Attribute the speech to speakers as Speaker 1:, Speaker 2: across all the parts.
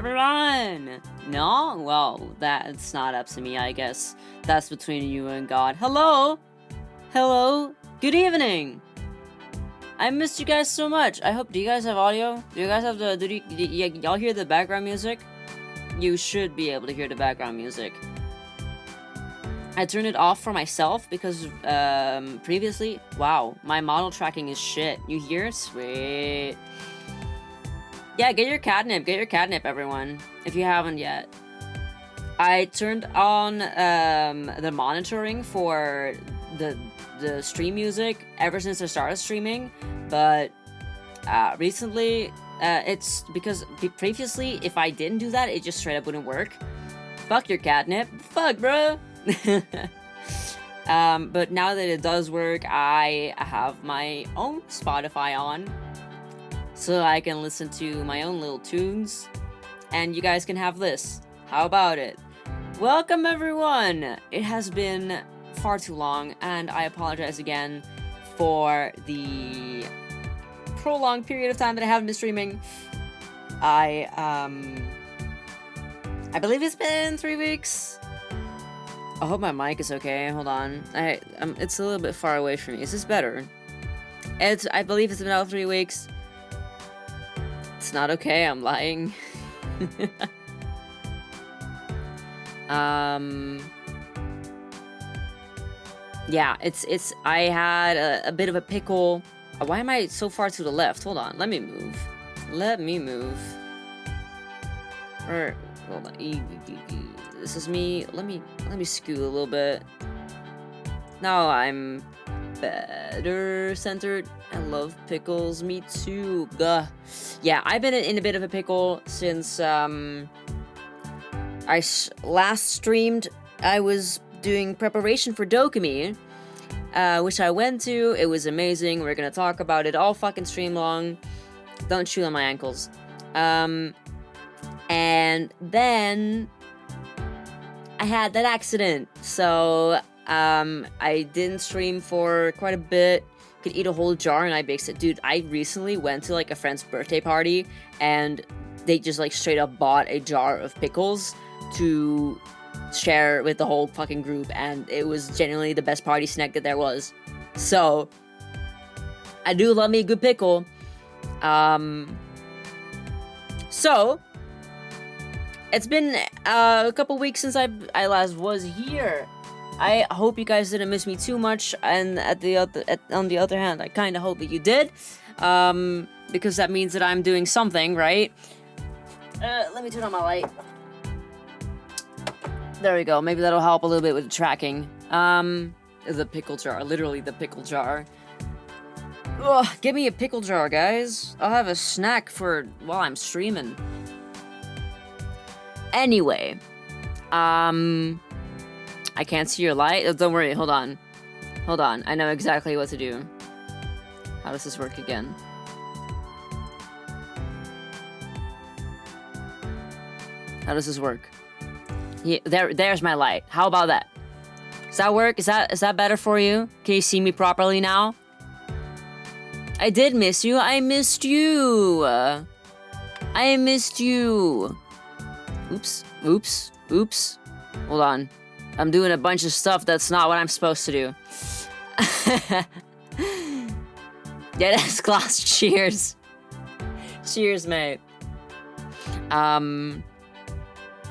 Speaker 1: everyone? No? Well, that's not up to me, I guess. That's between you and God. Hello? Hello? Good evening! I missed you guys so much. I hope, do you guys have audio? Do you guys have y'all hear the background music? You should be able to hear the background music. I turned it off for myself because, previously, wow, my model tracking is shit. You hear? Sweet. Yeah, get your catnip, everyone, if you haven't yet. I turned on, the monitoring for the stream music ever since I started streaming, but, recently, it's because previously, if I didn't do that, it just straight up wouldn't work. Fuck your catnip. Fuck, bro! But now that it does work, I have my own Spotify on, so I can listen to my own little tunes, and you guys can have this. How about it? Welcome, everyone! It has been far too long, and I apologize again for the prolonged period of time that I haven't been streaming. I believe it's been 3 weeks. I hope my mic is okay. Hold on. It's a little bit far away from me. Is this better? I believe it's been about 3 weeks. It's not okay. I'm lying. Yeah, I had a bit of a pickle. Why am I so far to the left? Hold on. Let me move. Or, hold on. This is me. Let me scoot a little bit. Now I'm better centered. I love pickles. Me too. Gah. Yeah, I've been in a bit of a pickle since I last streamed. I was doing preparation for DoKomi, which I went to. It was amazing. We're gonna talk about it all fucking stream long. Don't chew on my ankles. And then I had that accident, so I didn't stream for quite a bit. Could eat a whole jar and I baked it. Dude, I recently went to like a friend's birthday party and they just like straight up bought a jar of pickles to share with the whole fucking group, and it was genuinely the best party snack that there was. So I do love me a good pickle. So it's been a couple weeks since I last was here. I hope you guys didn't miss me too much, and on the other hand, I kind of hope that you did, because that means that I'm doing something, right? Let me turn on my light. There we go. Maybe that'll help a little bit with the tracking. The pickle jar, literally the pickle jar. Ugh, give me a pickle jar, guys. I'll have a snack while I'm streaming. Anyway, I can't see your light. Oh, don't worry, hold on. I know exactly what to do. How does this work again? How does this work? Yeah, there's my light. How about that? Does that work? Is that better for you? Can you see me properly now? I did miss you. I missed you. Oops. Hold on. I'm doing a bunch of stuff that's not what I'm supposed to do. Yeah, that's class. Cheers. Cheers, mate.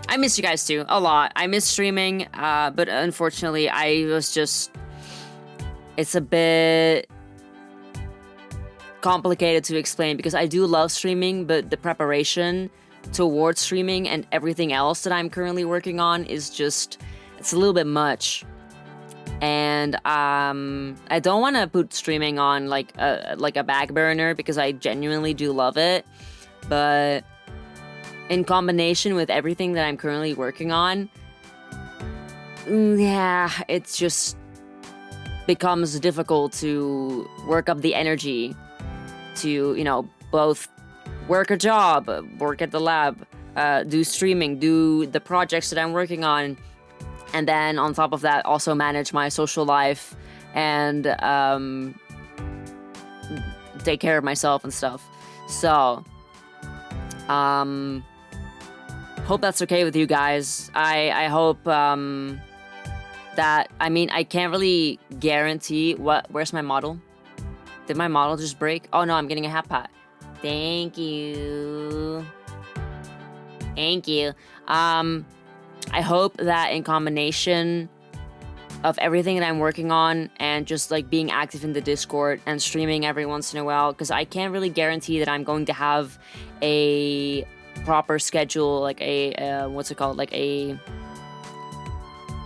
Speaker 1: I miss you guys too, a lot. I miss streaming, but unfortunately, it's a bit complicated to explain because I do love streaming, but the preparation towards streaming and everything else that I'm currently working on is just, it's a little bit much. And I don't want to put streaming on like a back burner because I genuinely do love it, but in combination with everything that I'm currently working on, yeah, it's just becomes difficult to work up the energy to, both work a job, work at the lab, do streaming, do the projects that I'm working on, and then on top of that, also manage my social life and take care of myself and stuff. So, Hope that's okay with you guys. I hope that, I mean, I can't really guarantee where's my model? Did my model just break? Oh no, I'm getting a hat pat. Thank you. Thank you. I hope that in combination of everything that I'm working on and just like being active in the Discord and streaming every once in a while, because I can't really guarantee that I'm going to have a proper schedule, like a what's it called, like a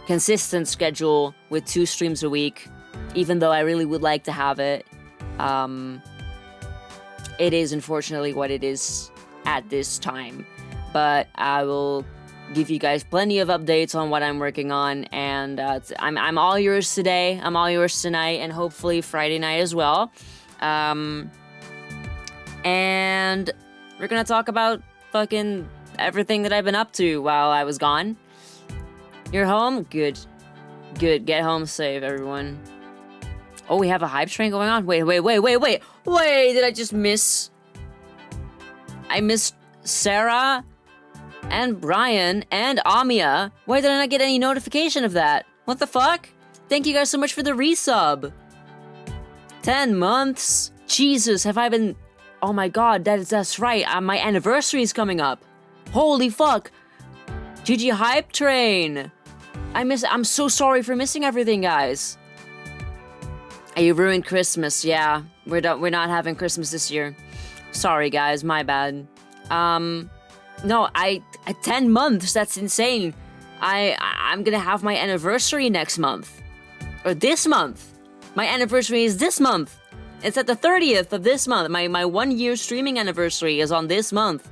Speaker 1: consistent schedule with 2 streams a week, even though I really would like to have it. It is unfortunately what it is at this time, but I will give you guys plenty of updates on what I'm working on, and I'm all yours today. I'm all yours tonight, and hopefully Friday night as well. And we're gonna talk about fucking everything that I've been up to while I was gone. You're home? Good. Good. Get home safe, everyone. Oh, we have a hype train going on? Wait. Wait, did I just miss? I missed Sarah and Brian and Amia. Why did I not get any notification of that? What the fuck? Thank you guys so much for the resub. 10 months? Jesus, have I been... Oh my god, that's right. My anniversary is coming up. Holy fuck. GG Hype Train. I'm so sorry for missing everything, guys. You ruined Christmas. Yeah, we're not having Christmas this year. Sorry, guys. My bad. No, 10 months. That's insane. I'm gonna have my anniversary next month, or this month. My anniversary is this month. It's at the 30th of this month. My 1 year streaming anniversary is on this month,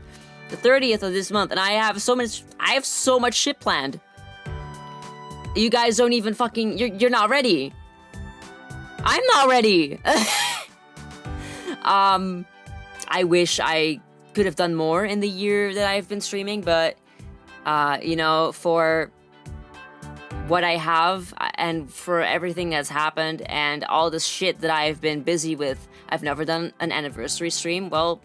Speaker 1: the 30th of this month, and I have so much shit planned. You guys don't even fucking. You're not ready. I'm not ready. I wish I could have done more in the year that I've been streaming, but you know, for what I have and for everything that's happened and all this shit that I've been busy with, I've never done an anniversary stream. Well,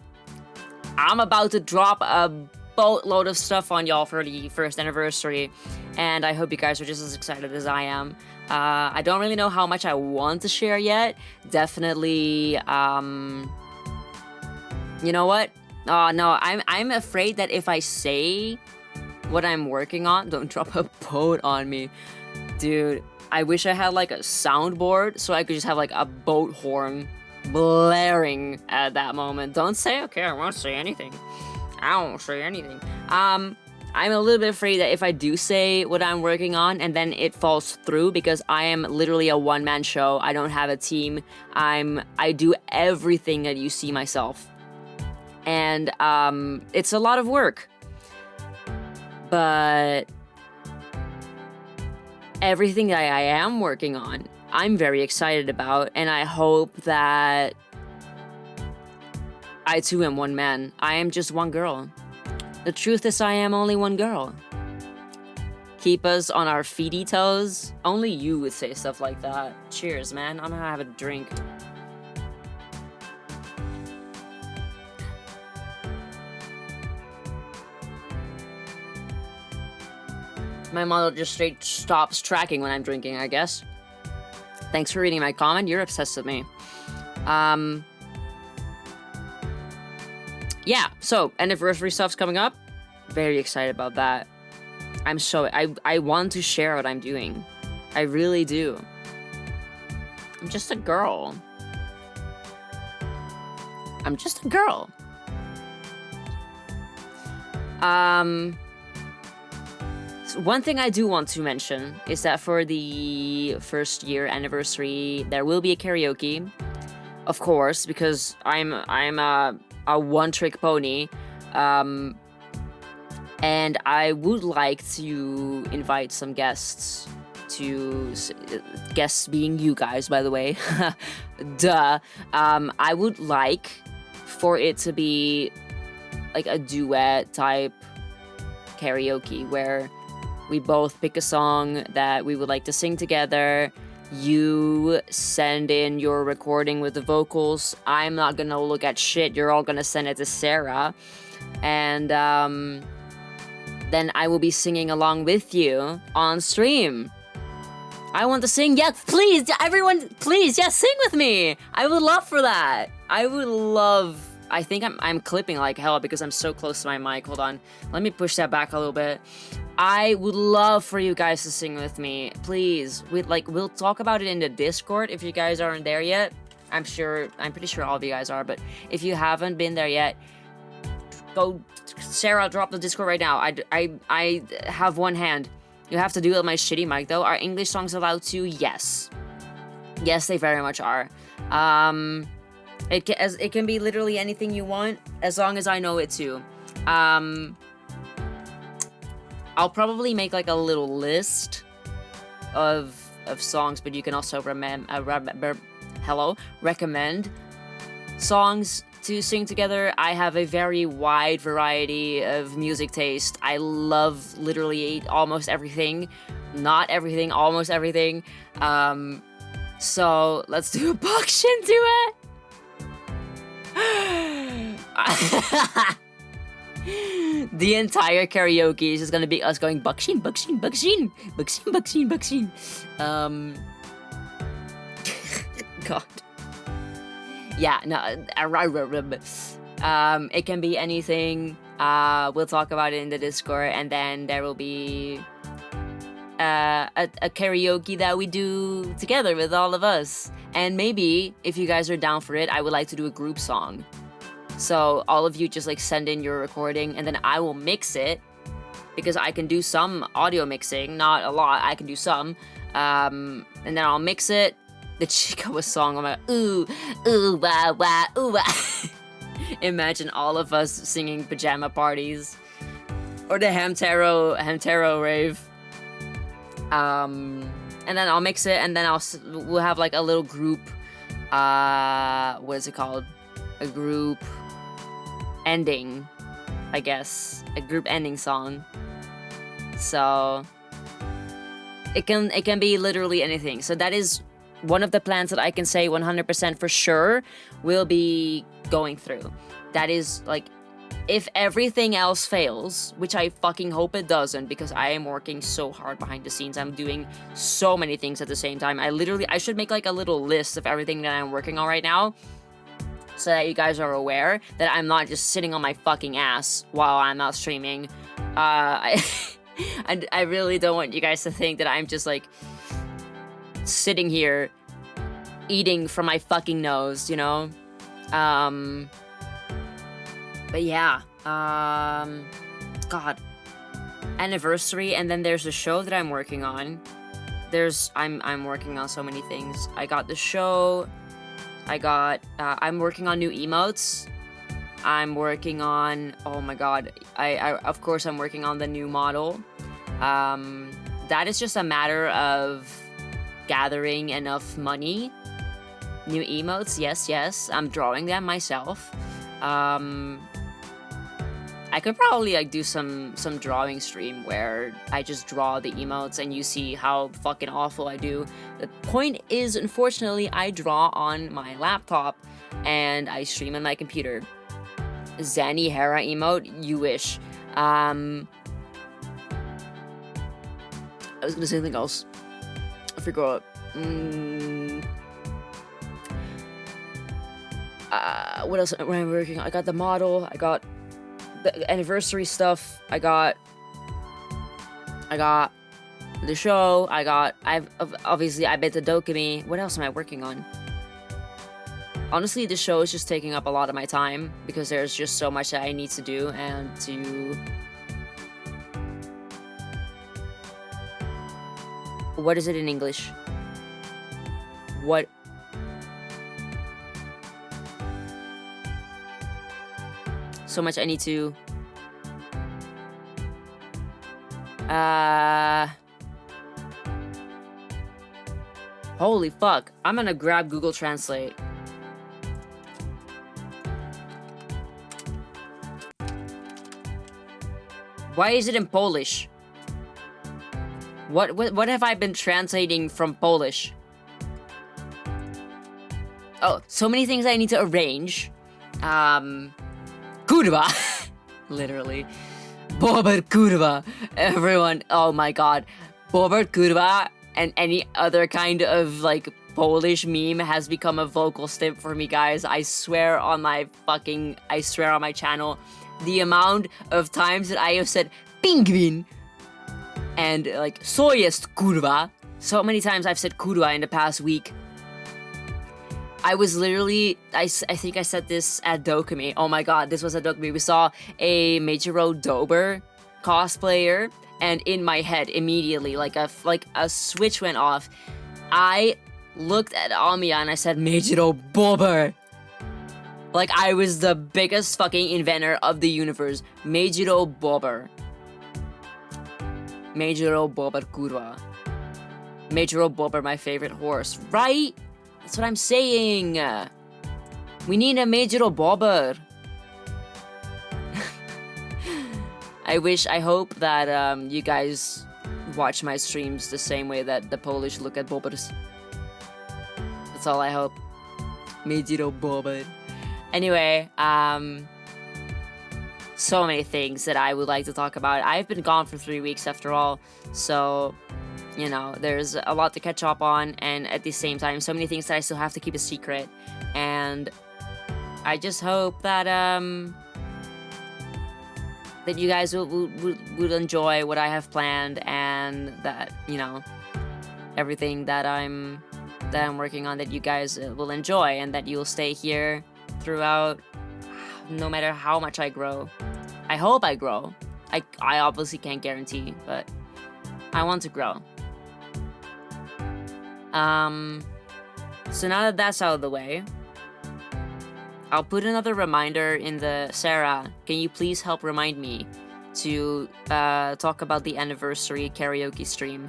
Speaker 1: I'm about to drop a boatload of stuff on y'all for the first anniversary, and I hope you guys are just as excited as I am. I don't really know how much I want to share yet. Definitely, you know what? Oh no, I'm afraid that if I say what I'm working on, don't drop a boat on me. Dude, I wish I had like a soundboard so I could just have like a boat horn blaring at that moment. Don't say, okay, I won't say anything. I won't say anything. I'm a little bit afraid that if I do say what I'm working on and then it falls through, because I am literally a one-man show. I don't have a team. I do everything that you see myself. And it's a lot of work. But everything that I am working on, I'm very excited about, and I hope that I too am one man. I am just one girl. The truth is, I am only one girl. Keep us on our feety toes. Only you would say stuff like that. Cheers, man. I'm gonna have a drink. My model just straight stops tracking when I'm drinking, I guess. Thanks for reading my comment. You're obsessed with me. Yeah, so anniversary stuff's coming up. Very excited about that. I want to share what I'm doing. I really do. I'm just a girl. I'm just a girl. One thing I do want to mention is that for the first year anniversary, there will be a karaoke, of course, because I'm a one-trick pony, and I would like to invite some guests. Guests being you guys, by the way. Duh. I would like for it to be like a duet type karaoke where we both pick a song that we would like to sing together. You send in your recording with the vocals. I'm not gonna look at shit. You're all gonna send it to Sarah. And then I will be singing along with you on stream. I want to sing. Yeah, please, everyone, please, yeah, sing with me. I would love for that. I would love. I think I'm clipping like hell because I'm so close to my mic. Hold on. Let me push that back a little bit. I would love for you guys to sing with me. Please. We'll talk about it in the Discord if you guys aren't there yet. I'm pretty sure all of you guys are, but if you haven't been there yet, go, Sarah, drop the Discord right now. I have one hand. You have to do it with my shitty mic though. Are English songs allowed to? Yes. Yes, they very much are. It can be literally anything you want, as long as I know it too. I'll probably make like a little list of songs, but you can also recommend songs to sing together. I have a very wide variety of music taste. I love literally almost everything. Not everything, almost everything. So let's do a Bakshin duet. The entire karaoke is just gonna be us going Bakshin, Bakshin, Bakshin, Bakshin, Bakshin, Bakshin. God. Yeah, no, it can be anything. We'll talk about it in the Discord, and then there will be a karaoke that we do together with all of us. And maybe, if you guys are down for it, I would like to do a group song. So all of you just like send in your recording, and then I will mix it, because I can do some audio mixing, not a lot, I can do some. And then I'll mix it. The Chiikawa song, I'm like, ooh, ooh, wah, wah, ooh, wah. Imagine all of us singing pajama parties. Or the Hamtaro rave. And then I'll mix it, and then we'll have like a little group, what is it called? A group ending, I guess. A group ending song. So it can be literally anything. So that is one of the plans that I can say 100% for sure will be going through. That is like, if everything else fails, which I fucking hope it doesn't, because I am working so hard behind the scenes. I'm doing so many things at the same time. I should make like a little list of everything that I'm working on right now, so that you guys are aware that I'm not just sitting on my fucking ass while I'm not streaming. I really don't want you guys to think that I'm just like sitting here eating from my fucking nose, you know? But yeah, God, anniversary, and then there's a show that I'm working on. I'm working on so many things. I got the show. I'm working on new emotes. I'm working on, oh my God, of course I'm working on the new model. That is just a matter of gathering enough money. New emotes, yes, I'm drawing them myself. I could probably like do some drawing stream where I just draw the emotes and you see how fucking awful I do. The point is, unfortunately, I draw on my laptop and I stream on my computer. Zanny Hera emote, you wish. I was gonna say something else. I forgot. What else am I working on? I got the model, I got the anniversary stuff, I got the show, obviously I bet the DoKomi. What else am I working on? Honestly, the show is just taking up a lot of my time because there's just so much that I need to do and to... What is it in English? What? So much I need to... Holy fuck. I'm gonna grab Google Translate. Why is it in Polish? What have I been translating from Polish? Oh, so many things I need to arrange. Kurwa. Literally. Bober kurwa. Everyone, oh my god. Bober kurwa and any other kind of like Polish meme has become a vocal stip for me, guys. I swear on my channel, the amount of times that I have said pingvin and like so jest kurwa. So many times I've said kurwa in the past week. I was literally, I think I said this at DoKomi. Oh my god, this was at DoKomi. We saw a Meijiro Dober cosplayer, and in my head, immediately, like a switch went off. I looked at Amiya and I said, Meijiro Bober! Like I was the biggest fucking inventor of the universe. Meijiro Bober. Meijiro Bober kurwa. Meijiro Bober, my favorite horse, right? That's what I'm saying. We need a Meijiro Bober. I hope that you guys watch my streams the same way that the Polish look at Bobers. That's all I hope. Meijiro Bober. Anyway, so many things that I would like to talk about. I've been gone for 3 weeks after all, so you know, there's a lot to catch up on, and at the same time, so many things that I still have to keep a secret. And I just hope that that you guys would enjoy what I have planned, and that, you know, everything that I'm working on, that you guys will enjoy, and that you'll stay here throughout, no matter how much I grow. I hope I grow. I obviously can't guarantee, but I want to grow. So now that that's out of the way, I'll put another reminder in the... Sarah, can you please help remind me to talk about the anniversary karaoke stream?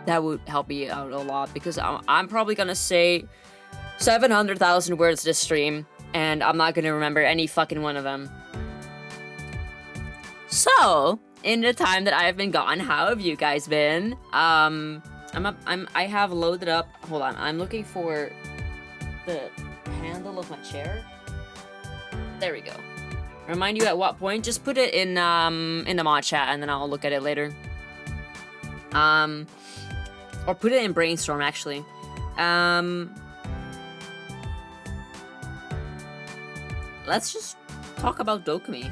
Speaker 1: That would help me out a lot, because I'm probably gonna say 700,000 words this stream, and I'm not gonna remember any fucking one of them. So, in the time that I've been gone, how have you guys been? I have loaded up. Hold on, I'm looking for the handle of my chair. There we go. Remind you at what point? Just put it in the mod chat, and then I'll look at it later. Or put it in brainstorm actually. Let's just talk about DoKomi.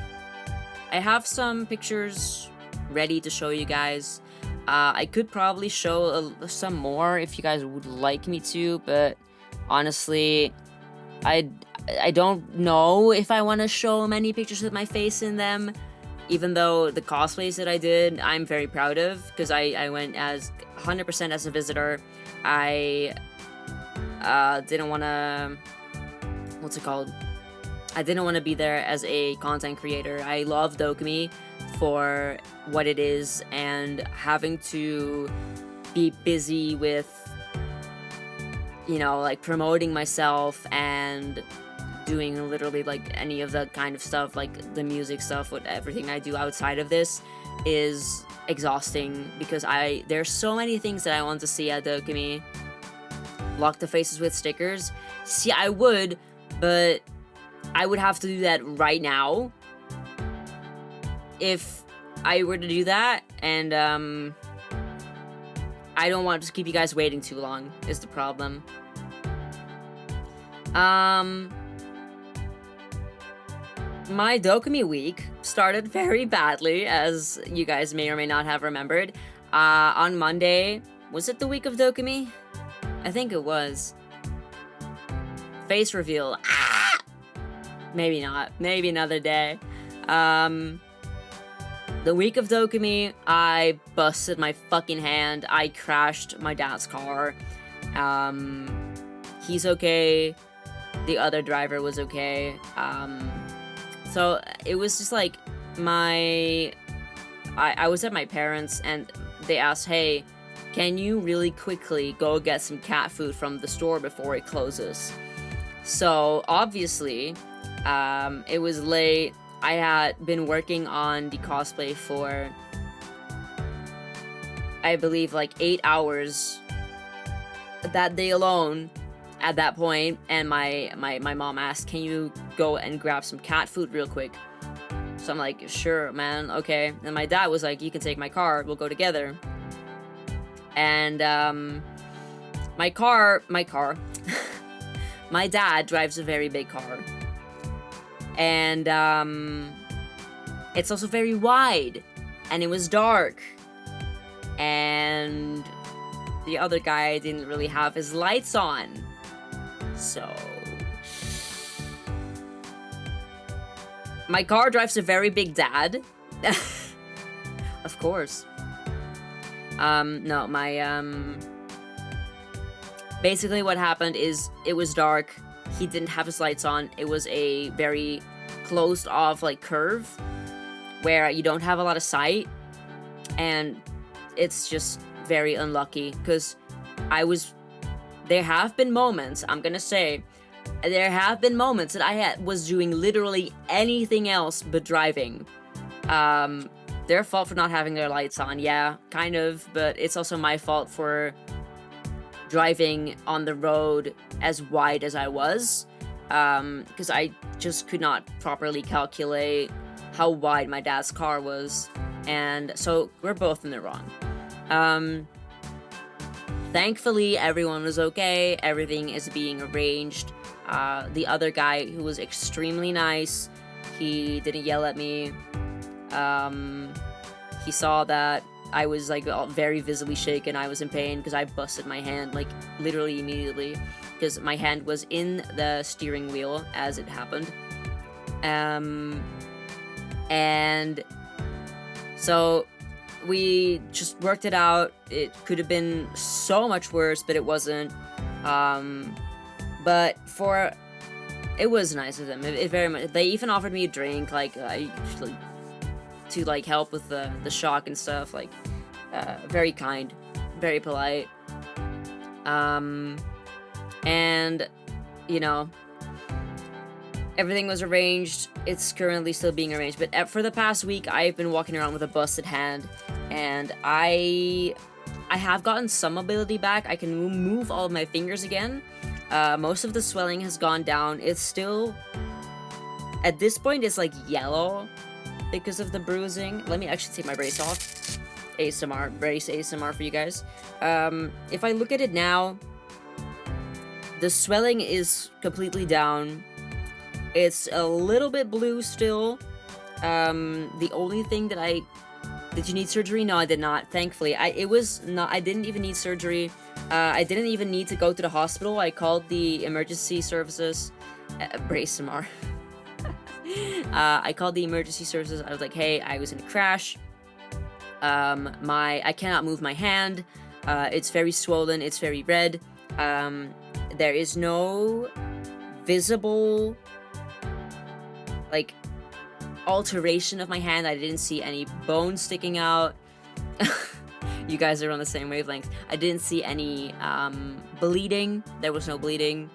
Speaker 1: I have some pictures ready to show you guys. I could probably show some more if you guys would like me to, but honestly, I don't know if I want to show many pictures with my face in them, even though the cosplays that I did, I'm very proud of, because I went as 100% as a visitor. I didn't want to... What's it called? I didn't want to be there as a content creator. I love DoKomi for what it is, and having to be busy with, you know, like promoting myself and doing literally like any of the kind of stuff, like the music stuff, with everything I do outside of this is exhausting, because there's so many things that I want to see at DoKomi. Lock the faces with stickers. See, I would, but I would have to do that right now if I were to do that, and I don't want to keep you guys waiting too long, is the problem. My DoKomi week started very badly, as you guys may or may not have remembered. On Monday, was it the week of DoKomi? I think it was. Face reveal. Ah! Maybe not. Maybe another day. The week of DoKomi, I busted my fucking hand. I crashed my dad's car. He's okay. The other driver was okay. So it was just like I was at my parents', and they asked, hey, can you really quickly go get some cat food from the store before it closes? So obviously, it was late. I had been working on the cosplay for, I believe, like 8 hours that day alone. at that point, and my mom asked, can you go and grab some cat food real quick? So I'm like, sure, man, okay. And my dad was like, you can take my car, we'll go together. And my dad drives a very big car. And it's also very wide. And it was dark. And the other guy didn't really have his lights on. So my car drives a very big dad. Of course. No, basically what happened is it was dark. He didn't have his lights on. It was a very closed off like curve where you don't have a lot of sight, and it's just very unlucky because there have been moments, I'm gonna say, there have been moments that I was doing literally anything else but driving. Their fault for not having their lights on, yeah, kind of, but it's also my fault for driving on the road as wide as I was, because I just could not properly calculate how wide my dad's car was, and so we're both in the wrong. Thankfully, everyone was okay, everything is being arranged. The other guy, who was extremely nice, he didn't yell at me. He saw that I was like very visibly shaken. I was in pain because I busted my hand like literally immediately because my hand was in the steering wheel as it happened. And so we just worked it out. It could have been so much worse, but it wasn't. But it was nice of them. It very much. They even offered me a drink, to like help with the shock and stuff. Like, very kind, very polite. And you know, everything was arranged. It's currently still being arranged. But for the past week, I've been walking around with a busted hand, and I have gotten some mobility back. I can move all of my fingers again. Most of the swelling has gone down. It's still, at this point, it's like yellow because of the bruising. Let me actually take my brace off. Brace ASMR for you guys. If I look at it now, the swelling is completely down. It's a little bit blue still. The only thing that did you need surgery? No, I did not, thankfully. I didn't even need surgery. I didn't even need to go to the hospital. I called the emergency services. Brace ASMR. I called the emergency services. I was like, hey, I was in a crash. I cannot move my hand. It's very swollen. It's very red. There is no visible, like, alteration of my hand. I didn't see any bones sticking out. You guys are on the same wavelength. I didn't see any bleeding. There was no bleeding.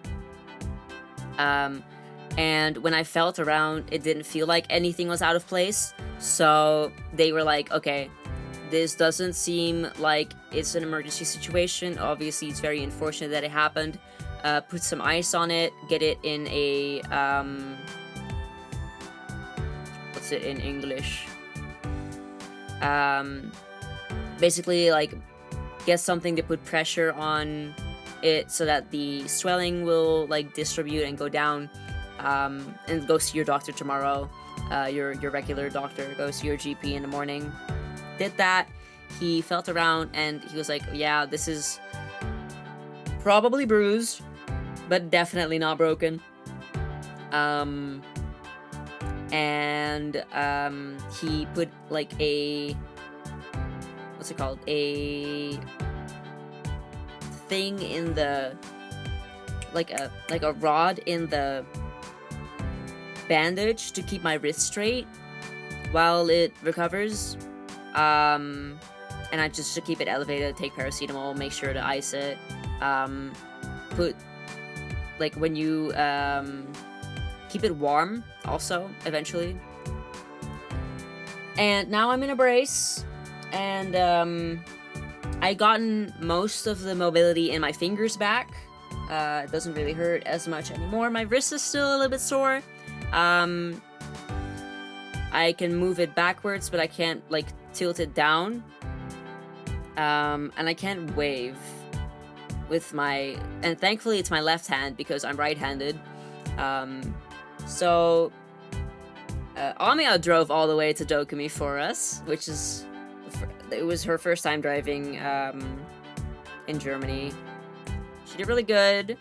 Speaker 1: And when I felt around, it didn't feel like anything was out of place. So they were like, okay, this doesn't seem like it's an emergency situation. Obviously, it's very unfortunate that it happened. Put some ice on it, get it in a, what's it in English? Basically, like, get something to put pressure on it so that the swelling will, like, distribute and go down. And go see your doctor tomorrow. Your regular doctor. Go see your GP in the morning. Did that. He felt around and he was like, yeah, this is probably bruised, but definitely not broken. And he put like a, what's it called? A thing in the, like a rod in the bandage to keep my wrist straight while it recovers. And I just to keep it elevated, take paracetamol, make sure to ice it. Put, like, when you keep it warm also eventually. And now I'm in a brace, and I gotten most of the mobility in my fingers back. It doesn't really hurt as much anymore. My wrist is still a little bit sore. I can move it backwards, but I can't, like, tilt it down. And I can't wave with my... And thankfully it's my left hand, because I'm right-handed. So... Amiya drove all the way to DoKomi for us, which is... It was her first time driving, in Germany. She did really good.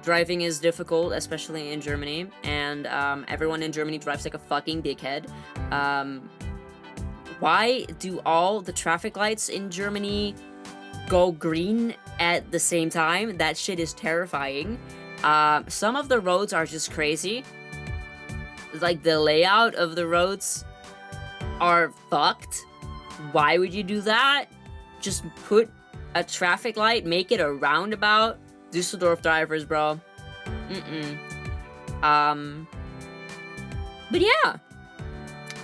Speaker 1: Driving is difficult, especially in Germany, and everyone in Germany drives like a fucking dickhead. Why do all the traffic lights in Germany go green at the same time? That shit is terrifying. Some of the roads are just crazy. Like, the layout of the roads are fucked. Why would you do that? Just put a traffic light, make it a roundabout. Düsseldorf drivers, bro. But yeah.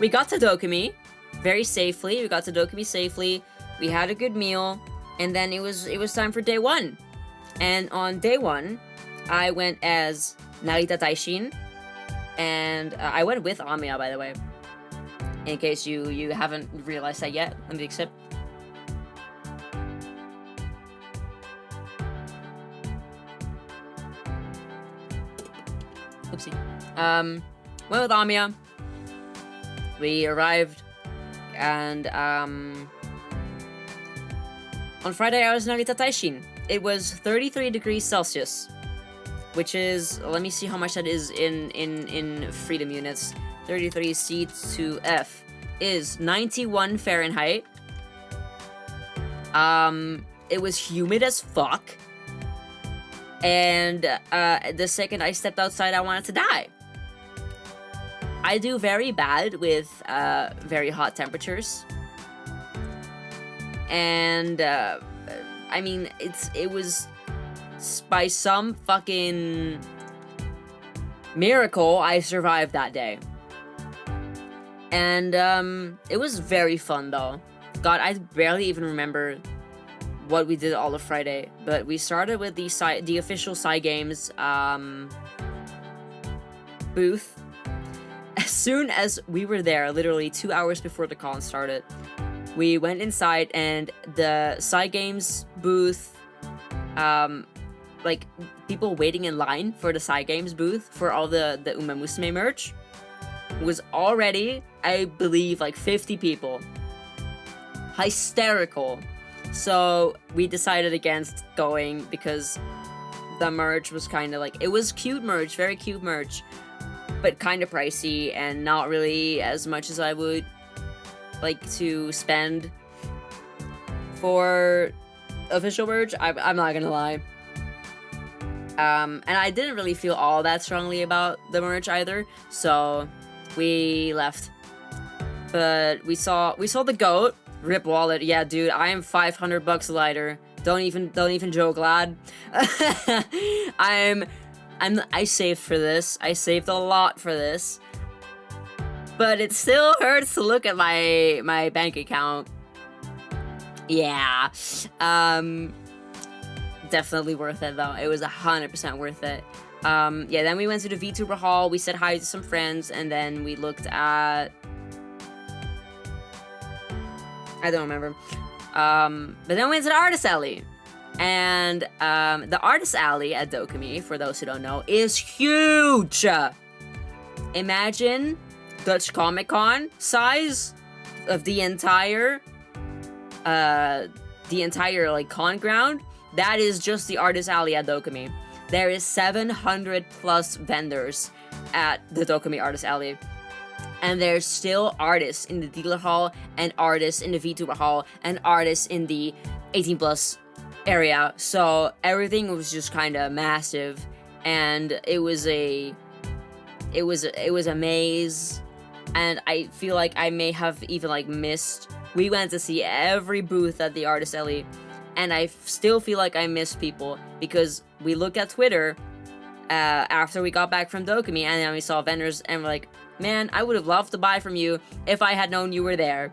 Speaker 1: We got to DoKomi very safely. We got to DoKomi safely. We had a good meal. And then it was time for day one. And on day one, I went as Narita Taishin. And I went with Amiya, by the way. In case you haven't realized that yet. Let me take a sip. Oopsie. Went with Amiya. We arrived, and on Friday I was Narita Taishin. It was 33 degrees Celsius, which is, let me see how much that is in freedom units. 33 C to F is 91 Fahrenheit. It was humid as fuck. And the second I stepped outside, I wanted to die. I do very bad with very hot temperatures. And I mean, it was by some fucking miracle I survived that day. And it was very fun though. God, I barely even remember what we did all of Friday, but we started with the official Cygames booth. As soon as we were there, literally 2 hours before the con started, we went inside, and the Cygames booth, like, people waiting in line for the Cygames booth for all the Uma Musume merch was already, I believe, like 50 people. Hysterical. So we decided against going because the merch was kind of like, it was cute merch, very cute merch, but kind of pricey and not really as much as I would like to spend for official merch. I'm not gonna lie. And I didn't really feel all that strongly about the merch either, so we left. But we saw the goat. Rip wallet. Yeah, dude, I am $500 lighter. Don't even joke, lad. I saved for this. I saved a lot for this. But it still hurts to look at my bank account. Yeah. Definitely worth it though. It was 100% worth it. Yeah, then we went to the VTuber hall. We said hi to some friends, and then we looked at, I don't remember. But then we went to the Artist Alley. And the Artist Alley at DoKomi, for those who don't know, is huge! Imagine Dutch Comic Con size of the entire like con ground. That is just the Artist Alley at DoKomi. There is 700 plus vendors at the DoKomi Artist Alley. And there's still artists in the dealer hall, and artists in the VTuber hall, and artists in the 18 plus area. So everything was just kind of massive, and it was a maze. And I feel like I may have even like missed. We went to see every booth at the Artist Alley, and I still feel like I missed people because we looked at Twitter after we got back from DoKomi, and then we saw vendors, and we're like, man, I would have loved to buy from you if I had known you were there.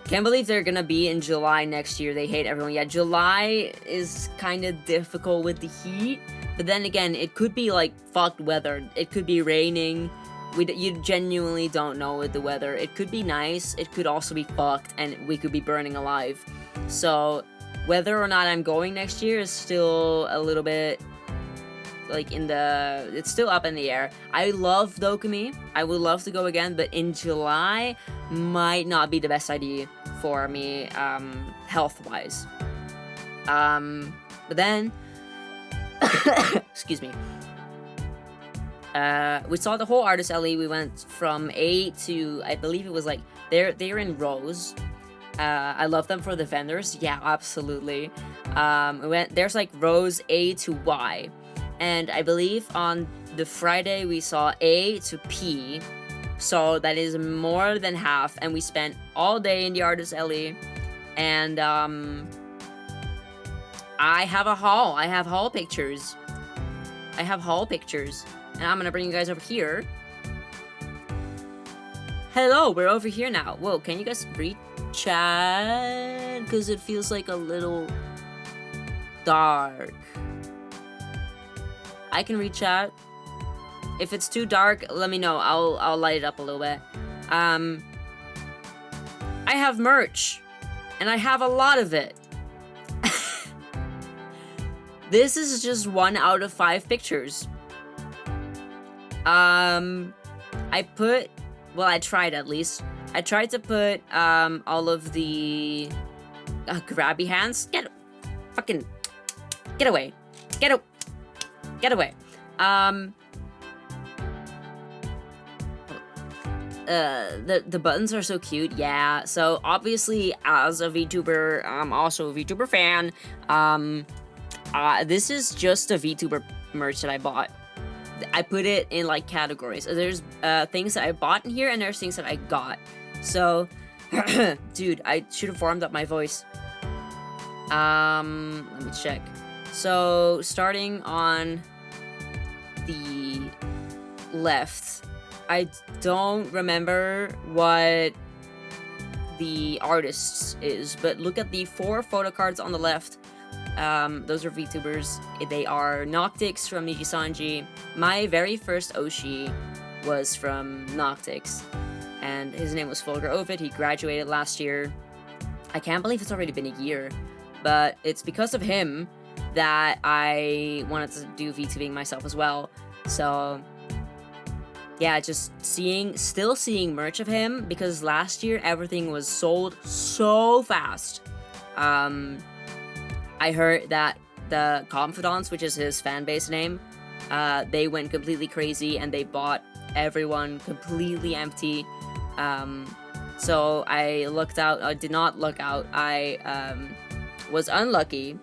Speaker 1: Can't believe they're gonna be in July next year. They hate everyone. Yeah, July is kind of difficult with the heat. But then again, it could be like fucked weather. It could be raining. You genuinely don't know with the weather. It could be nice. It could also be fucked, and we could be burning alive. So whether or not I'm going next year is still a little bit like it's still up in the air. I love DoKomi. I would love to go again, but in July might not be the best idea for me, health-wise. But then, excuse me. We saw the whole artist alley. We went from A to, I believe it was like, they're in rows. I love them for the vendors. Yeah, absolutely. There's like rows A to Y. And I believe on the Friday we saw A to P. So that is more than half. And we spent all day in the artist alley. And I have a haul. I have haul pictures. And I'm gonna bring you guys over here. Hello, we're over here now. Whoa, can you guys read chat? Because it feels like a little dark. I can read chat. If it's too dark, let me know. I'll light it up a little bit. I have merch, and I have a lot of it. This is just 1 out of 5 pictures. I tried at least. I tried to put all of the grabby hands. Get away. Get away. The buttons are so cute. Yeah. So obviously, as a VTuber, I'm also a VTuber fan. This is just a VTuber merch that I bought. I put it in like categories. There's things that I bought in here, and there's things that I got. So, dude, I should have warmed up my voice. Let me check. So, starting on the left, I don't remember what the artist is, but look at the 4 photo cards on the left. Those are VTubers. They are Noctix from Nijisanji. My very first Oshi was from Noctix, and his name was Volker Ovid. He graduated last year. I can't believe it's already been a year, but it's because of him that I wanted to do VTubing myself as well. So yeah, just still seeing merch of him, because last year everything was sold so fast. I heard that the Confidants, which is his fan base name, they went completely crazy and they bought everyone completely empty. So I did not look out. I was unlucky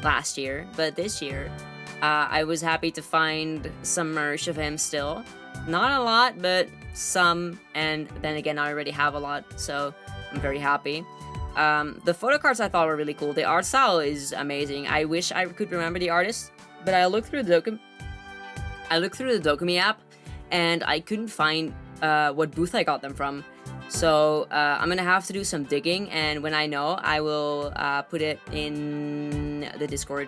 Speaker 1: last year, but this year I was happy to find some merch of him still. Not a lot, but some, and then again I already have a lot, so I'm very happy. The photo cards I thought were really cool. The art style is amazing. I wish I could remember the artist, but I looked through the DoKomi app, and I couldn't find what booth I got them from. So I'm gonna have to do some digging, and when I know, I will put it in the Discord.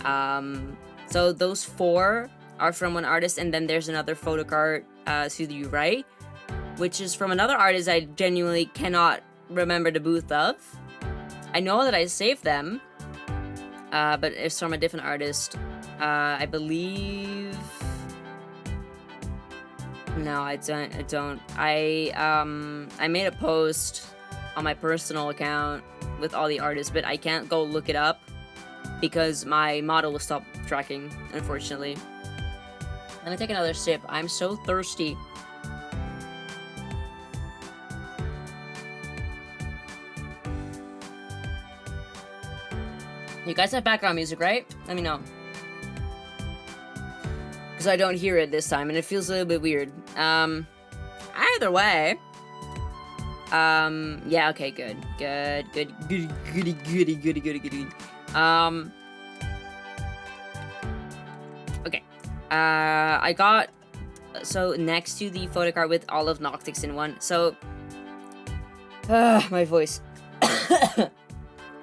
Speaker 1: So those 4 are from one artist, and then there's another photo card to the right, which is from another artist I genuinely cannot remember the booth of. I know that I saved them, but it's from a different artist. I believe. No, I don't. I made a post on my personal account with all the artists, but I can't go look it up because my model will stop tracking, unfortunately. I'm gonna take another sip. I'm so thirsty. You guys have background music, right? Let me know. Because I don't hear it this time, and it feels a little bit weird. Either way. Yeah, okay, good. Goody. Okay. I got, so next to the photo card with all of Noctix in one. So My voice.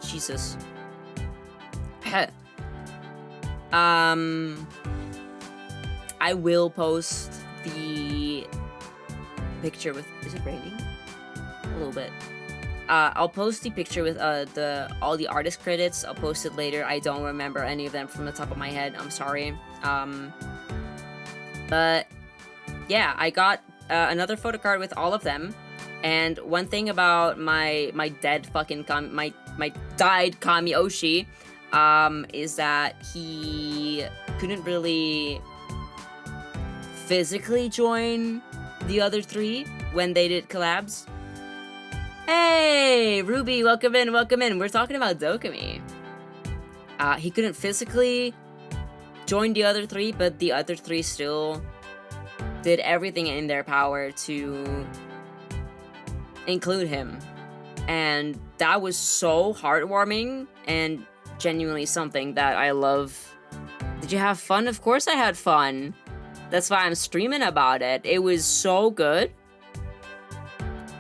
Speaker 1: Jesus. I will post the picture with... Is it raining? A little bit. I'll post the picture with all the artist credits. I'll post it later. I don't remember any of them from the top of my head. I'm sorry. But yeah, I got another photo card with all of them. And one thing about my dead fucking my died Kami Oshi is that he couldn't really physically join the other three when they did collabs. Hey, Ruby, welcome in, welcome in. We're talking about DoKomi. He couldn't physically join the other three, but the other three still did everything in their power to include him. And that was so heartwarming and genuinely something that I love. Did you have fun? Of course I had fun. That's why I'm streaming about it. It was so good.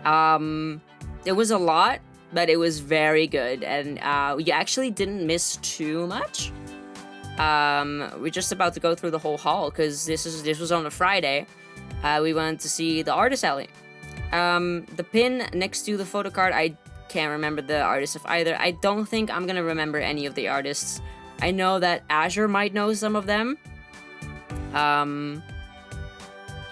Speaker 1: It was a lot, but it was very good, and you actually didn't miss too much. We're just about to go through the whole haul because this was on a Friday. We went to see the artist alley. The pin next to the photo card, I can't remember the artist of either. I don't think I'm gonna remember any of the artists. I know that Azure might know some of them.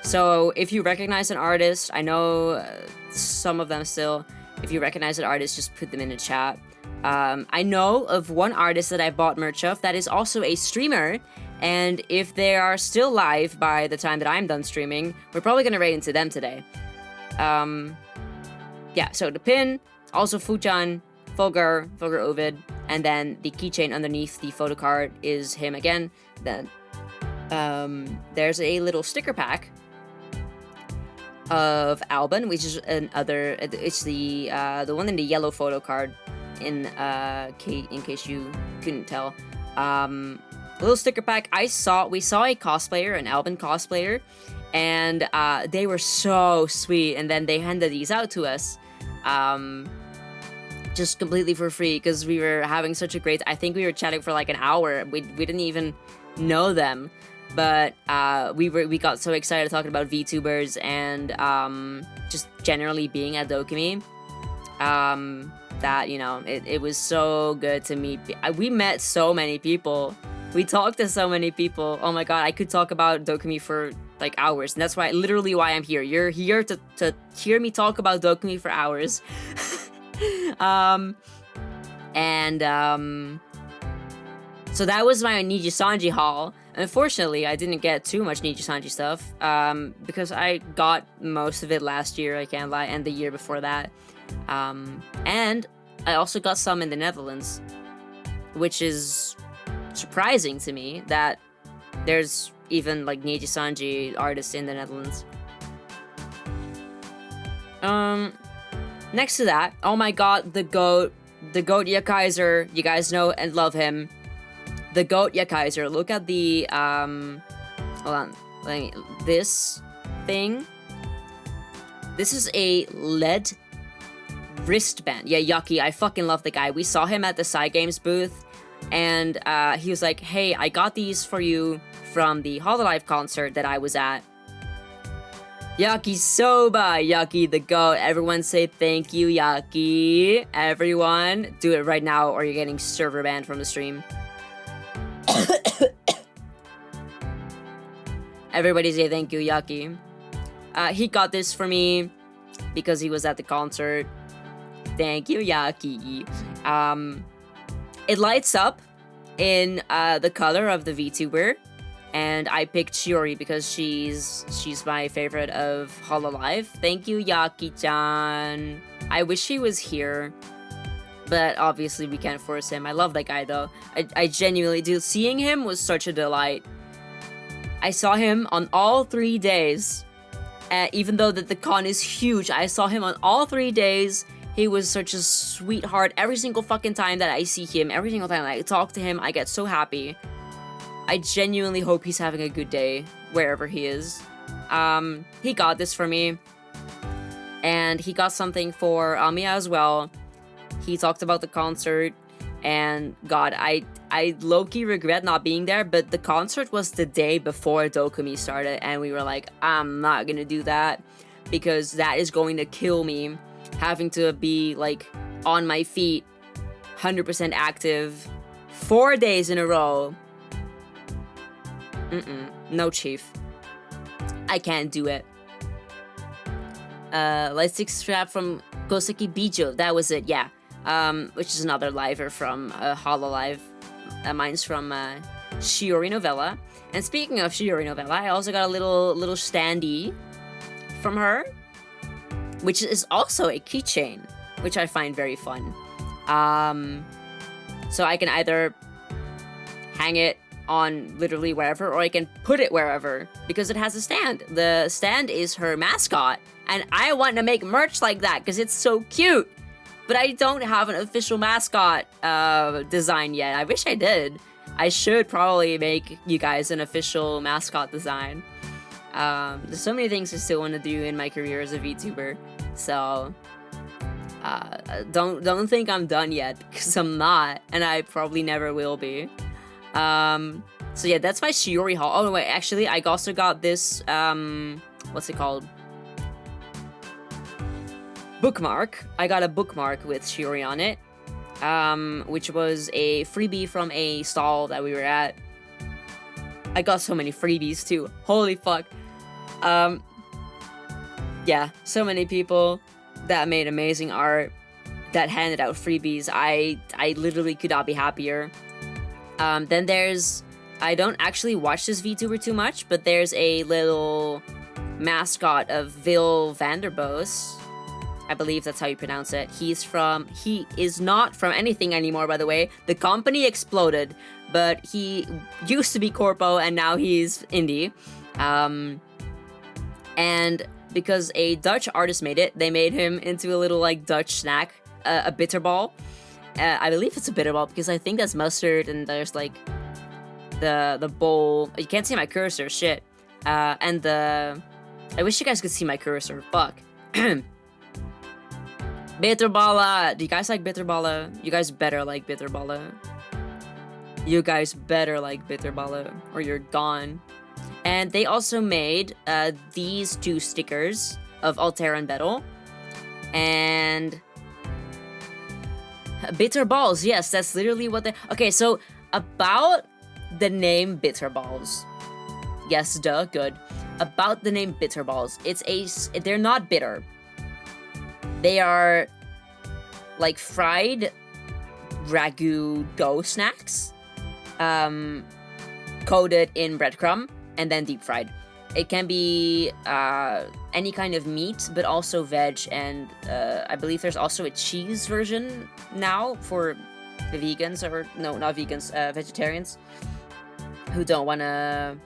Speaker 1: So if you recognize an artist, I know some of them still. If you recognize an artist, just put them in the chat. I know of one artist that I bought merch of that is also a streamer, and if they are still live by the time that I'm done streaming, we're probably gonna raid into them today. Yeah, so the pin, also Fuchan, Fulgur Ovid, and then the keychain underneath the photo card is him again. Then there's a little sticker pack of Alban, which is another. It's the one in the yellow photo card. In case you couldn't tell, a little sticker pack. We saw a cosplayer, an Alban cosplayer, and they were so sweet. And then they handed these out to us, just completely for free because we were having such a great. I think we were chatting for like an hour. We didn't even know them. But we got so excited talking about VTubers and just generally being at DoKomi that, you know, it was so good to meet. We met so many people. We talked to so many people. Oh my god, I could talk about DoKomi for like hours. And that's literally why I'm here. You're here to hear me talk about DoKomi for hours. So that was my Nijisanji haul. Unfortunately, I didn't get too much Nijisanji stuff, because I got most of it last year, I can't lie, and the year before that. And I also got some in the Netherlands, which is surprising to me that there's even, like, Nijisanji artists in the Netherlands. Next to that, oh my god, the goat Yakaiser, you guys know and love him. The goat Yakaiser. Look at the hold on, this thing. This is a LED wristband. Yeah, Yucky, I fucking love the guy. We saw him at the Psy Games booth, and he was like, hey, I got these for you from the Hololive concert that I was at. Yaki Soba, Yaki the goat. Everyone say thank you, Yaki. Everyone, do it right now or you're getting server banned from the stream. Everybody say thank you, Yaki. He got this for me because he was at the concert. Thank you, Yaki. It lights up in the color of the VTuber, and I picked Shiori because she's my favorite of Hololive. Thank you, Yaki-chan. I wish he was here, but obviously we can't force him. I love that guy though. I genuinely do. Seeing him was such a delight. I saw him on all 3 days. Even though the con is huge, I saw him on all 3 days. He was such a sweetheart. Every single fucking time that I see him, every single time I talk to him, I get so happy. I genuinely hope he's having a good day wherever he is. He got this for me. And he got something for Amiya as well. He talked about the concert, and God, I low-key regret not being there, but the concert was the day before DoKomi started, and we were like, I'm not gonna do that, because that is going to kill me, having to be, like, on my feet, 100% active, 4 days in a row. No, chief. I can't do it. Lightstick strap from Koseki Bijo, that was it, yeah. Which is another liver from Hololive. Mine's from Shiori Novella. And speaking of Shiori Novella, I also got a little standee from her, which is also a keychain, which I find very fun. So I can either hang it on literally wherever, or I can put it wherever, because it has a stand. The stand is her mascot, and I want to make merch like that because it's so cute. But I don't have an official mascot design yet. I wish I did. I should probably make you guys an official mascot design. There's so many things I still want to do in my career as a VTuber. So don't think I'm done yet, because I'm not, and I probably never will be. So yeah, that's my Shiori haul. Oh wait, actually, I also got this, what's it called? Bookmark. I got a bookmark with Shiori on it, which was a freebie from a stall that we were at. I got so many freebies too. Holy fuck. Yeah, so many people that made amazing art, that handed out freebies. I literally could not be happier. Then there's, I don't actually watch this VTuber too much, but there's a little mascot of Vil Vanderboos. I believe that's how you pronounce it. He is not from anything anymore, by the way. The company exploded, but he used to be Corpo, and now he's indie. And because a Dutch artist made it, they made him into a little, like, Dutch snack, a bitterball. I believe it's a bitterball, because I think that's mustard, and there's, like, the bowl. You can't see my cursor, shit. And the... I wish you guys could see my cursor, fuck. Bitterballa! Do you guys like Bitterballa? You guys better like Bitterballa. You guys better like Bitterballa, or you're gone. And they also made these two stickers of Altair and Battle. And... Bitter Balls, yes, that's literally what they... Okay, so, about the name Bitter Balls. Yes, duh, good. About the name Bitter Balls. They're not bitter. They are, like, fried ragu dough snacks, coated in breadcrumb, and then deep fried. It can be any kind of meat, but also veg, and I believe there's also a cheese version now for the vegans, or no, not vegans, vegetarians, who don't want to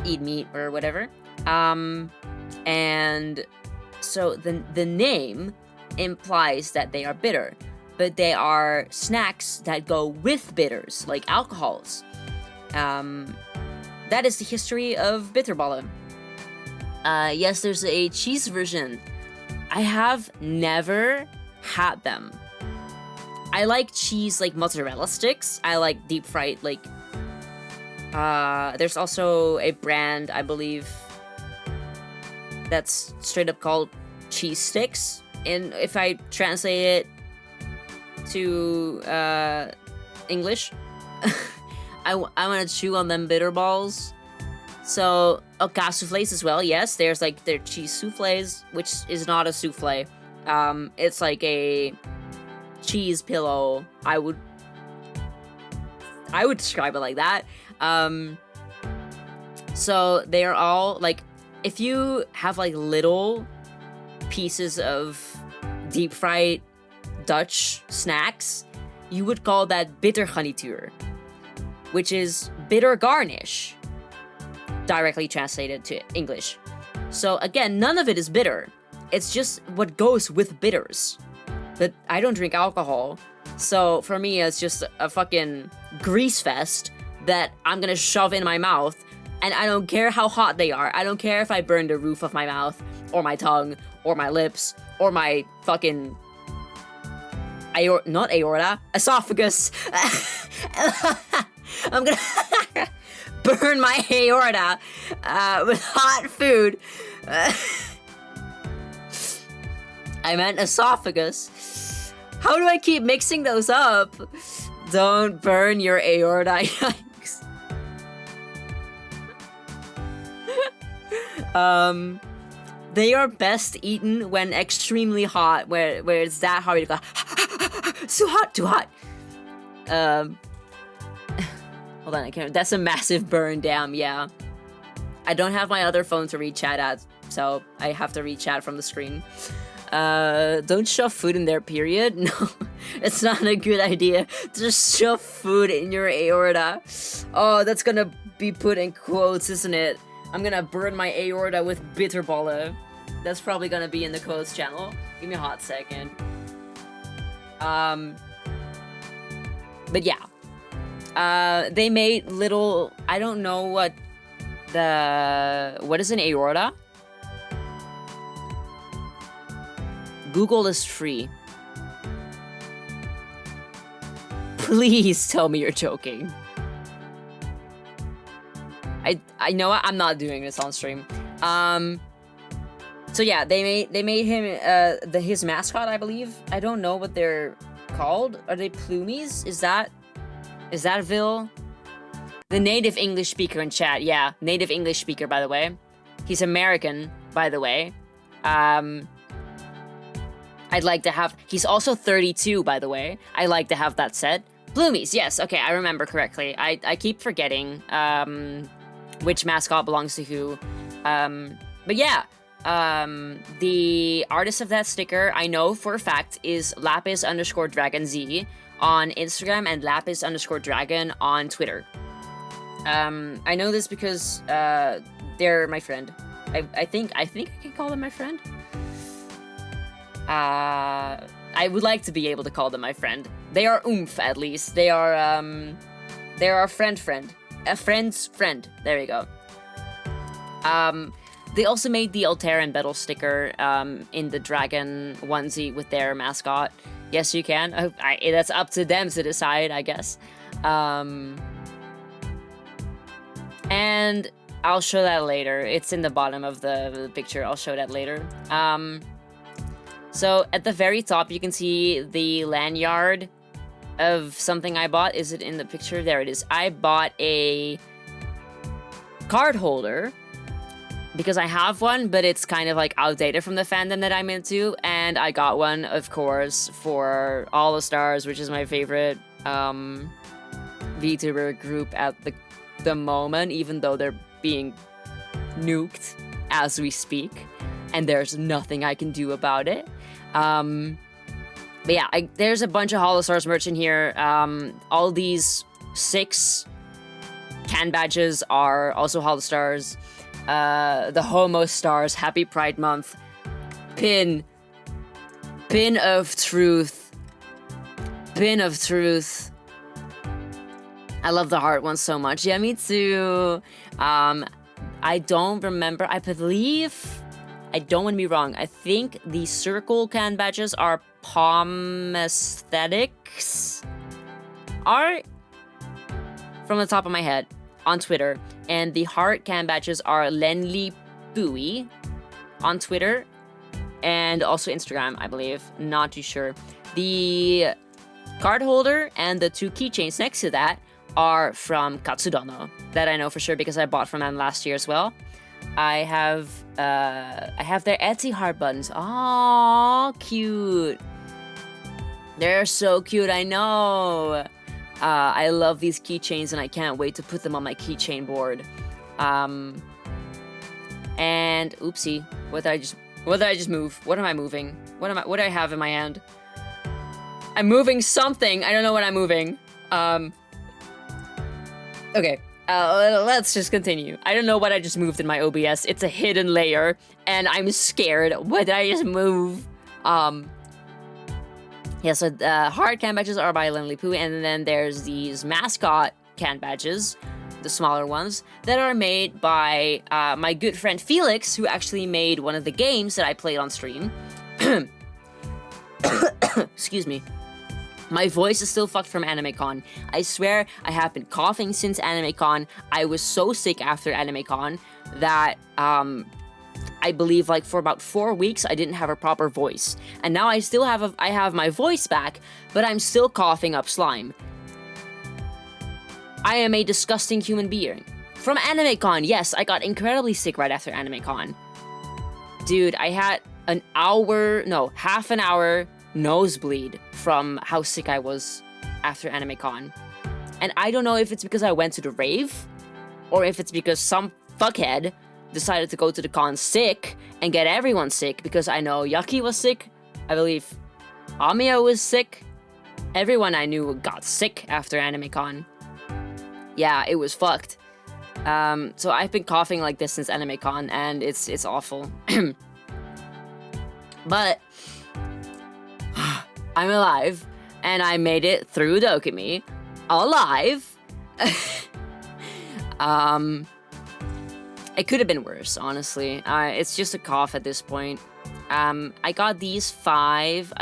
Speaker 1: eat meat or whatever. And so the name implies that they are bitter, but they are snacks that go with bitters, like alcohols. That is the history of Bitterballa. Yes, there's a cheese version. I have never had them. I like cheese, like mozzarella sticks. I like deep fried, like... there's also a brand, I believe, that's straight up called cheese sticks. And if I translate it to English, I want to chew on them bitter balls. So, oka soufflés as well, yes. There's like their cheese soufflés, which is not a soufflé. It's like a cheese pillow. I would describe it like that. So they are all like, if you have like little pieces of deep fried Dutch snacks, you would call that bitter garnituur, which is bitter garnish, directly translated to English. So again, none of it is bitter. It's just what goes with bitters. But I don't drink alcohol, so for me it's just a fucking grease fest that I'm gonna shove in my mouth, and I don't care how hot they are. I don't care if I burn the roof of my mouth. or my tongue, or my lips, or my fucking not aorta, esophagus. I'm gonna burn my aorta with hot food. I meant esophagus. How do I keep mixing those up? Don't burn your aorta. Yikes. They are best eaten when extremely hot, where it's that hard to go. Too hot, too hot. Hold on, I can't. That's a massive burn, damn, yeah. I don't have my other phone to read chat at, so I have to read chat from the screen. Don't shove food in there, period. No, it's not a good idea. Just shove food in your aorta. Oh, that's gonna be put in quotes, isn't it? I'm gonna burn my aorta with bitterballen. That's probably gonna be in the quotes channel. Give me a hot second. But yeah. They made little, I don't know what is an aorta? Google is free. Please tell me you're joking. I know I'm not doing this on stream. So yeah, they made him his mascot, I believe. I don't know what they're called. Are they plumies? Is that Vil? The native English speaker in chat. Yeah, native English speaker, by the way. He's American, by the way. I'd like to have... He's also 32, by the way. I like to have that set. Bloomies, yes. Okay, I remember correctly. I keep forgetting which mascot belongs to who. But yeah, the artist of that sticker, I know for a fact, is Lapis_DragonZ on Instagram and Lapis_Dragon on Twitter. I know this because they're my friend. I think I can call them my friend. I would like to be able to call them my friend. They are oomph, at least. They are a friend. A friend's friend. There you go. They also made the Alteran Battle sticker in the dragon onesie with their mascot. Yes, you can. That's up to them to decide, I guess. And I'll show that later. It's in the bottom of the picture. I'll show that later. So at the very top, you can see the lanyard of something I bought. Is it in the picture? There it is. I bought a card holder because I have one, but it's kind of like outdated from the fandom that I'm into. And I got one, of course, for All the Stars, which is my favorite VTuber group at the moment, even though they're being nuked as we speak. And there's nothing I can do about it. But yeah, there's a bunch of Holostars merch in here. All these 6 can badges are also Holostars. The Homo Stars, Happy Pride Month, Pin of Truth. I love the heart one so much. Yeah, me too. I don't remember. I believe... I don't want to be wrong. I think the circle can badges are Palm Aesthetics art from the top of my head on Twitter. And the heart can badges are Lenli Bui on Twitter and also Instagram, I believe. Not too sure. The card holder and the 2 keychains next to that are from Katsudono. That I know for sure because I bought from them last year as well. I have their Etsy heart buttons. Oh, cute. They're so cute, I know. I love these keychains and I can't wait to put them on my keychain board. And oopsie, what did I just move? What am I moving? What do I have in my hand? I'm moving something. I don't know what I'm moving. Okay. Let's just continue. I don't know what I just moved in my OBS. It's a hidden layer, and I'm scared. What did I just move? Yeah, so the hard can badges are by Lenli Poo, and then there's these mascot can badges. the smaller ones, that are made by my good friend Felix, who actually made one of the games that I played on stream. Excuse me. My voice is still fucked from AnimeCon. I swear I have been coughing since AnimeCon. I was so sick after AnimeCon that I believe like for about 4 weeks I didn't have a proper voice. And now I still have I have my voice back, but I'm still coughing up slime. I am a disgusting human being. From AnimeCon, yes, I got incredibly sick right after AnimeCon. Dude, I had half an hour nosebleed from how sick I was after AnimeCon. And I don't know if it's because I went to the rave, or if it's because some fuckhead decided to go to the con sick and get everyone sick, because I know Yaki was sick, I believe Amiya was sick, everyone I knew got sick after AnimeCon. Yeah, it was fucked. So I've been coughing like this since AnimeCon, and it's awful. But I'm alive, and I made it through DoKomi alive. It could have been worse, honestly. It's just a cough at this point. I got these 5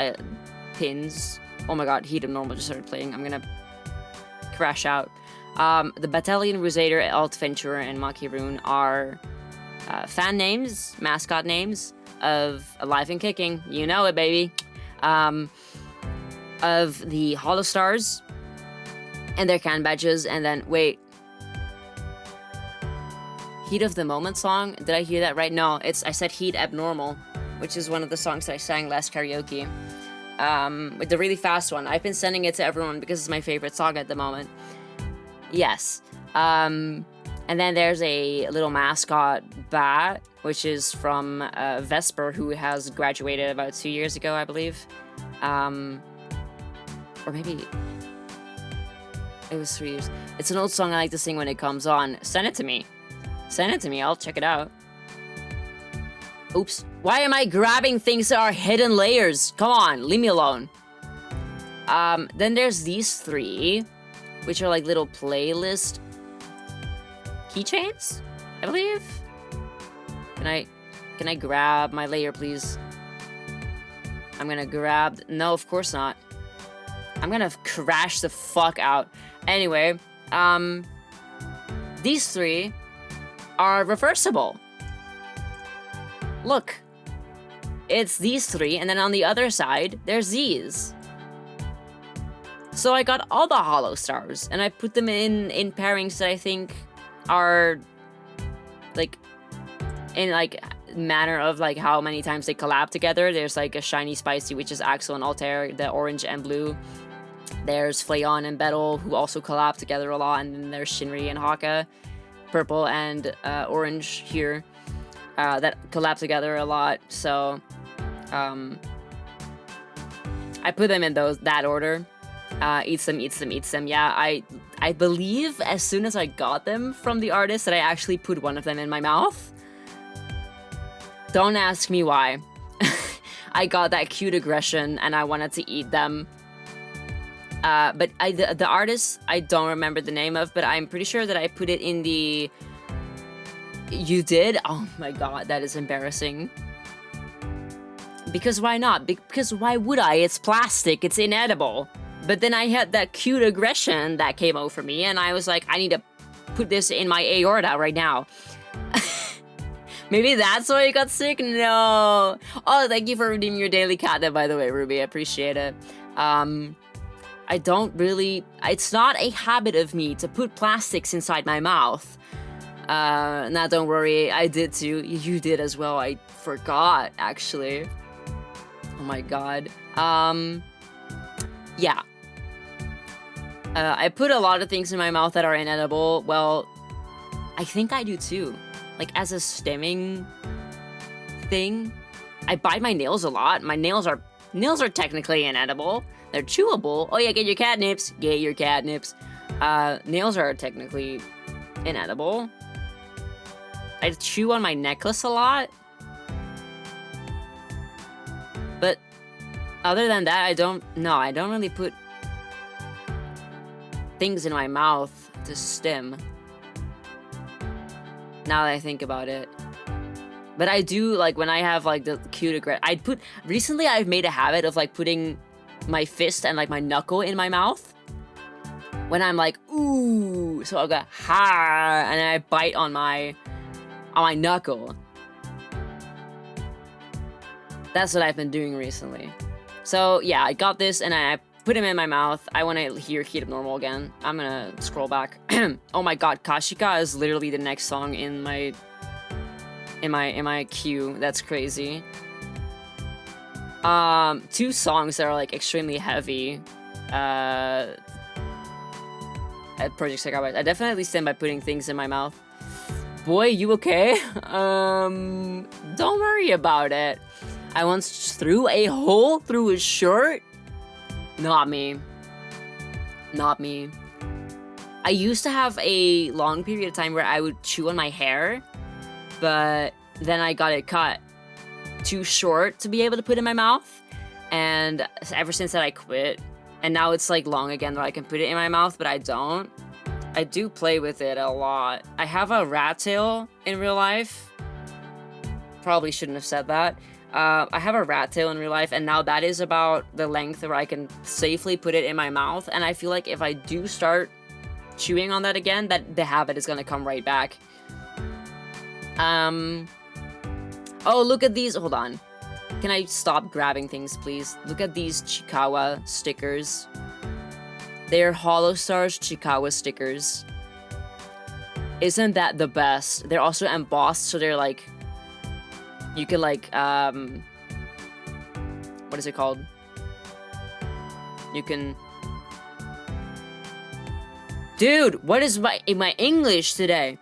Speaker 1: pins. Oh my god, Heat of Normal just started playing. I'm gonna crash out. The Battalion Crusader, Alt Venturer, and Makiroon are fan names, mascot names of Alive and Kicking. You know it, baby. Of the Hollow Stars and their can badges. And then, wait. Heat of the Moment song? Did I hear that right? No, I said Heat Abnormal, which is one of the songs that I sang last karaoke. With the really fast one. I've been sending it to everyone because it's my favorite song at the moment. Yes. And then there's a little mascot bat, which is from Vesper, who has graduated about 2 years ago, I believe. Or maybe it was 3 years. It's an old song I like to sing when it comes on. Send it to me. Send it to me. I'll check it out. Oops. Why am I grabbing things that are hidden layers? Come on, leave me alone. Then there's these 3, which are like little playlist keychains, I believe. Can I grab my layer, please? I'm gonna grab... No, of course not. I'm gonna crash the fuck out. Anyway, these 3 are reversible. Look. It's these 3, and then on the other side, there's these. So I got all the Hollow Stars, and I put them in pairings that I think are, like, in, like, manner of, like, how many times they collab together. There's, like, a Shiny Spicy, which is Axel and Altair, the orange and blue. There's Flayon and Battle, who also collab together a lot, and then there's Shinri and Haka, purple and orange here, that collab together a lot. So, I put them in that order. Eats them. Yeah, I believe as soon as I got them from the artist that I actually put one of them in my mouth. Don't ask me why. I got that cute aggression and I wanted to eat them. But the artist, I don't remember the name of, but I'm pretty sure that I put it in the... You did? Oh my god, that is embarrassing. Because why not? Because why would I? It's plastic, it's inedible. But then I had that cute aggression that came over me, and I was like, I need to put this in my aorta right now. Maybe that's why you got sick? No. Oh, thank you for redeeming your daily catnip, by the way, Ruby. I appreciate it. I don't really... It's not a habit of me to put plastics inside my mouth. Now, don't worry. I did too. You did as well. I forgot, actually. Oh my god. Yeah. I put a lot of things in my mouth that are inedible. Well, I think I do too. Like, as a stimming thing. I bite my nails a lot. My nails are technically inedible. They're chewable. Oh yeah, get your catnips. Get your catnips. Nails are technically inedible. I chew on my necklace a lot. But other than that, I don't really put things in my mouth to stim. Now that I think about it. But I do, like, when I have, like, the cute aggressive... Recently, I've made a habit of, like, putting my fist and, like, my knuckle in my mouth. When I'm like, ooh. So I'll go, ha, and then I bite on my knuckle. That's what I've been doing recently. So, yeah, I got this, and I put him in my mouth. I want to hear Heat Up Normal again. I'm gonna scroll back. Oh my god, Kashika is literally the next song in my queue. That's crazy. 2 songs that are like extremely heavy. At Project Sakabai. I definitely stand by putting things in my mouth. Boy, you okay? Don't worry about it. I once threw a hole through his shirt. Not me. Not me. I used to have a long period of time where I would chew on my hair, but then I got it cut too short to be able to put in my mouth, and ever since that I quit, and now it's like long again where I can put it in my mouth, but I don't. I do play with it a lot. I have a rat tail in real life. Probably shouldn't have said that. I have a rat tail in real life, and now that is about the length where I can safely put it in my mouth, and I feel like if I do start chewing on that again, that the habit is gonna come right back. Oh, look at these. Hold on. Can I stop grabbing things, please? Look at these Chikawa stickers. They're Hollow Stars Chikawa stickers. Isn't that the best? They're also embossed, so they're like... You can like, what is it called? You can... Dude, what is my English today?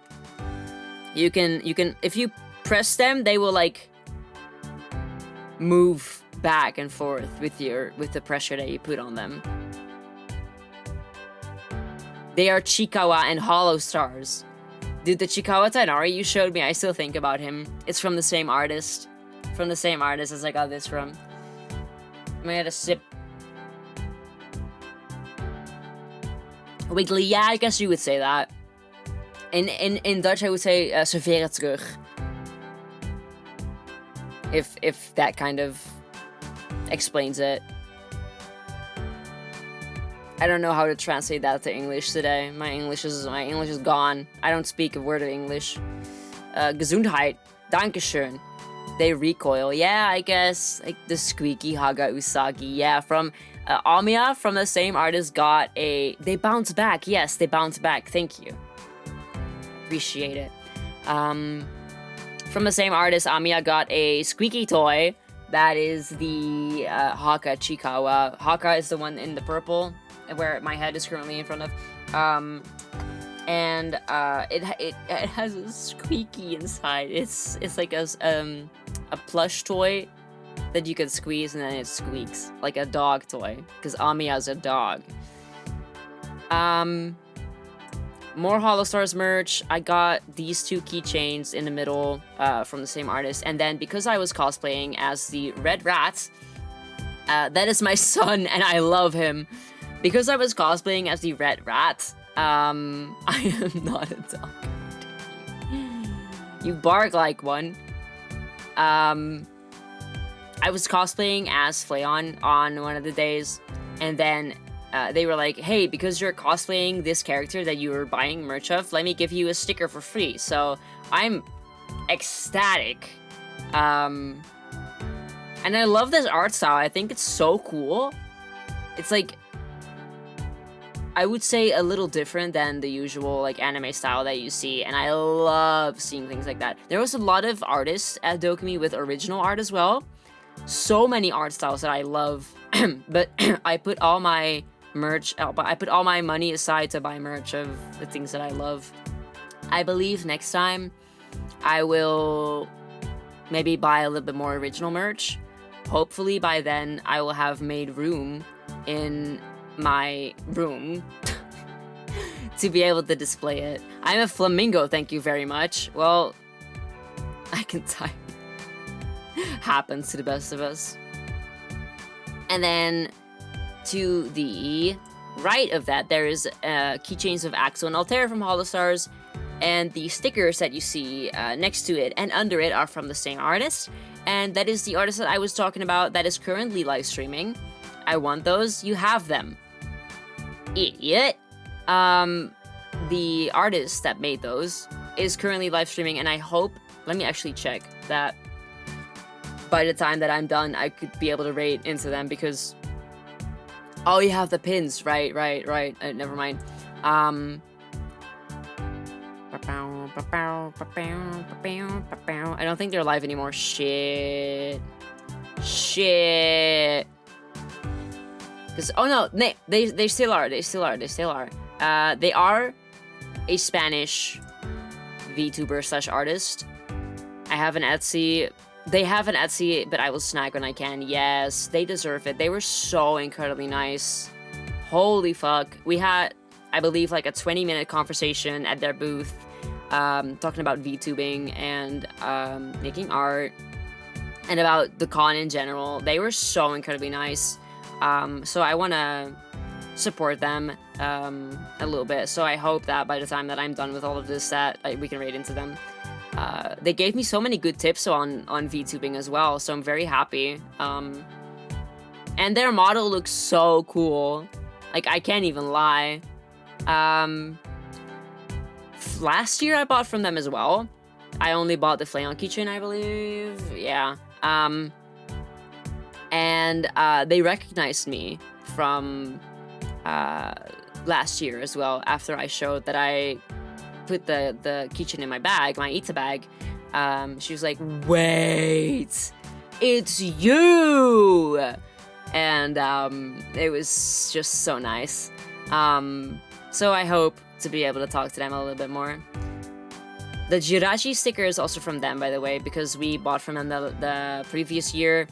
Speaker 1: You can, if you press them, they will like move back and forth with the pressure that you put on them. They are Chikawa and Hollow Stars. Dude, the Chikawa Tainari you showed me, I still think about him. It's from the same artist. From the same artist as I got this from. I'm gonna get a sip. Wiggly, yeah, I guess you would say that. In Dutch, I would say, serveer het terug. If that kind of explains it. I don't know how to translate that to English today. My English is gone. I don't speak a word of English. Gesundheit. Dankeschön. They recoil. Yeah, I guess. Like the squeaky Haga Usagi. Yeah, from Amiya, from the same artist, got a... They bounce back. Yes, they bounce back. Thank you. Appreciate it. From the same artist, Amiya got a squeaky toy. That is the Haka Chikawa. Haka is the one in the purple, where my head is currently in front of. It has a squeaky inside. It's like a plush toy that you can squeeze and then it squeaks like a dog toy, because Amiya's a dog. More Hollow Stars merch. I got these 2 keychains in the middle from the same artist, and then because I was cosplaying as the Red Rat, that is my son and I love him. Because I was cosplaying as the Red Rat, I am not a dog. You bark like one. I was cosplaying as Flayon on one of the days, and then they were like, hey, because you're cosplaying this character that you were buying merch of, let me give you a sticker for free. So I'm ecstatic. And I love this art style. I think it's so cool. It's like, I would say a little different than the usual like anime style that you see, and I love seeing things like that. There was a lot of artists at DoKomi with original art as well. So many art styles that I love, but I put all my merch, I put all my money aside to buy merch of the things that I love. I believe next time I will maybe buy a little bit more original merch. Hopefully by then I will have made room in my room to be able to display it. I'm a flamingo, thank you very much. Well, I can type. Happens to the best of us. And then to the right of that, there is keychains of Axel and Altair from Hollow Stars, And the stickers that you see next to it and under it are from the same artist. And that is the artist that I was talking about that is currently live streaming. I want those. You have them. Idiot. The artist that made those is currently live streaming, and I hope, let me actually check that by the time that I'm done, I could be able to rate into them because, oh, you have the pins, right, never mind. I don't think they're live anymore. Shit. Because, oh no, they still are. They are a Spanish VTuber / artist. I have an Etsy. They have an Etsy, but I will snag when I can. Yes, they deserve it. They were so incredibly nice. Holy fuck. We had, I believe, like a 20-minute conversation at their booth, talking about VTubing and making art and about the con in general. They were so incredibly nice. So I want to support them a little bit. So I hope that by the time that I'm done with all of this, that we can raid into them. They gave me so many good tips on VTubing as well, so I'm very happy. And their model looks so cool. Like, I can't even lie. Last year I bought from them as well. I only bought the Flayon keychain, I believe. Yeah. And they recognized me from last year as well, after I showed that I put the keychain in my bag, my Ita bag. She was like, wait, it's you! And it was just so nice. So I hope to be able to talk to them a little bit more. The Jirachi sticker is also from them, by the way, because we bought from them the previous year.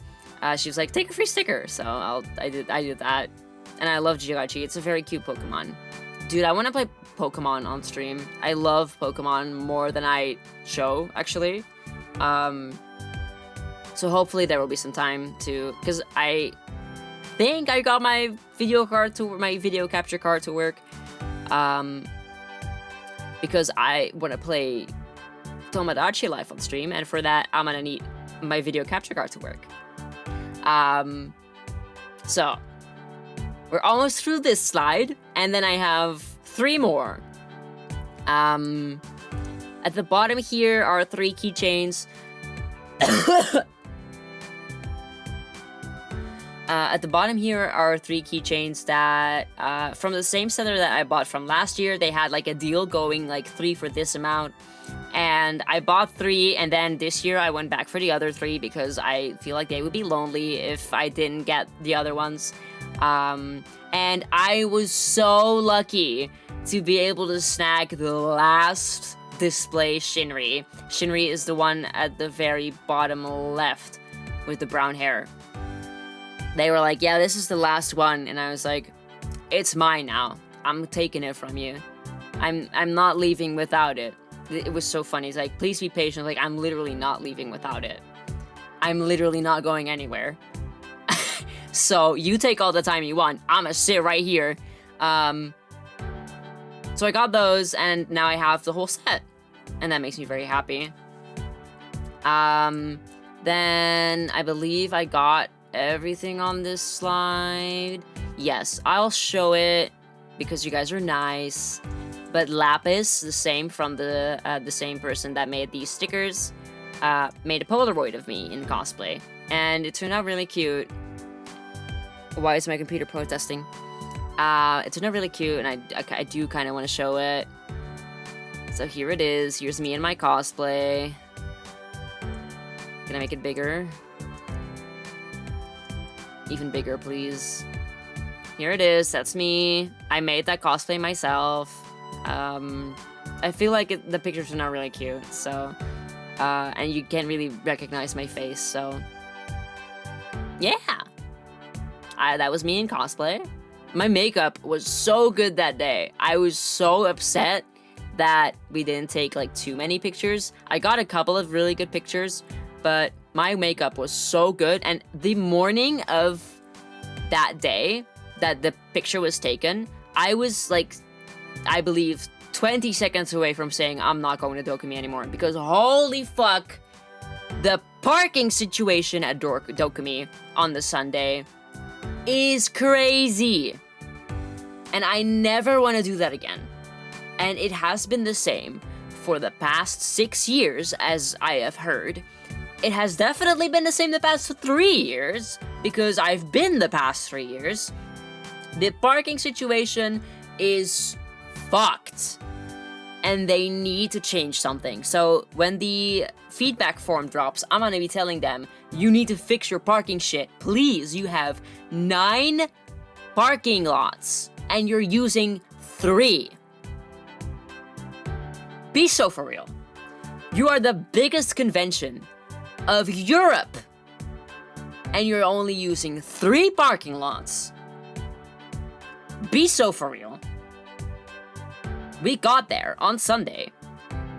Speaker 1: She was like, take a free sticker. So I did that. And I love Jirachi. It's a very cute Pokemon. Dude, I want to play Pokemon on stream. I love Pokemon more than I show, actually. So hopefully there will be some time to, because I think I got my video capture card to work. Because I want to play Tomodachi Life on stream, and for that I'm gonna need my video capture card to work. So we're almost through this slide, and then I have 3 more. At the bottom here are 3 keychains. At the bottom here are 3 keychains that, from the same seller that I bought from last year. They had like a deal going, like 3 for this amount. And I bought 3, and then this year I went back for the other 3 because I feel like they would be lonely if I didn't get the other ones. And I was so lucky to be able to snag the last display Shinri. Shinri is the one at the very bottom left with the brown hair. They were like, yeah, this is the last one. And I was like, it's mine now. I'm taking it from you. I'm not leaving without it. It was so funny. He's like, please be patient. Like, I'm literally not leaving without it. I'm literally not going anywhere. So you take all the time you want. I'm gonna sit right here. So I got those, and now I have the whole set. And that makes me very happy. Then I believe I got everything on this slide. Yes, I'll show it because you guys are nice. But Lapis, the same from the same person that made these stickers, made a Polaroid of me in cosplay, and it turned out really cute. Why is my computer protesting? It turned out really cute, and I do kind of want to show it. So here it is. Here's me in my cosplay. Can I make it bigger? Even bigger, please. Here it is. That's me. I made that cosplay myself. I feel like the pictures are not really cute, so, and you can't really recognize my face, so, yeah, that was me in cosplay. My makeup was so good that day. I was so upset that we didn't take, like, too many pictures. I got a couple of really good pictures, but my makeup was so good, and the morning of that day that the picture was taken, I was, like, I believe 20 seconds away from saying I'm not going to DoKomi anymore, because holy fuck, the parking situation at DoKomi on the Sunday is crazy. And I never want to do that again. And it has been the same for the past 6 years, as I have heard. It has definitely been the same the past 3 years, because I've been the past 3 years. The parking situation is fucked. And they need to change something. So when the feedback form drops, I'm gonna be telling them, you need to fix your parking shit. Please, you have 9 parking lots, and you're using 3. Be so for real. You are the biggest convention of Europe, and you're only using 3 parking lots. Be so for real. We got there on Sunday,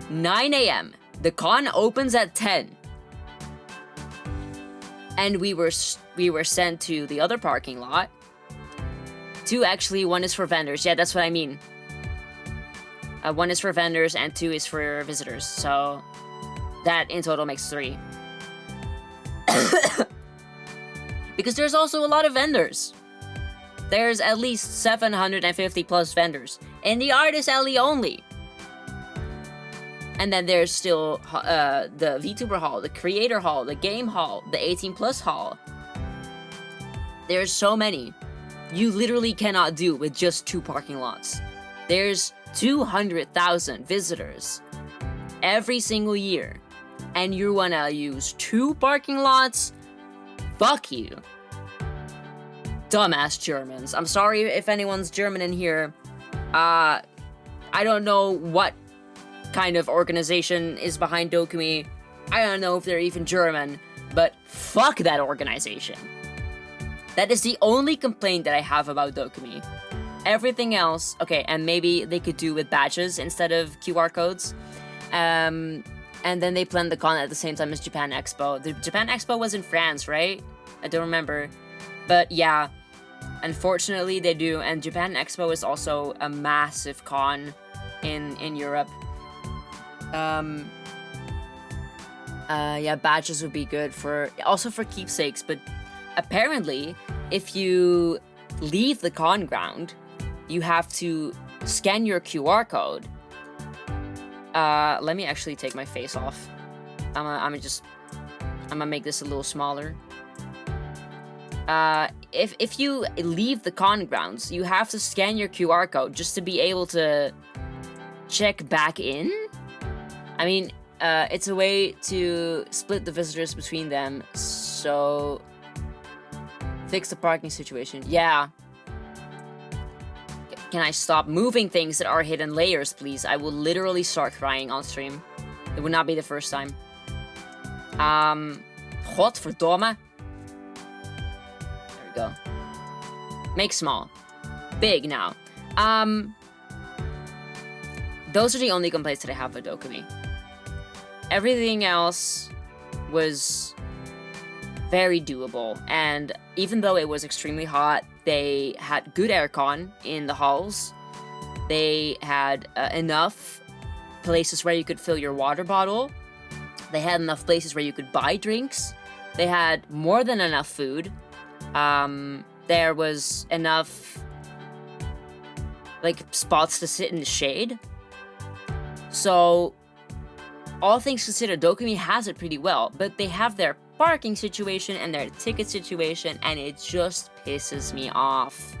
Speaker 1: 9 a.m. The con opens at 10. And we were sent to the other parking lot. 2, actually, 1 is for vendors. Yeah, that's what I mean. 1 is for vendors and 2 is for visitors. So that in total makes 3. Because there's also a lot of vendors. There's at least 750 plus vendors in the artist alley only. And then there's still the VTuber hall, the creator hall, the game hall, the 18 plus hall. There's so many. You literally cannot do with just 2 parking lots. There's 200,000 visitors every single year. And you wanna use 2 parking lots? Fuck you. Dumbass Germans. I'm sorry if anyone's German in here. I don't know what kind of organization is behind DoKomi. I don't know if they're even German, but fuck that organization. That is the only complaint that I have about DoKomi. Everything else, okay, and maybe they could do with badges instead of QR codes. And then they planned the con at the same time as Japan Expo. The Japan Expo was in France, right? I don't remember. But yeah, unfortunately they do. And Japan Expo is also a massive con in Europe. Yeah, badges would be good also for keepsakes. But apparently, if you leave the con ground, you have to scan your QR code. Let me actually take my face off. I'm gonna make this a little smaller. If you leave the con grounds, you have to scan your QR code just to be able to check back in. I mean, it's a way to split the visitors between them, so fix the parking situation. Yeah. Can I stop moving things that are hidden layers, please? I will literally start crying on stream. It would not be the first time. Godverdomme. There we go. Make small. Big now. Those are the only complaints that I have with DoKomi. Everything else was very doable, and even though it was extremely hot, they had good aircon in the halls. They had enough places where you could fill your water bottle. They had enough places where you could buy drinks. They had more than enough food. There was enough spots to sit in the shade. So all things considered, DoKomi has it pretty well, but they have their parking situation and their ticket situation, and it just pisses me off.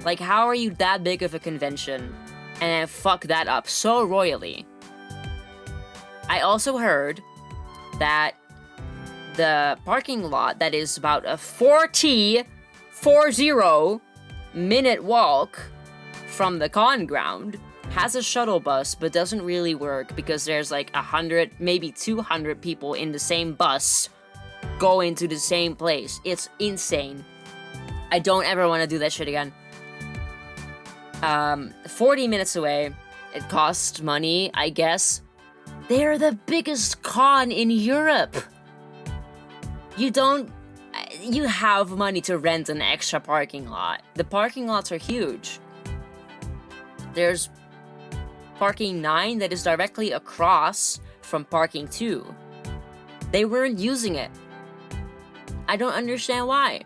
Speaker 1: Like, how are you that big of a convention and then fuck that up so royally? I also heard that the parking lot that is about a 40 minute walk from the con ground has a shuttle bus, but doesn't really work because there's like 100, maybe 200 people in the same bus going to the same place. It's insane. I don't ever want to do that shit again. 40 minutes away. It costs money, I guess. They're the biggest con in Europe. You have money to rent an extra parking lot. The parking lots are huge. There's parking 9 that is directly across from parking 2. They weren't using it. I don't understand why.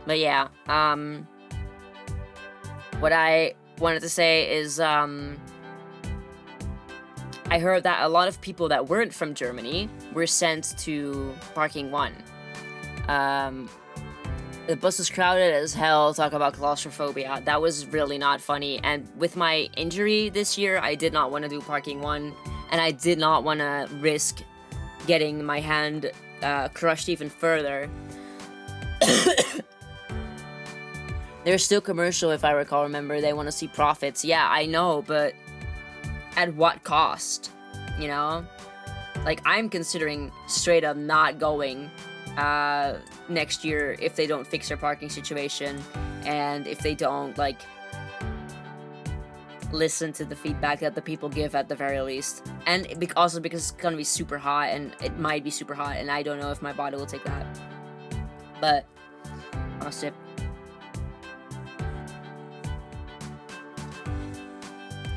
Speaker 1: But yeah, what I wanted to say is, I heard that a lot of people that weren't from Germany were sent to parking 1. The bus was crowded as hell. Talk about claustrophobia. That was really not funny. And with my injury this year, I did not want to do parking 1, and I did not want to risk getting my hand crushed even further. They're still commercial, if I remember. They want to see profits. Yeah, I know, but at what cost? You know? Like, I'm considering straight up not going next year if they don't fix their parking situation, and if they don't, like, listen to the feedback that the people give at the very least. And also because it's gonna be super hot, and it might be super hot, and I don't know if my body will take that. But I'll sip.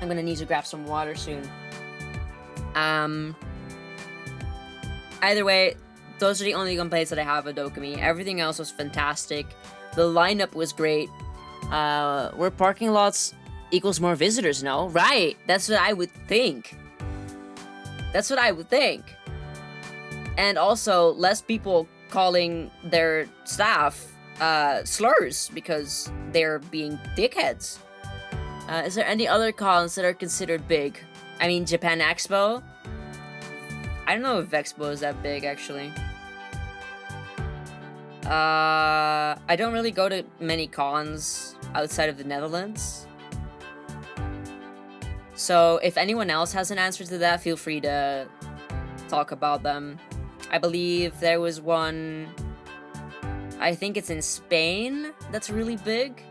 Speaker 1: I'm gonna need to grab some water soon. Either way, those are the only complaints that I have with DoKomi. Everything else was fantastic. The lineup was great. Were parking lots equals more visitors, no? Right, that's what I would think. That's what I would think. And also, less people calling their staff slurs because they're being dickheads. Is there any other cons that are considered big? I mean, Japan Expo? I don't know if Expo is that big, actually. I don't really go to many cons outside of the Netherlands. So, if anyone else has an answer to that, feel free to talk about them. I believe there was one... I think it's in Spain that's really big.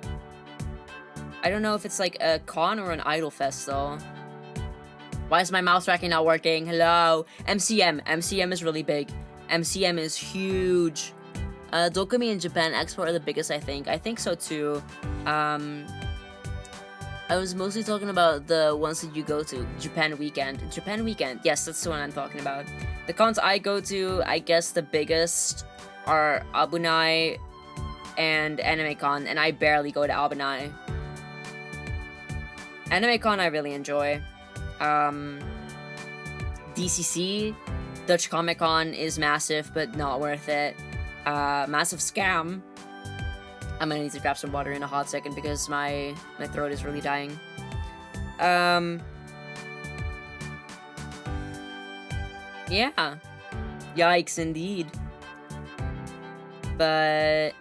Speaker 1: I don't know if it's like a con or an idol fest, though. Why is my mouse tracking not working? Hello? MCM. MCM is really big. MCM is huge. DoKomi and Japan Expo are the biggest, I think. I think so, too. I was mostly talking about the ones that you go to. Japan Weekend. Japan Weekend. Yes, that's the one I'm talking about. The cons I go to, I guess the biggest are Abunai and AnimeCon, and I barely go to Abunai. AnimeCon I really enjoy. DCC, Dutch Comic Con, is massive, but not worth it. Massive scam. I'm gonna need to grab some water in a hot second because my throat is really dying. Yeah. Yikes, indeed. But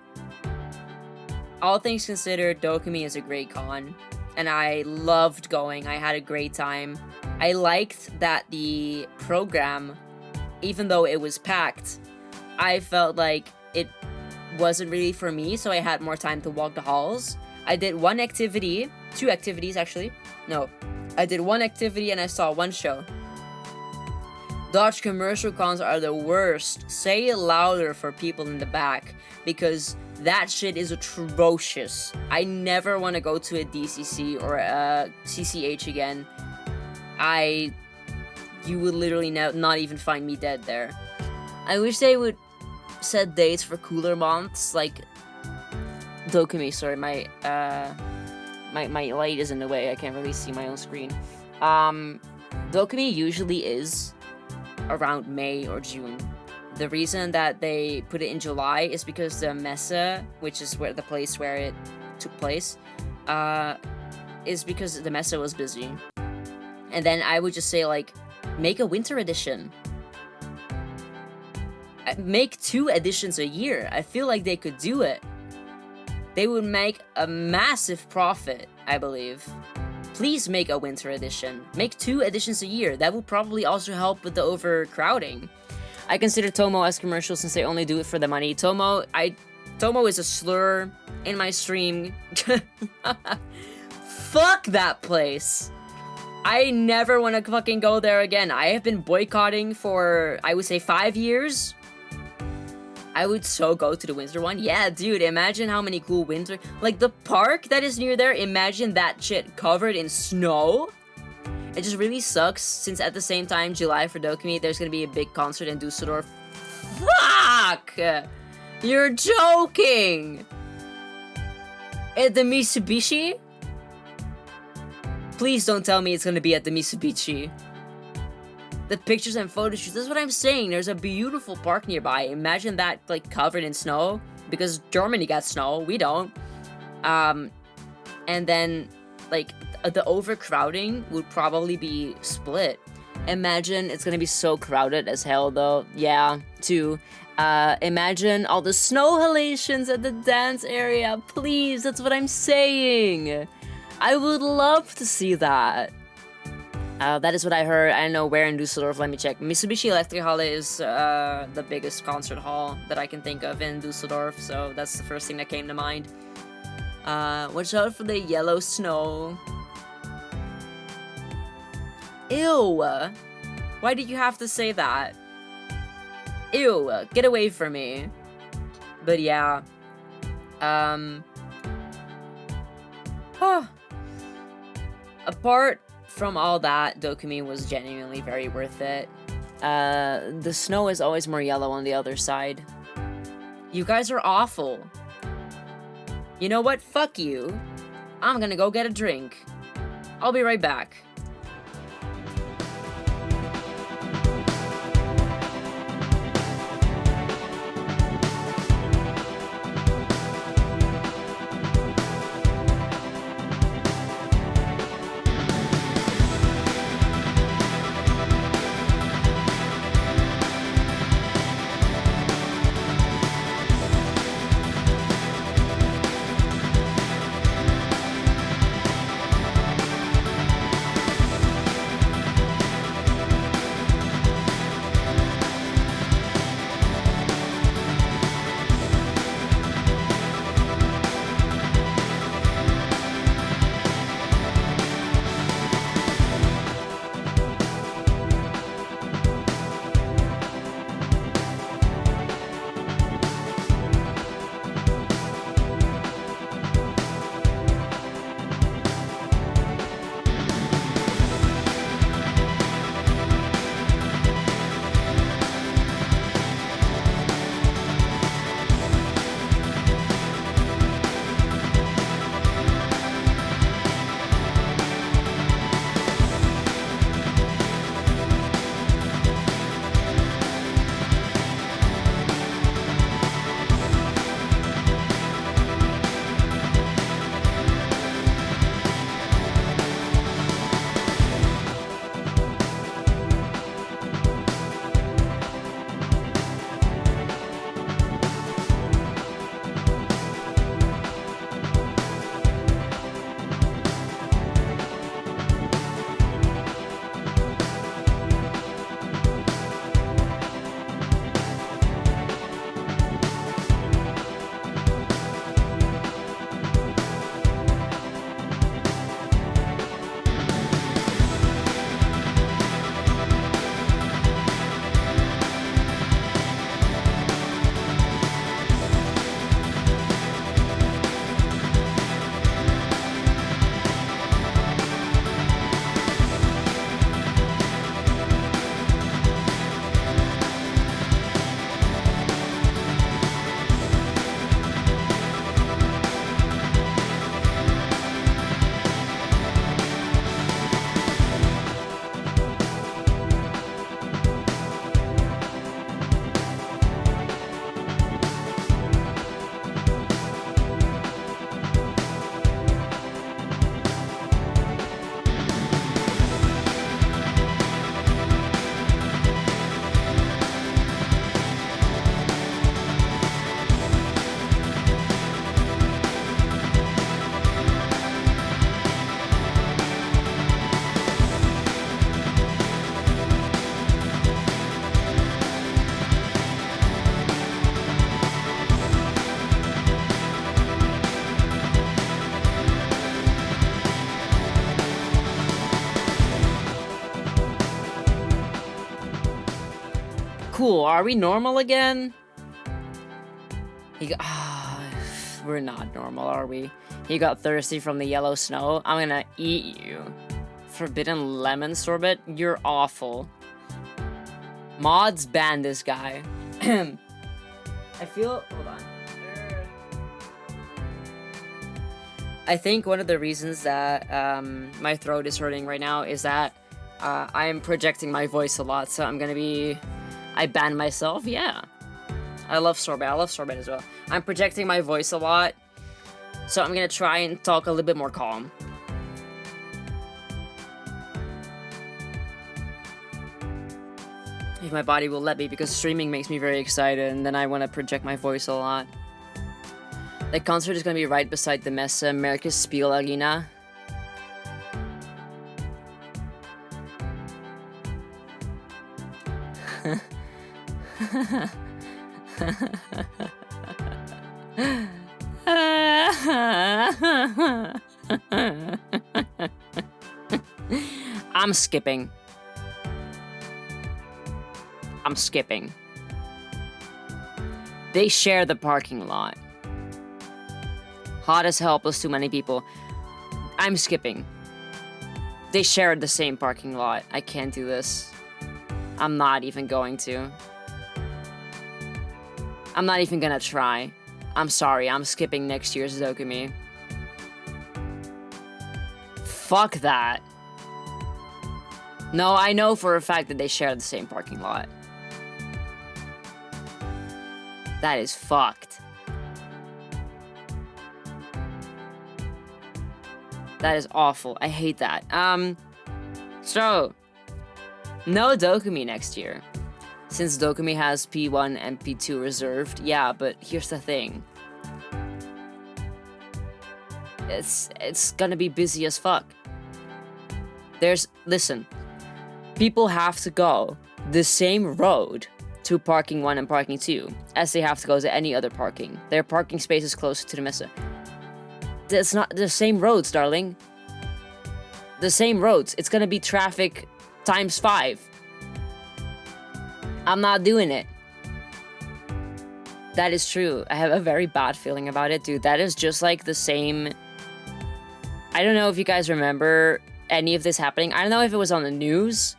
Speaker 1: all things considered, DoKomi is a great con, and I loved going. I had a great time. I liked that the program, even though it was packed, I felt like it wasn't really for me, so I had more time to walk the halls. I did one activity, 2 activities actually. No, I did one activity and I saw one show. Dutch commercial cons are the worst. Say it louder for people in the back, because that shit is atrocious. I never want to go to a DCC or a CCH again. You would literally not even find me dead there. I wish they would set dates for cooler months, like DoKomi. Sorry, my light is in the way. I can't really see my own screen. DoKomi usually is around May or June. The reason that they put it in July is because the Messe, which is the place where it took place, is because the Messe was busy. And then I would just say, like, make a winter edition. Make 2 editions a year. I feel like they could do it. They would make a massive profit, I believe. Please make a winter edition. Make 2 editions a year. That would probably also help with the overcrowding. I consider Tomo as commercial since they only do it for the money. Tomo is a slur in my stream. Fuck that place. I never want to fucking go there again. I have been boycotting for, I would say, 5 years. I would so go to the winter one. Yeah, dude, imagine how many cool winter... Like, the park that is near there, imagine that shit covered in snow. It just really sucks since at the same time, July for DoKomi, there's gonna be a big concert in Dusseldorf. Fuck! You're joking! At the Mitsubishi? Please don't tell me it's gonna be at the Mitsubishi. The pictures and photo shoots, that's what I'm saying. There's a beautiful park nearby. Imagine that, like, covered in snow. Because Germany got snow, we don't. And then, like, the overcrowding would probably be split. Imagine it's gonna be so crowded as hell, though. Yeah, too. Imagine all the snow halations at the dance area. Please, that's what I'm saying. I would love to see that. That is what I heard. I don't know where in Dusseldorf. Let me check. Mitsubishi Electric is the biggest concert hall that I can think of in Dusseldorf. So that's the first thing that came to mind. Watch out for the yellow snow. Ew. Why did you have to say that? Ew. Get away from me. But yeah. Apart from all that, DoKomi was genuinely very worth it. The snow is always more yellow on the other side. You guys are awful. You know what? Fuck you. I'm gonna go get a drink. I'll be right back. Cool, are we normal again? We're not normal, are we? He got thirsty from the yellow snow. I'm gonna eat you. Forbidden lemon sorbet? You're awful. Mods ban this guy. I feel... Hold on. I think one of the reasons that my throat is hurting right now is that I am projecting my voice a lot, so I'm gonna be... I ban myself? Yeah. I love sorbet. I love sorbet as well. I'm projecting my voice a lot, so I'm gonna try and talk a little bit more calm. If my body will let me, because streaming makes me very excited, and then I want to project my voice a lot. The concert is gonna be right beside the Messe, America's Spiel Arena. I'm skipping. I'm skipping. They share the parking lot. Hot as hell plus too many people. I'm skipping. They share the same parking lot. I can't do this. I'm not even going to. I'm not even gonna try. I'm sorry, I'm skipping next year's DoKomi. Fuck that. No, I know for a fact that they share the same parking lot. That is fucked. That is awful. I hate that. So, no DoKomi next year. Since DoKomi has P1 and P2 reserved. Yeah, but here's the thing. It's gonna be busy as fuck. Listen. People have to go the same road to parking 1 and parking 2 as they have to go to any other parking. Their parking space is closer to the Messe. It's not the same roads, darling. The same roads. It's gonna be traffic times 5. I'm not doing it. That is true. I have a very bad feeling about it, dude. That is just like the same... I don't know if you guys remember any of this happening. I don't know if it was on the news,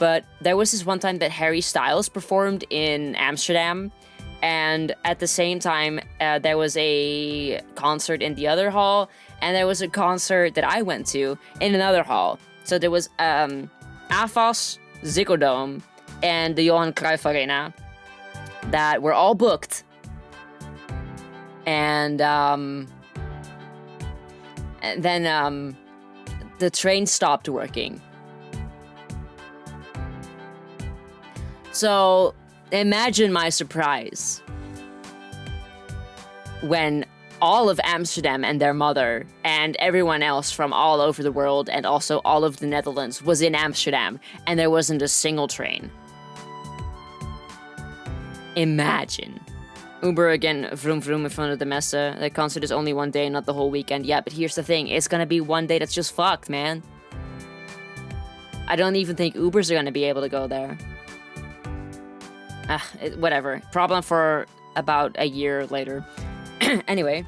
Speaker 1: but there was this one time that Harry Styles performed in Amsterdam, and at the same time, there was a concert in the other hall, and there was a concert that I went to in another hall. So there was AFAS, Ziggo Dome, and the Johan Cruyff Arena that were all booked. And then the train stopped working. So imagine my surprise when all of Amsterdam and their mother and everyone else from all over the world and also all of the Netherlands was in Amsterdam and there wasn't a single train. Imagine. Uber again, vroom vroom in front of the Messe. The concert is only one day, not the whole weekend. Yeah, but here's the thing. It's gonna be one day that's just fucked, man. I don't even think Ubers are gonna be able to go there. Whatever. Problem for about a year later. Anyway.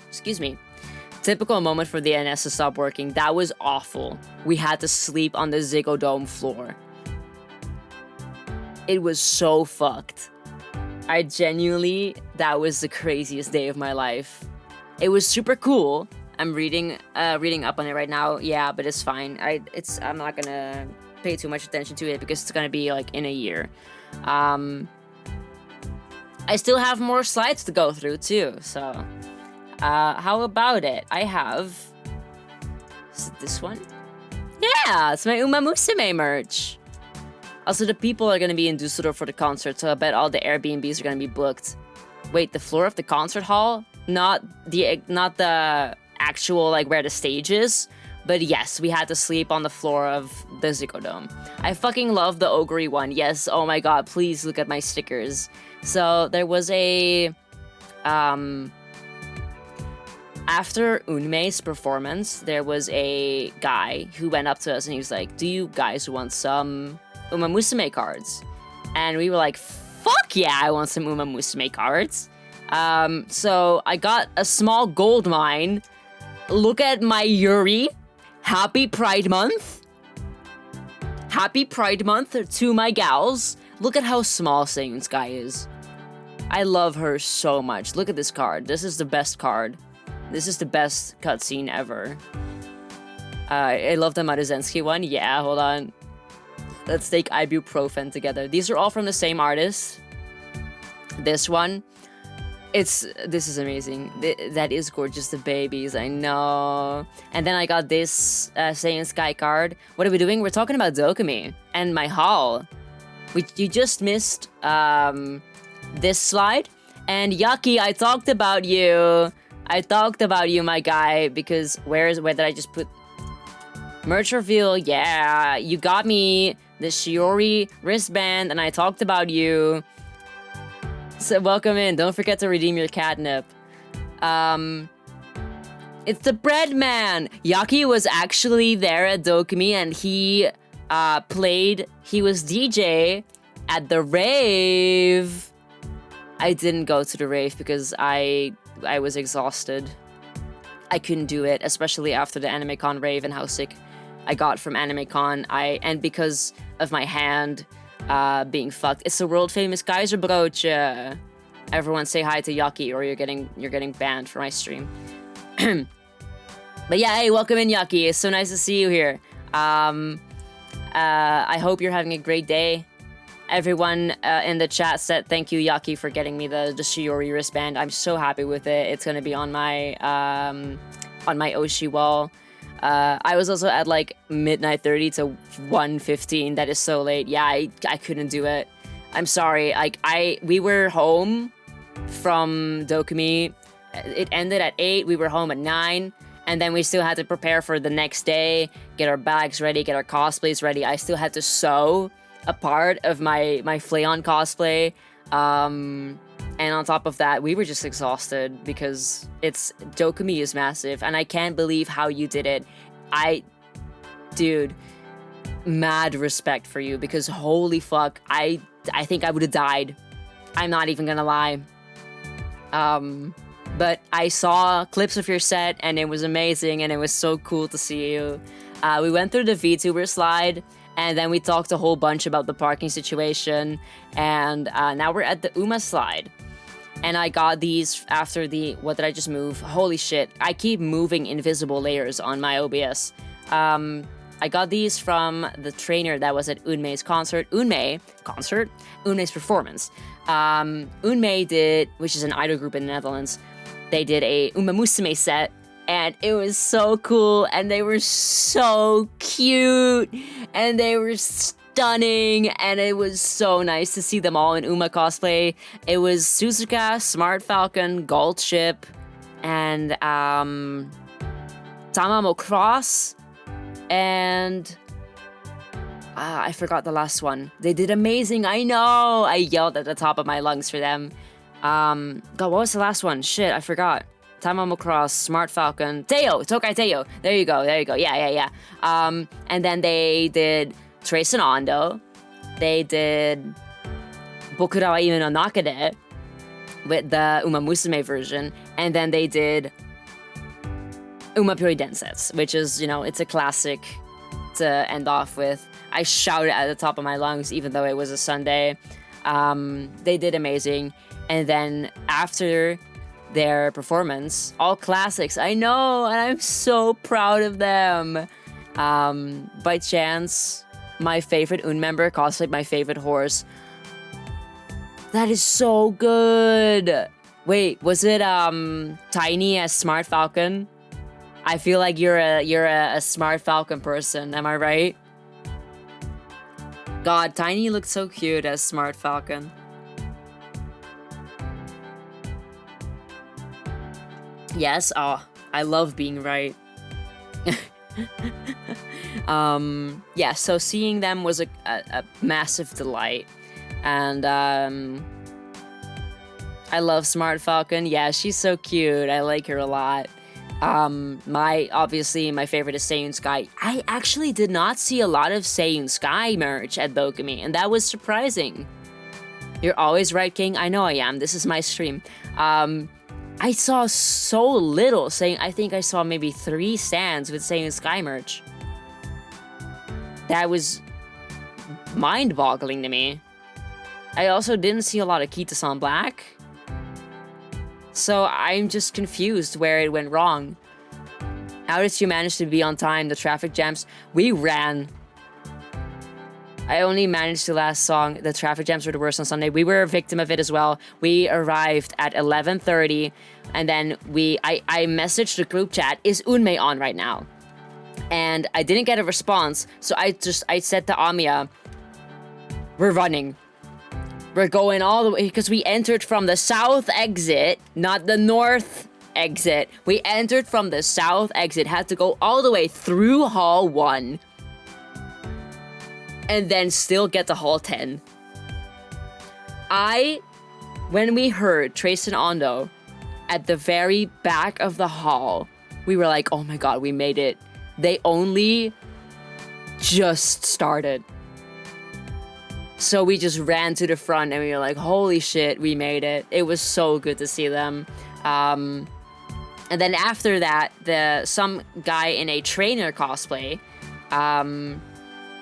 Speaker 1: Excuse me. Typical moment for the NS to stop working. That was awful. We had to sleep on the Ziggo Dome floor. It was so fucked. I genuinely, that was the craziest day of my life. It was super cool. I'm reading up on it right now. Yeah, but it's fine. I'm not gonna pay too much attention to it because it's gonna be like in a year. I still have more slides to go through too. So, how about it? I have. Is it this one? Yeah, it's my Uma Musume merch. Also, the people are gonna be in Düsseldorf for the concert, so I bet all the Airbnbs are gonna be booked. Wait, the floor of the concert hall? Not the actual, like, where the stage is. But yes, we had to sleep on the floor of the Ziggo Dome. I fucking love the Ogre one. Yes, oh my god, please look at my stickers. So, there was a... After Unmei's performance, there was a guy who went up to us and he was like, do you guys want some Uma Musume cards? And we were like, fuck yeah, I want some Uma Musume cards. So I got a small gold mine. Look at my Yuri. Happy Pride Month! Happy Pride Month to my gals. Look at how small Seiun Sky is. I love her so much. Look at this card. This is the best card. This is the best cutscene ever. I love the Maruzensky one. Yeah, hold on. Let's take ibuprofen together. These are all from the same artist. This one. This is amazing. That is gorgeous, the babies, I know. And then I got this Saiyan Sky card. What are we doing? We're talking about DoKomi and my haul. You just missed this slide. And Yaki, I talked about you. I talked about you, my guy, because where did I just put... Merch reveal, yeah. You got me the Shiori wristband, and I talked about you. So welcome in. Don't forget to redeem your catnip. It's the bread man. Yaki was actually there at DoKomi, and he was DJ at the rave. I didn't go to the rave because I was exhausted. I couldn't do it, especially after the AnimeCon rave and how sick I got from AnimeCon. And because of my hand being fucked. It's the world famous Kaiser brooch. Everyone say hi to Yaki or you're getting banned from my stream. But yeah, hey, welcome in, Yaki. It's so nice to see you here. I hope you're having a great day. Everyone in the chat said thank you, Yaki, for getting me the Shiori wristband. I'm so happy with it. It's gonna be on my Oshi wall. I was also at like midnight 30 to 1:15. That is so late. Yeah, I couldn't do it. I'm sorry. We were home from DoKomi. It ended at 8. We were home at 9. And then we still had to prepare for the next day, get our bags ready, get our cosplays ready. I still had to sew a part of my Flayon cosplay. And on top of that, we were just exhausted because DoKomi is massive, and I can't believe how you did it. Dude, mad respect for you because holy fuck, I think I would have died. I'm not even gonna lie. But I saw clips of your set, and it was amazing, and it was so cool to see you. We went through the VTuber slide, and then we talked a whole bunch about the parking situation, and now we're at the Uma slide. And I got these after what did I just move? Holy shit, I keep moving invisible layers on my OBS. I got these from the trainer that was at Unmei's concert. Unmei's performance. Unmei did, which is an idol group in the Netherlands, they did a Uma Musume set, and it was so cool, and they were so cute, and they were stunning, and it was so nice to see them all in Uma cosplay. It was Suzuka, Smart Falcon, Gold Ship, and Tamamo Cross, and I forgot the last one. They did amazing, I know! I yelled at the top of my lungs for them. God, what was the last one? Shit, I forgot. Tamamo Cross, Smart Falcon, Tokai Teo. There you go. Yeah. And then they did Trace and Ando. They did Bokura wa Ime no Nakade with the Uma Musume version. And then they did Uma Pyori Densetsu, which is, it's a classic to end off with. I shouted at the top of my lungs, even though it was a Sunday. They did amazing. And then after their performance, all classics, I know, and I'm so proud of them. By chance, my favorite Un member cosplayed my favorite horse. That is so good. Wait, was it Tiny as Smart Falcon? I feel like you're a Smart Falcon person, am I right? God, Tiny looked so cute as Smart Falcon. Yes, I love being right. Yeah, so seeing them was a massive delight. And I love Smart Falcon. Yeah, she's so cute. I like her a lot. Obviously my favorite is Seiun Sky. I actually did not see a lot of Seiun Sky merch at DoKomi, and that was surprising. You're always right, King. I know I am. This is my stream. I saw so little saying. I think I saw maybe 3 stands with Seiyun Sky merch. That was mind-boggling to me. I also didn't see a lot of Kita-san Black. So I'm just confused where it went wrong. How did you manage to be on time? The traffic jams? We ran. I only managed to last song. The traffic jams were the worst on Sunday. We were a victim of it as well. We arrived at 11:30, and then I messaged the group chat, is Unmei on right now? And I didn't get a response, so I said to Amiya, we're running. We're going all the way, because we entered from the south exit, not the north exit. We entered from the south exit, had to go all the way through Hall 1, and then still get to Hall 10. When we heard Trace and Ondo at the very back of the hall, we were like, oh my god, we made it. They only just started. So we just ran to the front and we were like, holy shit, we made it. It was so good to see them. And then after that, some guy in a trainer cosplay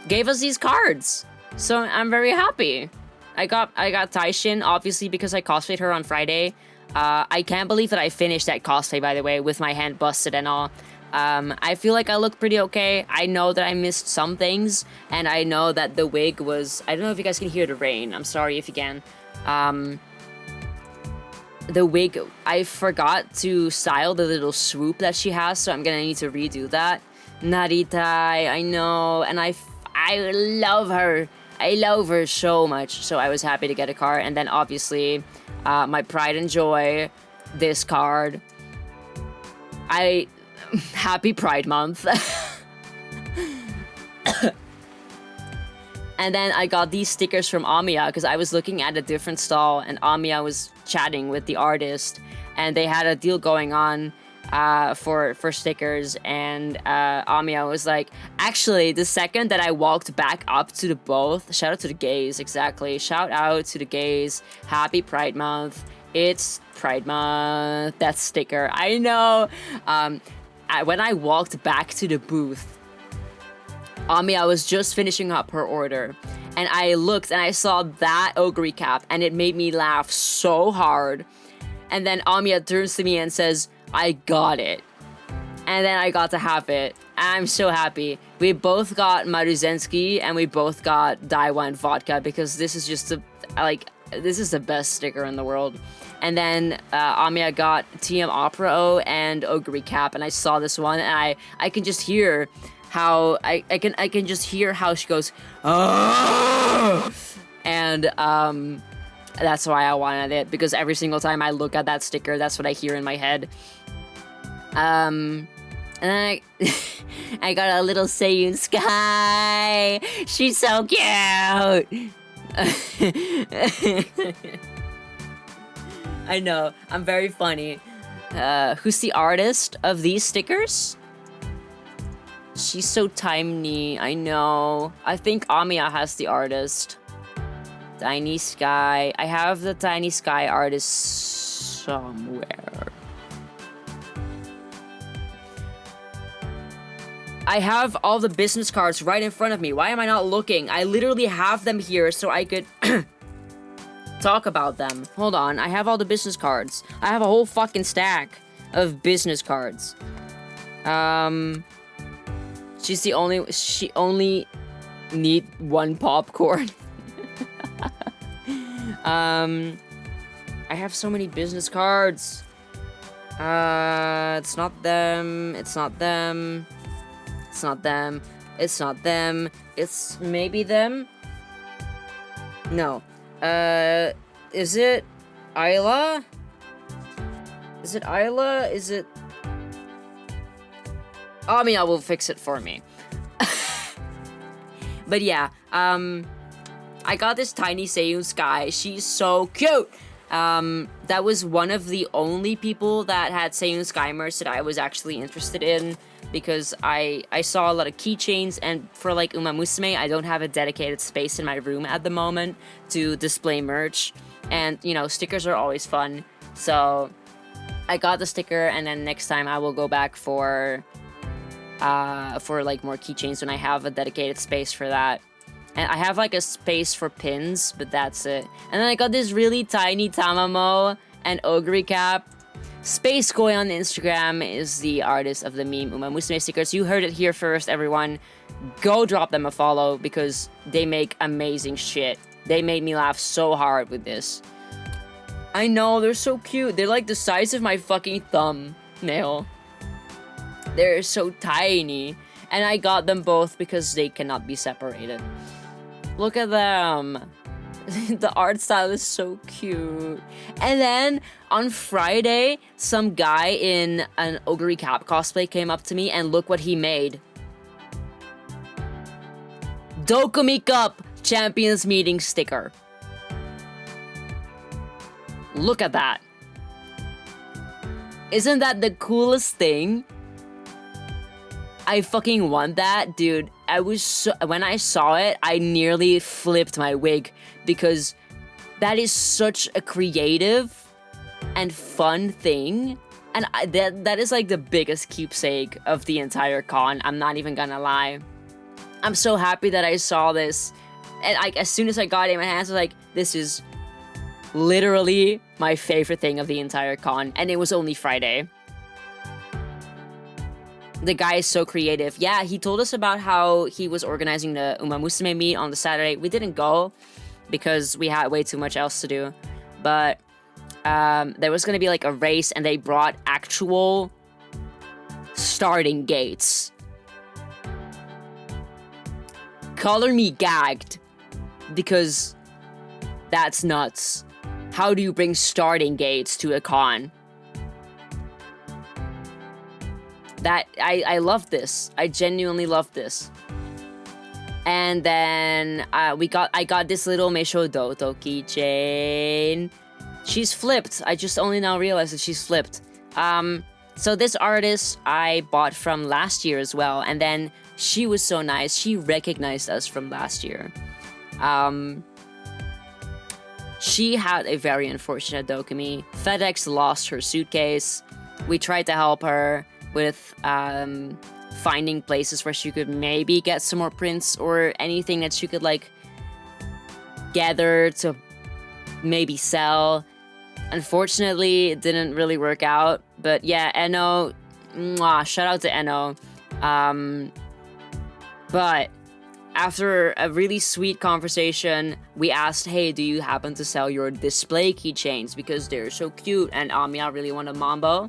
Speaker 1: gave us these cards. So I'm very happy. I got Taishin, obviously, because I cosplayed her on Friday. I can't believe that I finished that cosplay, by the way, with my hand busted and all. I feel like I look pretty okay. I know that I missed some things, and I know that the wig was... I don't know if you guys can hear the rain. I'm sorry if you can. The wig, I forgot to style the little swoop that she has, so I'm gonna need to redo that. Naritai, I know, and I love her. I love her so much, so I was happy to get a card. And then obviously, my pride and joy, this card. Happy Pride Month. And then I got these stickers from Amiya because I was looking at a different stall and Amiya was chatting with the artist and they had a deal going on for stickers, and Amiya was like, actually, the second that I walked back up to the booth, shout out to the gays, exactly, shout out to the gays, happy Pride Month, it's Pride Month, that sticker, I know. When I walked back to the booth, Amiya was just finishing up her order, and I looked and I saw that ogre cap, and it made me laugh so hard. And then Amiya turns to me and says, I got it. And then I got to have it. I'm so happy. We both got Maruzensky and we both got Daiwan vodka because this is just this is the best sticker in the world. And then Amiya got TM Opera O and Ogre Cap, and I saw this one, and I can just hear how I can just hear how she goes, oh! And that's why I wanted it, because every single time I look at that sticker, that's what I hear in my head. And then I got a little Seiyun Sky. She's so cute. I know, I'm very funny. Who's the artist of these stickers? She's so tiny, I know. I think Amiya has the artist. Tiny Sky. I have the Tiny Sky artist somewhere. I have all the business cards right in front of me. Why am I not looking? I literally have them here so I could talk about them. Hold on, I have all the business cards. I have a whole fucking stack of business cards. She only need one popcorn. I have so many business cards. It's not them. It's not them. It's not them. It's not them. It's maybe them. No. Is it Isla? Is it Isla? Is it... Amiya will fix it for me. But yeah, I got this tiny Seiyun Sky. She's so cute. That was one of the only people that had Seiyun Sky merch that I was actually interested in, because I saw a lot of keychains, and for like Uma Musume, I don't have a dedicated space in my room at the moment to display merch, and you know, stickers are always fun, so I got the sticker, and then next time I will go back for like more keychains when I have a dedicated space for that. And I have like a space for pins, but that's it. And then I got this really tiny Tamamo and Ogre cap. Space Koi on Instagram is the artist of the meme Uma Musume stickers. You heard it here first, everyone. Go drop them a follow because they make amazing shit. They made me laugh so hard with this. I know, they're so cute. They're like the size of my fucking thumbnail. They're so tiny. And I got them both because they cannot be separated. Look at them. The art style is so cute. And then on Friday, some guy in an Ogre Cap cosplay came up to me and look what he made. DoKomi Cup Champions Meeting sticker. Look at that. Isn't that the coolest thing? I fucking want that, dude. When I saw it, I nearly flipped my wig because that is such a creative and fun thing. And that is like the biggest keepsake of the entire con. I'm not even gonna lie. I'm so happy that I saw this. And as soon as I got it in my hands, I was like, this is literally my favorite thing of the entire con. And it was only Friday. The guy is so creative. Yeah, he told us about how he was organizing the Uma Musume meet on the Saturday. We didn't go because we had way too much else to do. But there was going to be like a race and they brought actual starting gates. Color me gagged because that's nuts. How do you bring starting gates to a con? I love this. I genuinely love this. And then I got this little Meisho Doto keychain. She's flipped. I just only now realized that she's flipped. So this artist I bought from last year as well, and then she was so nice. She recognized us from last year. She had a very unfortunate DoKomi. FedEx lost her suitcase. We tried to help her with finding places where she could maybe get some more prints or anything that she could like gather to maybe sell. Unfortunately, it didn't really work out. But yeah, Eno, mwah, shout out to Eno. But after a really sweet conversation, we asked, hey, do you happen to sell your display keychains? Because they're so cute and Amiya really want a Mambo.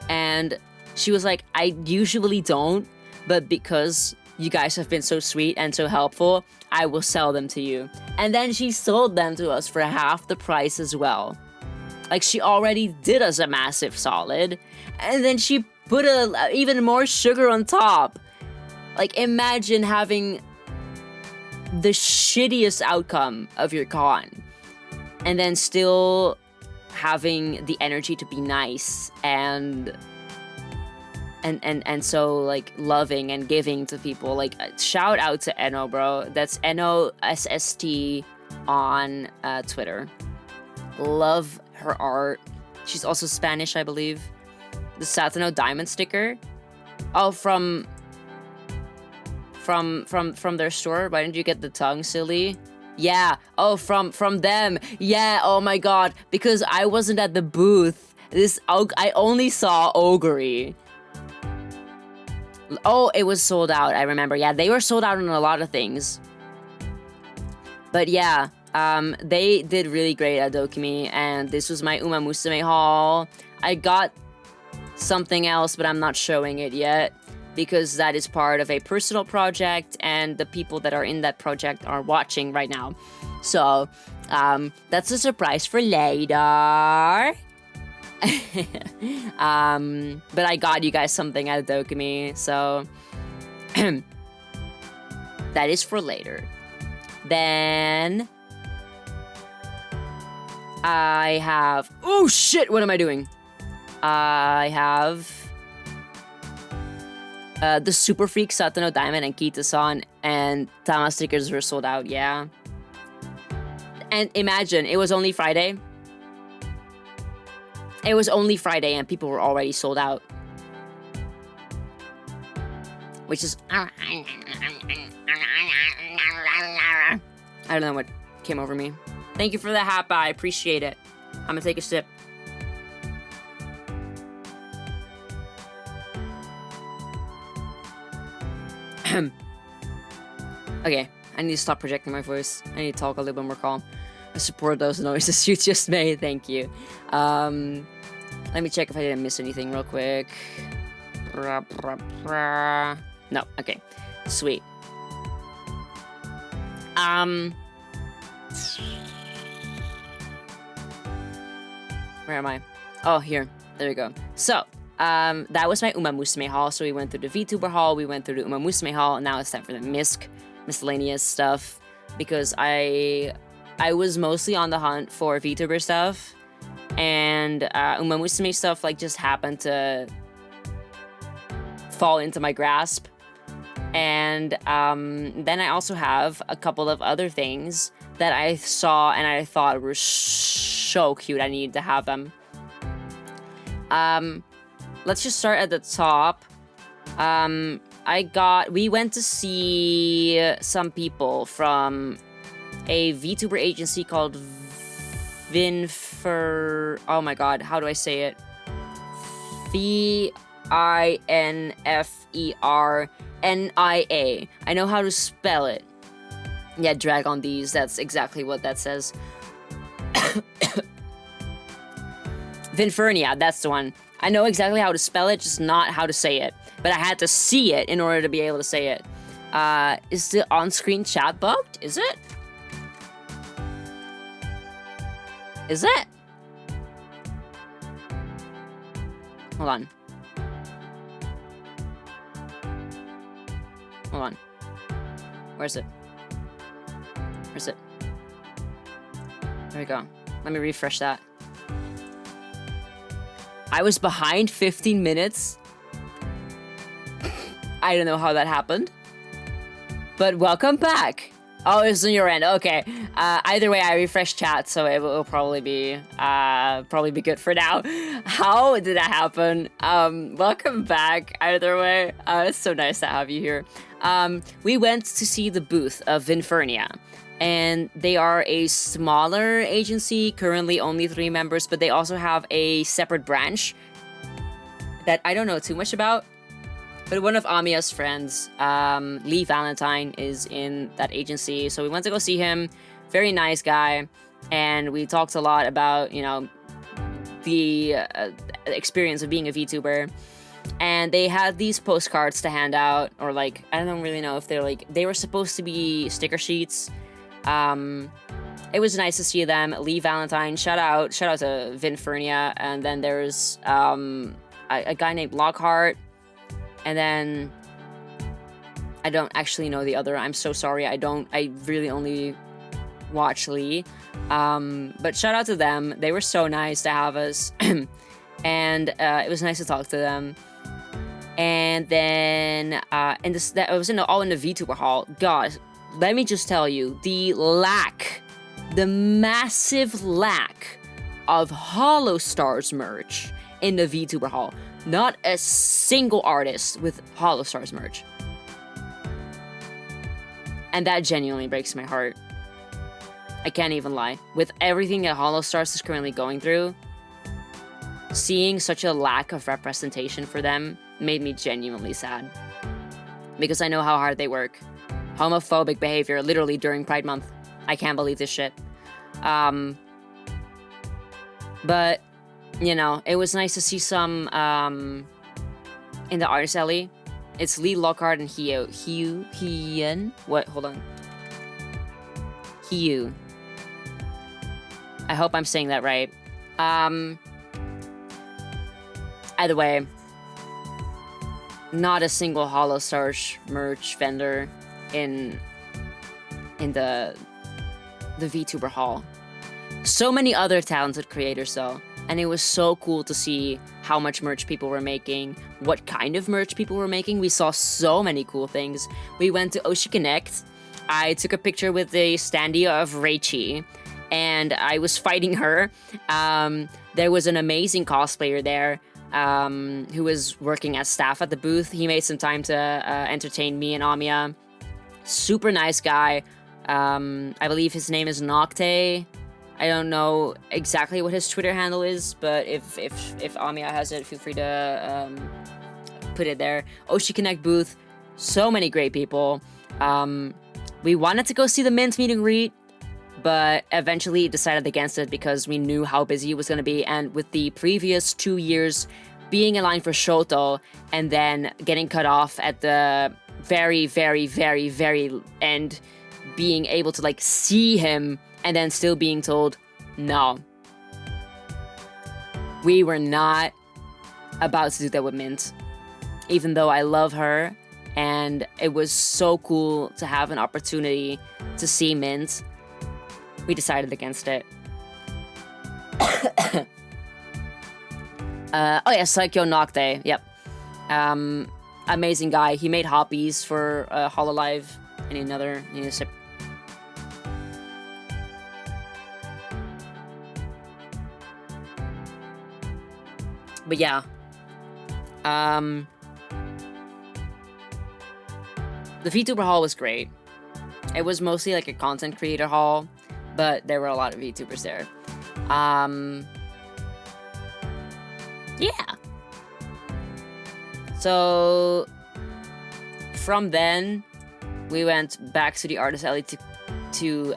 Speaker 1: And she was like, I usually don't, but because you guys have been so sweet and so helpful, I will sell them to you. And then she sold them to us for half the price as well. Like, she already did us a massive solid, and then she put even more sugar on top. Like, imagine having the shittiest outcome of your con, and then still having the energy to be nice and so like loving and giving to people. Like, shout out to Eno, bro. That's Eno SST on Twitter. Love her art. She's also Spanish, I believe. The Satano diamond sticker. Oh, from their store. Why didn't you get the tongue, silly? Yeah. Oh, from them. Yeah. Oh my god. Because I wasn't at the booth. I only saw Ogre. Oh, it was sold out. I remember. Yeah, they were sold out on a lot of things. But yeah, they did really great at DoKomi, and this was my Uma Musume haul. I got something else, but I'm not showing it yet because that is part of a personal project, and the people that are in that project are watching right now. So, that's a surprise for later. But I got you guys something at DoKomi, so that is for later. Then I have, oh shit, what am I doing? I have the Super Freak Satano Diamond and Kita-san, and Tama stickers were sold out, yeah. And imagine, it was only Friday. It was only Friday and people were already sold out. Which is... I don't know what came over me. Thank you for the hapa. I appreciate it. I'm gonna take a sip. Okay, I need to stop projecting my voice. I need to talk a little bit more calm. I support those noises you just made. Thank you. Let me check if I didn't miss anything real quick. No, okay. Sweet. Where am I? Oh, here. There we go. So, that was my Uma Musume haul. So we went through the VTuber haul, we went through the Uma Musume haul, and now it's time for the miscellaneous stuff. Because I was mostly on the hunt for VTuber stuff. And Uma Musume stuff like just happened to fall into my grasp. And then I also have a couple of other things that I saw and I thought were so cute. I needed to have them. Let's just start at the top. We went to see some people from a VTuber agency called oh my god, how do I say it? VINFERNIA. I know how to spell it. Yeah, drag on these. That's exactly what that says. Vinfernia, that's the one. I know exactly how to spell it, just not how to say it. But I had to see it in order to be able to say it. Is the on-screen chat bugged? Is it? Is it? Hold on. Hold on. Where's it? Where's it? There we go. Let me refresh that. I was behind 15 minutes. I don't know how that happened. But welcome back. Oh, it's on your end. Okay. Either way, I refreshed chat, so it will probably be good for now. How did that happen? Welcome back. Either way, it's so nice to have you here. We went to see the booth of Vinfernia, and they are a smaller agency, currently only 3 members, but they also have a separate branch that I don't know too much about. But one of Amiya's friends, Lee Valentine, is in that agency, so we went to go see him. Very nice guy, and we talked a lot about, you know, the experience of being a VTuber. And they had these postcards to hand out, or like, I don't really know if they're like, they were supposed to be sticker sheets. It was nice to see them. Lee Valentine, shout out to Vinfernia, and then there's a guy named Lockhart. And then I don't actually know the other. I'm so sorry. I really only watch Lee. But shout out to them. They were so nice to have us. And it was nice to talk to them. And then that was all in the VTuber hall. God, let me just tell you, the massive lack of Hollow Stars merch in the VTuber hall. Not a single artist with Hollow Stars merch. And that genuinely breaks my heart. I can't even lie. With everything that Hollow Stars is currently going through, seeing such a lack of representation for them made me genuinely sad. Because I know how hard they work. Homophobic behavior literally during Pride Month. I can't believe this shit. But you know, it was nice to see some in the artist alley. It's Lee, Lockhart, and Hien. What? Hold on. Hiu. I hope I'm saying that right. Either way, not a single Hollow Stars merch vendor in the VTuber hall. So many other talented creators though. And it was so cool to see how much merch people were making, what kind of merch people were making. We saw so many cool things. We went to Oshi Connect. I took a picture with the standee of Reichi. and I was fighting her. There was an amazing cosplayer there who was working as staff at the booth. He made some time to entertain me and Amiya. Super nice guy. I believe his name is Nocte. I don't know exactly what his Twitter handle is, but if Amiya has it, feel free to put it there. Oshi Connect booth, so many great people. We wanted to go see the Mint meet and greet, but eventually decided against it because we knew how busy it was going to be, and with the previous 2 years being in line for Shoto and then getting cut off at the very, very, very, very end, being able to like see him and then still being told, no. We were not about to do that with Mint. Even though I love her, and it was so cool to have an opportunity to see Mint, we decided against it. Oh yeah, Saikyo Nocte, yep. Amazing guy. He made hoppies for Hololive. And another, need a sip. But yeah, the VTuber hall was great. It was mostly like a content creator hall, but there were a lot of VTubers there. Yeah. So from then, we went back to the artist alley to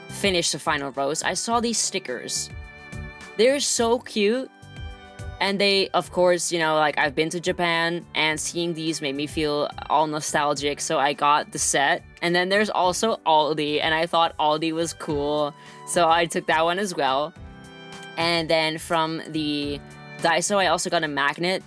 Speaker 1: finish the final rows. I saw these stickers. They're so cute. And they, of course, you know, like, I've been to Japan, and seeing these made me feel all nostalgic, so I got the set. And then there's also Aldi, and I thought Aldi was cool, so I took that one as well. And then from the Daiso, I also got a magnet,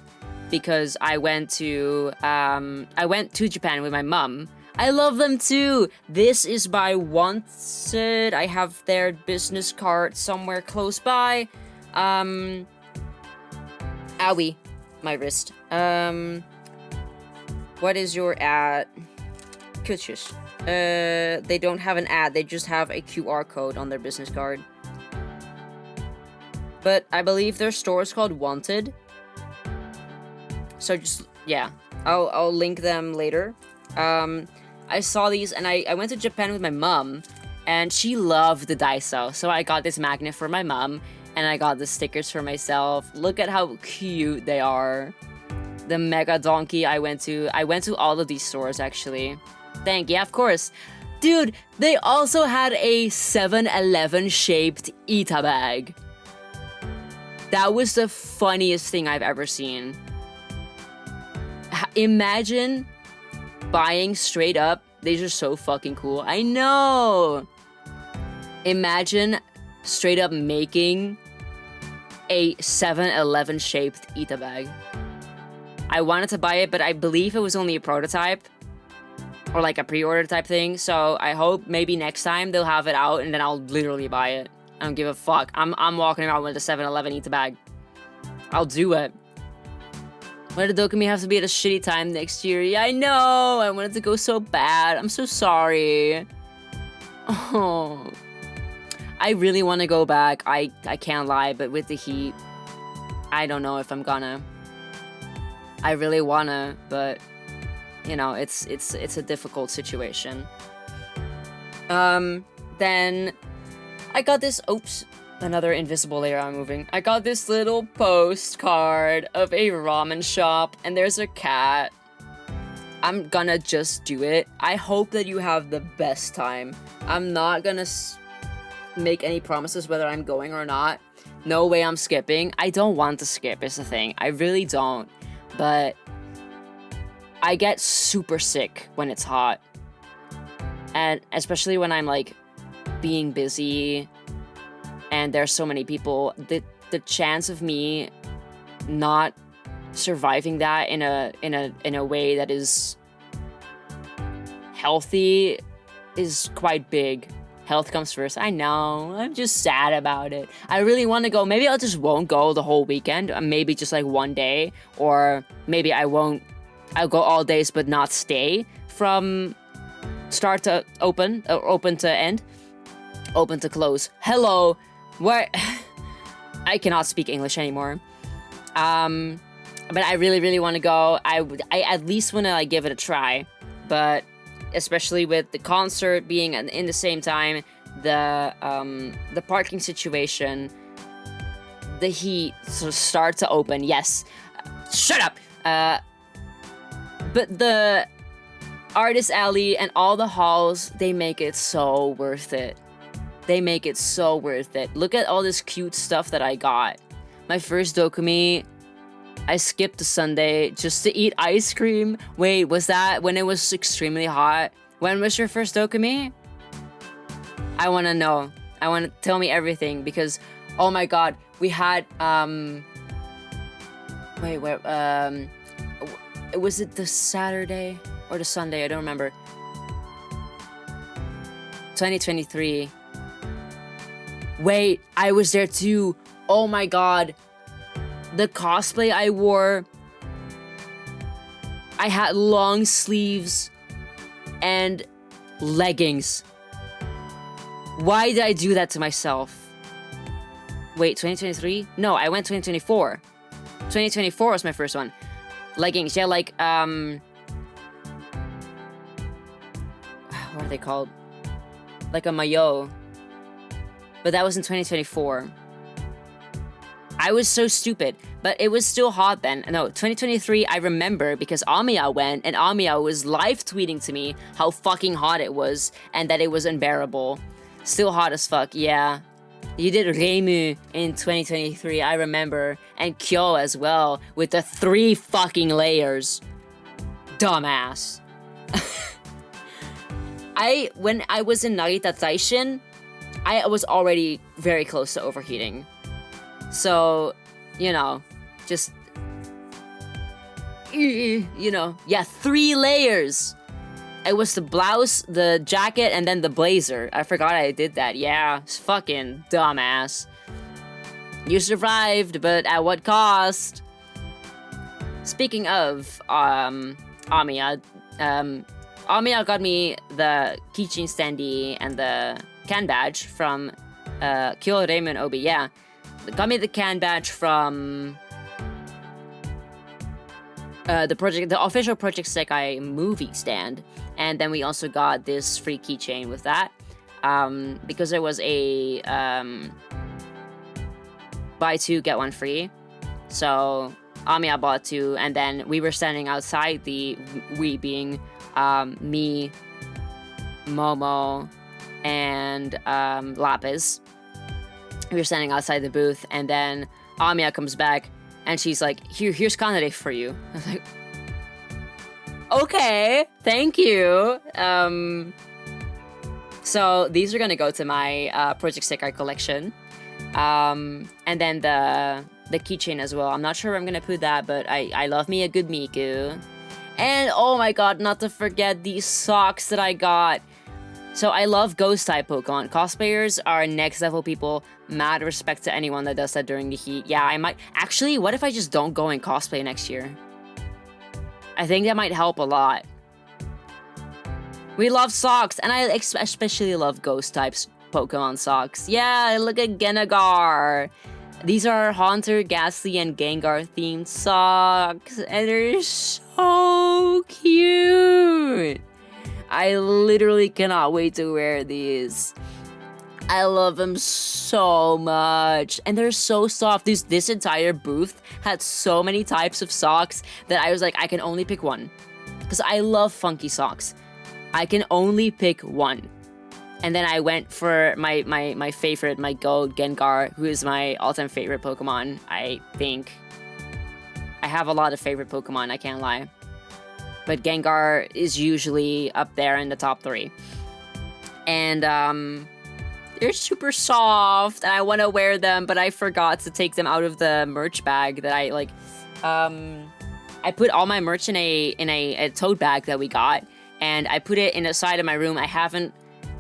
Speaker 1: because I went to Japan with my mom. I love them too! This is by Wanted. I have their business card somewhere close by. Owie, my wrist. What is your ad? Kuchish. They don't have an ad, they just have a QR code on their business card. But I believe their store is called Wanted. So just, yeah, I'll link them later. I saw these, and I went to Japan with my mom, and she loved the Daiso, so I got this magnet for my mom. And I got the stickers for myself. Look at how cute they are. The Mega Donkey I went to all of these stores, actually. Yeah, of course. Dude, they also had a 7-Eleven shaped Ita bag. That was the funniest thing I've ever seen. Imagine buying straight up. These are so fucking cool. I know. Imagine straight up making a 7-Eleven shaped Ita bag. I wanted to buy it, but I believe it was only a prototype or like a pre-order type thing. So I hope maybe next time they'll have it out, and then I'll literally buy it. I don't give a fuck. I'm walking around with a 7-Eleven Ita bag. I'll do it. Why did DoKomi have to be at a shitty time next year? Yeah, I know. I wanted to go so bad. I'm so sorry. Oh. I really want to go back. I can't lie, but with the heat, I don't know if I'm gonna. I really wanna, but you know, it's a difficult situation. Then I got this. Oops, another invisible layer I'm moving. I got this little postcard of a ramen shop, and there's a cat. I'm gonna just do it. I hope that you have the best time. I'm not gonna make any promises whether I'm going or not. No way I'm skipping. I don't want to skip is the thing. I really don't. But I get super sick when it's hot. And especially when I'm like being busy and there's so many people, the chance of me not surviving that in a way that is healthy is quite big. Health comes first. I know. I'm just sad about it. I really want to go. Maybe I just won't go the whole weekend. Maybe just like one day. Or maybe I won't. I'll go all days but not stay from start to open or open to end. Open to close. Hello. What? I cannot speak English anymore. But I really, really want to go. I at least want to like give it a try. But especially with the concert being in the same time, the parking situation, the heat sort of start to open. Yes. Shut up. But the Artist Alley and all the halls, they make it so worth it. They make it so worth it. Look at all this cute stuff that I got. My first DoKomi, I skipped the Sunday just to eat ice cream. Wait, was that when it was extremely hot? When was your first DoKomi? I want to know. I want to tell me everything because, oh my god, we had, wait, where, was it the Saturday or the Sunday? I don't remember. 2023. Wait, I was there too. Oh my god. The cosplay I wore. I had long sleeves and leggings. Why did I do that to myself? Wait, 2023? No, I went 2024. 2024 was my first one. Leggings, yeah, like, what are they called? Like a maillot. But that was in 2024. I was so stupid, but it was still hot then. No, 2023, I remember because Amiya went, and Amiya was live tweeting to me how fucking hot it was, and that it was unbearable. Still hot as fuck, yeah. You did Reimu in 2023, I remember, and Kyo as well, with the 3 fucking layers. Dumbass. When I was in Narita Taishin, I was already very close to overheating. So, you know, just, you know, yeah, 3 layers. It was the blouse, the jacket, and then the blazer. I forgot I did that. Yeah, it's fucking dumbass. You survived, but at what cost? Speaking of, Amiya, Amiya got me the keychain standee and the can badge from, Kyo Reimu Obi, yeah. Got me the can badge from the official Project Sekai movie stand, and then we also got this free keychain with that, because there was a buy 2 get 1 free. So Amiya bought 2, and then we were standing outside we being me, Momo, and Lapis. We were standing outside the booth, and then Amiya comes back, and she's like, here's Kanade for you. I was like, okay, thank you. So these are gonna go to my Project Sekai collection. And then the keychain as well. I'm not sure where I'm gonna put that, but I love me a good Miku. And oh my god, not to forget these socks that I got. So I love ghost type Pokemon. Cosplayers are next level people. Mad respect to anyone that does that during the heat. Yeah, I might. Actually, what if I just don't go and cosplay next year? I think that might help a lot. We love socks, and I especially love ghost types Pokemon socks. Yeah, look at Genagar. These are Haunter, Ghastly, and Gengar themed socks, and they're so cute. I literally cannot wait to wear these. I love them so much. And they're so soft. This entire booth had so many types of socks that I was like, I can only pick one. Because I love funky socks. I can only pick one. And then I went for my favorite, my gold Gengar, who is my all-time favorite Pokemon, I think. I have a lot of favorite Pokemon, I can't lie. But Gengar is usually up there in the top 3. And they're super soft, and I want to wear them, but I forgot to take them out of the merch bag that I like. I put all my merch in a tote bag that we got, and I put it in the side of my room. I haven't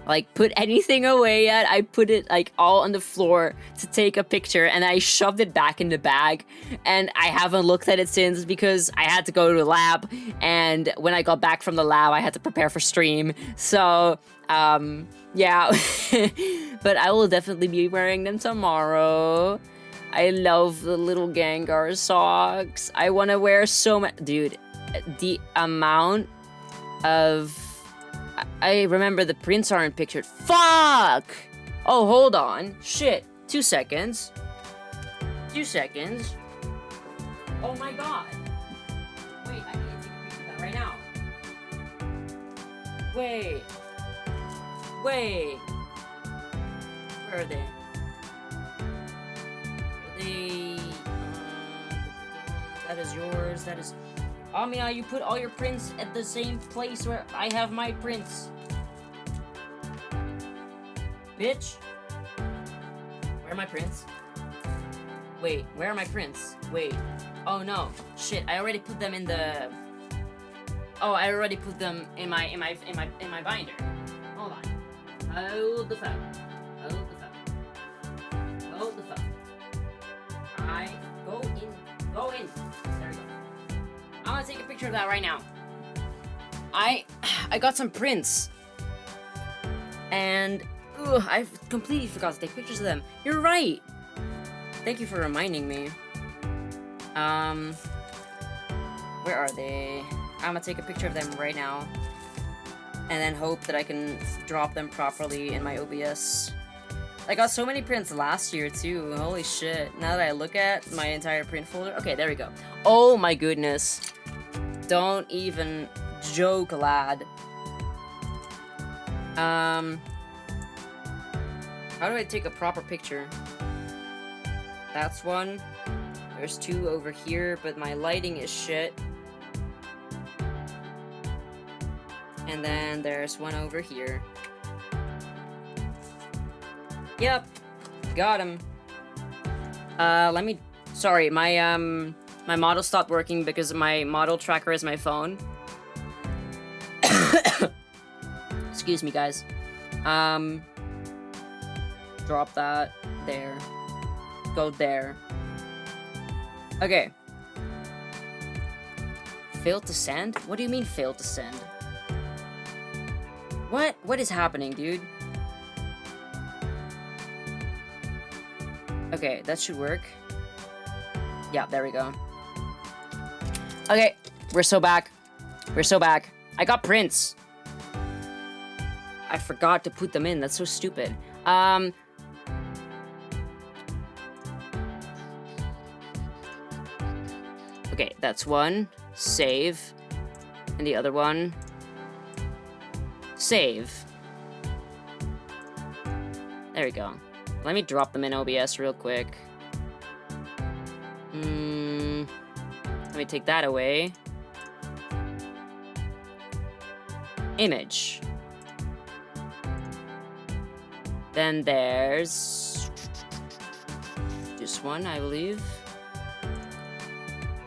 Speaker 1: like put anything away yet. I put it like all on the floor to take a picture, and I shoved it back in the bag, and I haven't looked at it since because I had to go to the lab, and when I got back from the lab I had to prepare for stream. So yeah. But I will definitely be wearing them tomorrow. I love the little Gengar socks. I want to wear so much. Dude, the amount of... I remember the prints aren't pictured. Fuck! Oh, hold on. Shit. 2 seconds. 2 seconds. Oh my god. Wait, I need to take a picture of that right now. Wait. Wait. Where are they? That is yours. That is... Amia, you put all your prints at the same place where I have my prints. Bitch. Where are my prints? Wait, where are my prints? Wait. Oh no. Shit, I already put them in the... Oh, I already put them in my binder. Hold on. Hold the phone. Hold the phone. Hold the phone. Go in. There we go. I'm gonna take a picture of that right now. I got some prints. And I completely forgot to take pictures of them. You're right. Thank you for reminding me. Where are they? I'm gonna take a picture of them right now. And then hope that I can drop them properly in my OBS. I got so many prints last year too. Holy shit. Now that I look at my entire print folder. Okay, there we go. Oh my goodness. Don't even joke, lad. How do I take a proper picture? That's one. There's two over here, but my lighting is shit. And then there's one over here. Yep, got him. Let me... Sorry, my model stopped working because my model tracker is my phone. Excuse me, guys. Drop that. There. Go there. Okay. Failed to send? What do you mean failed to send? What? What is happening, dude? Okay, that should work. Yeah, there we go. Okay, we're so back. We're so back. I got prints. I forgot to put them in. That's so stupid. Okay, that's one. Save. And the other one. Save. There we go. Let me drop them in OBS real quick. Let me take that away. Image. Then there's this one, I believe.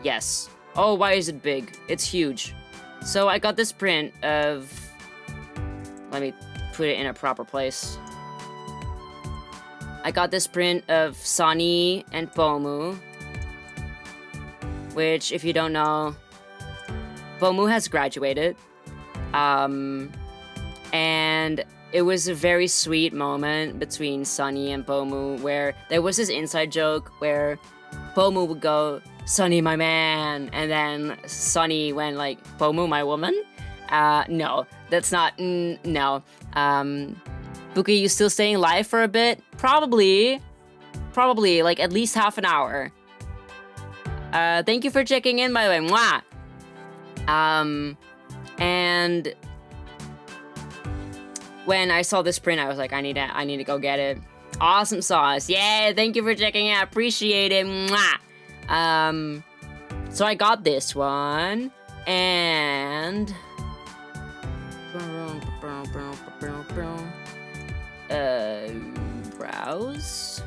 Speaker 1: Yes. Oh, why is it big? It's huge. So I got this print of... Let me put it in a proper place. I got this print of Sunny and Pomu. Which, if you don't know, Pomu has graduated. And it was a very sweet moment between Sunny and Pomu where there was this inside joke where Pomu would go, "Sunny, my man," and then Sunny went like, "Pomu, my woman?" No, that's not, no. Buki, you still staying live for a bit? Probably, like at least half an hour. Thank you for checking in, by the way. Mwah! And when I saw this print, I was like, I need to go get it. Awesome sauce. Yeah, thank you for checking out. Appreciate it. Mwah! So I got this one, and browse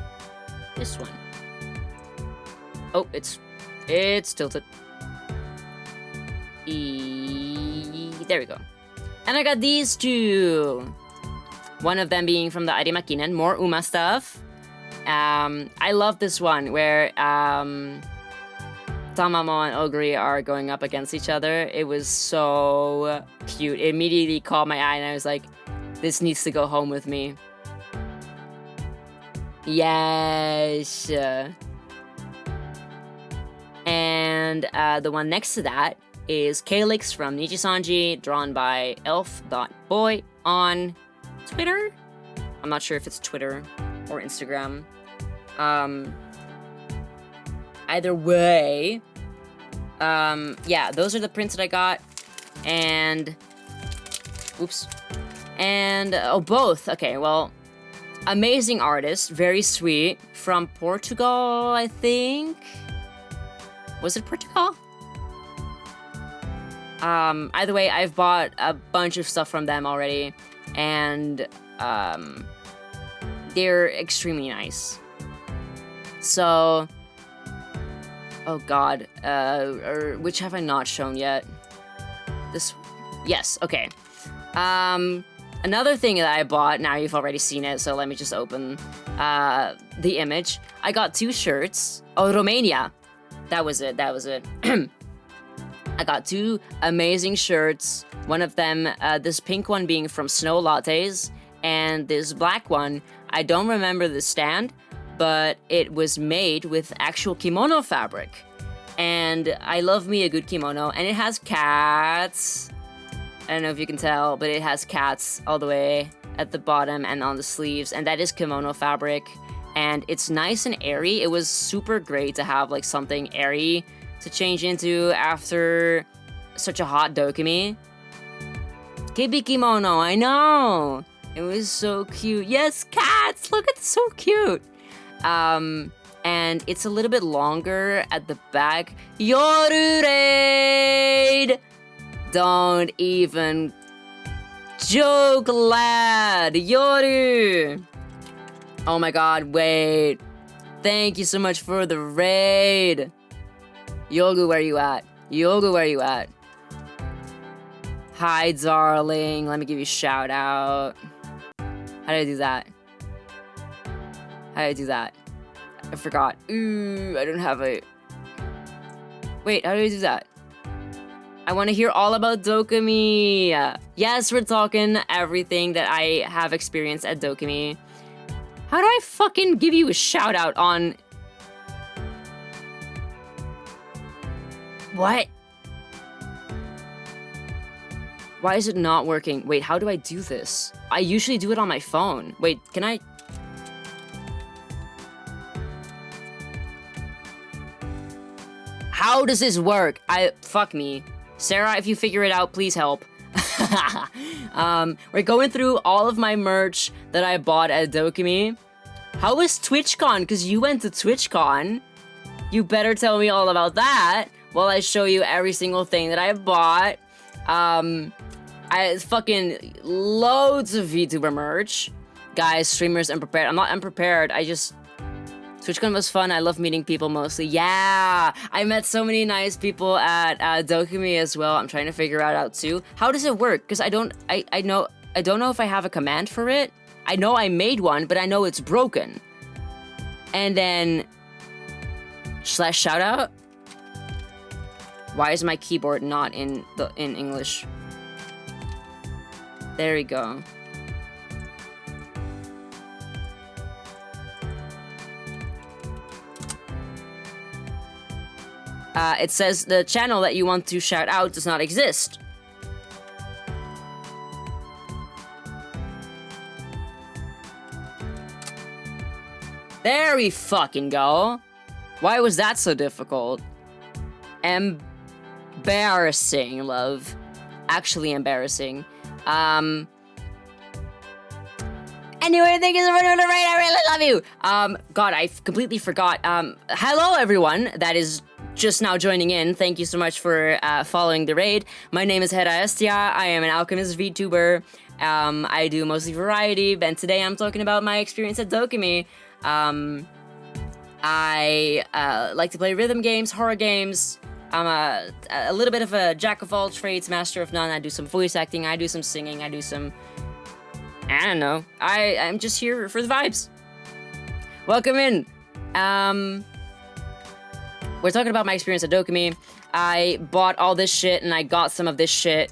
Speaker 1: this one. Oh, it's tilted. There we go. And I got these two. One of them being from the Arimakinen, more Uma stuff. I love this one where Tamamo and Oguri are going up against each other. It was so cute. It immediately caught my eye and I was like, this needs to go home with me. Yes. And the one next to that is Calyx from Nijisanji, drawn by elf.boy on Twitter. I'm not sure if it's Twitter or Instagram. Either way, yeah, those are the prints that I got. And oops. And oh, both. Okay, well, amazing artist, very sweet, from Portugal, I think. Was it Portugal? Either way, I've bought a bunch of stuff from them already, and they're extremely nice. So, oh god, which have I not shown yet? This, yes, okay. Another thing that I bought, now you've already seen it, so let me just open the image. I got 2 shirts. Oh, Romania. That was it. I got 2 amazing shirts. One of them, this pink one being from Snow Lattes, and this black one, I don't remember the stand, but it was made with actual kimono fabric. And I love me a good kimono, and it has cats. I don't know if you can tell, but it has cats all the way at the bottom and on the sleeves, and that is kimono fabric. And it's nice and airy. It was super great to have like something airy to change into after such a hot DoKomi. Kibi kimono, I know! It was so cute. Yes, cats! Look, it's so cute! And it's a little bit longer at the back. Yoru raid! Don't even joke, lad! Yoru! Oh my god, wait. Thank you so much for the raid. Yogu, where you at? Yogu, where you at? Hi, darling. Let me give you a shout out. How did I do that? How did I do that? I forgot. Ooh, I don't have a... Wait, how did I do that? I want to hear all about DoKomi. Yes, we're talking everything that I have experienced at DoKomi. How do I fucking give you a shout out on... What? Why is it not working? Wait, how do I do this? I usually do it on my phone. Wait, can I... How does this work? Fuck me. Sarah, if you figure it out, please help. We're going through all of my merch that I bought at DoKomi. How was TwitchCon? Because you went to TwitchCon. You better tell me all about that while I show you every single thing that I bought. I fucking loads of VTuber merch. Guys, streamers, unprepared. I'm not unprepared. TwitchCon was fun. I love meeting people mostly. Yeah, I met so many nice people at DoKomi as well. I'm trying to figure it out too. How does it work? Because I don't know if I have a command for it. I know I made one, but I know it's broken. And then /shoutout. Why is my keyboard not in English? There we go. It says the channel that you want to shout out does not exist. There we fucking go. Why was that so difficult? Embarrassing, love. Actually embarrassing. Anyway, thank you so much for the raid. I really love you. God, I completely forgot. Hello, everyone that is just now joining in. Thank you so much for following the raid. My name is Hera Estia. I am an alchemist VTuber. I do mostly variety, and today I'm talking about my experience at DoKomi. I like to play rhythm games, horror games. I'm a little bit of a jack of all trades, master of none. I do some voice acting, I do some singing, I do some I don't know. I'm just here for the vibes. Welcome in. We're talking about my experience at DoKomi. I bought all this shit and I got some of this shit.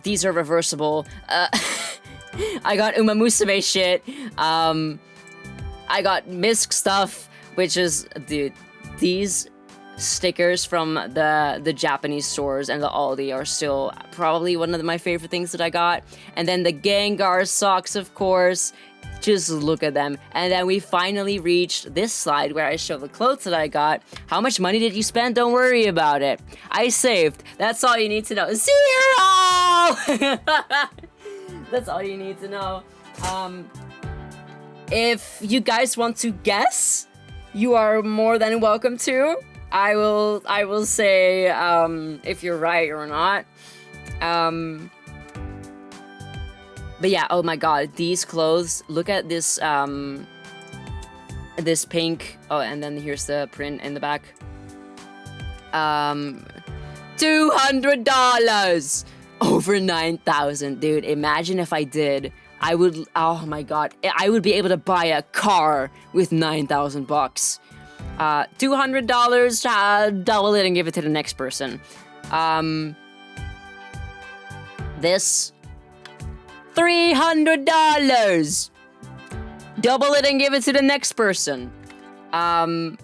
Speaker 1: These are reversible. I got Uma Musume shit. I got Misk stuff, which is, dude, these stickers from the Japanese stores and the Aldi are still probably one of my favorite things that I got. And then the Gengar socks, of course. Just look at them. And then we finally reached this slide where I show the clothes that I got. How much money did you spend? Don't worry about it. I saved. That's all you need to know. 0! That's all you need to know. If you guys want to guess, you are more than welcome to. I will say if you're right or not. But yeah, oh my god, these clothes, look at this this pink, oh, and then here's the print in the back. $200! Over 9,000, dude. Imagine if I did. I would, oh my god, I would be able to buy a car with 9,000 bucks. $200, double it and give it to the next person. This, $300. Double it and give it to the next person. Let's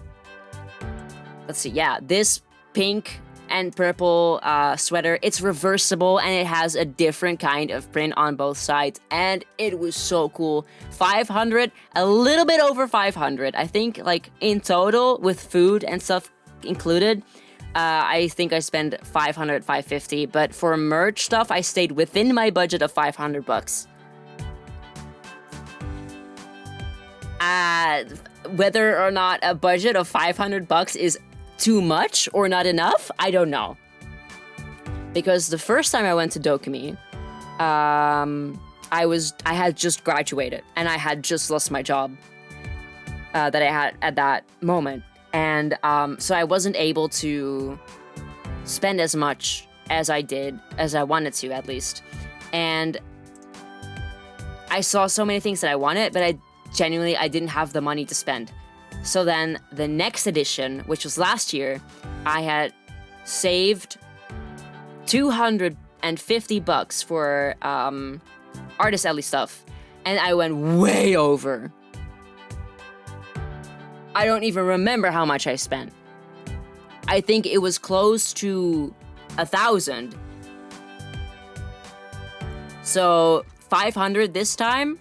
Speaker 1: see, yeah, this pink and purple sweater, it's reversible and it has a different kind of print on both sides, and it was so cool. 500, a little bit over 500. I think, like, in total with food and stuff included, I think I spent 500, 550, but for merch stuff, I stayed within my budget of 500 bucks. Whether or not a budget of 500 bucks is too much or not enough, I don't know. Because the first time I went to DoKomi, I had just graduated and I had just lost my job that I had at that moment. And so I wasn't able to spend as much as I did, as I wanted to at least. And I saw so many things that I wanted, but I didn't have the money to spend. So then the next edition, which was last year, I had saved 250 bucks for Artist Alley stuff. And I went way over. I don't even remember how much I spent. I think it was close to 1,000. So 500 this time,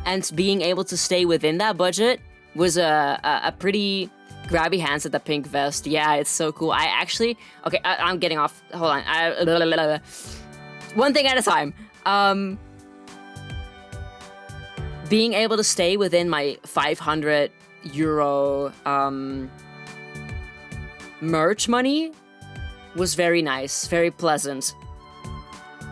Speaker 1: and being able to stay within that budget was a pretty grabby hands at the pink vest. Yeah, it's so cool. I actually, okay, I'm getting off. Hold on. One thing at a time. Being able to stay within my 500 euro merch money was very nice, very pleasant.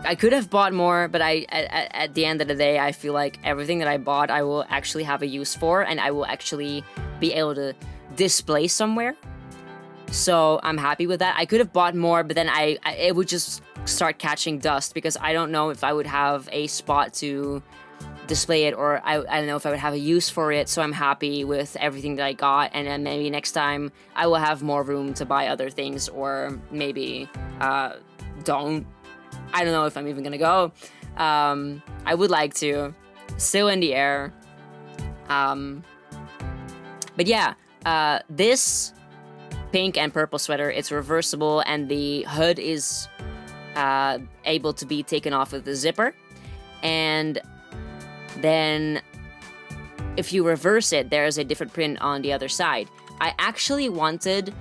Speaker 1: I could have bought more, but at the end of the day, I feel like everything that I bought, I will actually have a use for, and I will actually be able to display somewhere. So I'm happy with that. I could have bought more, but then it would just start catching dust because I don't know if I would have a spot to display it, or I don't know if I would have a use for it. So I'm happy with everything that I got, and then maybe next time I will have more room to buy other things, or maybe don't. I don't know if I'm even gonna go. I would like to. Still in the air. But yeah, this pink and purple sweater, it's reversible, and the hood is able to be taken off with the zipper. And then if you reverse it, there's a different print on the other side. I actually wanted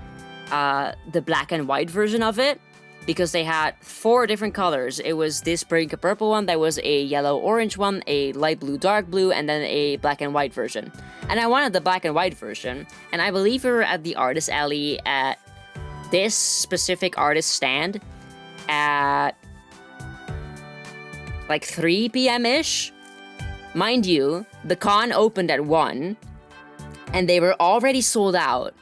Speaker 1: the black and white version of it, because they had 4 different colors. It was this pink and purple one, there was a yellow-orange one, a light blue, dark blue, and then a black and white version. And I wanted the black and white version, and I believe we were at the Artist Alley at this specific artist stand at like 3 p.m.-ish. Mind you, the con opened at 1, and they were already sold out.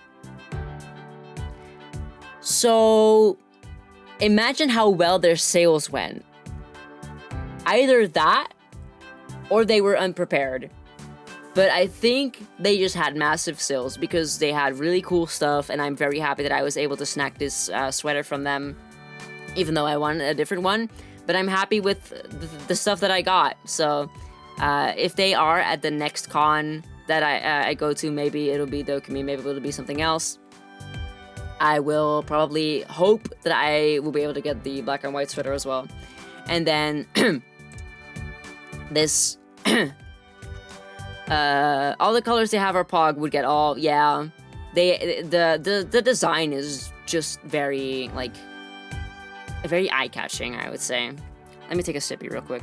Speaker 1: So imagine how well their sales went. either that or they were unprepared. But I think they just had massive sales because they had really cool stuff, and I'm very happy that I was able to snag this sweater from them, even though I wanted a different one. But I'm happy with the stuff that I got. So if they are at the next con that I go to, maybe it'll be DoKomi, maybe it'll be something else. I will probably hope that I will be able to get the black and white sweater as well. And then this... all the colors they have are Pog would get all, yeah. The design is just very, like, very eye-catching, I would say. Let me take a sippy real quick.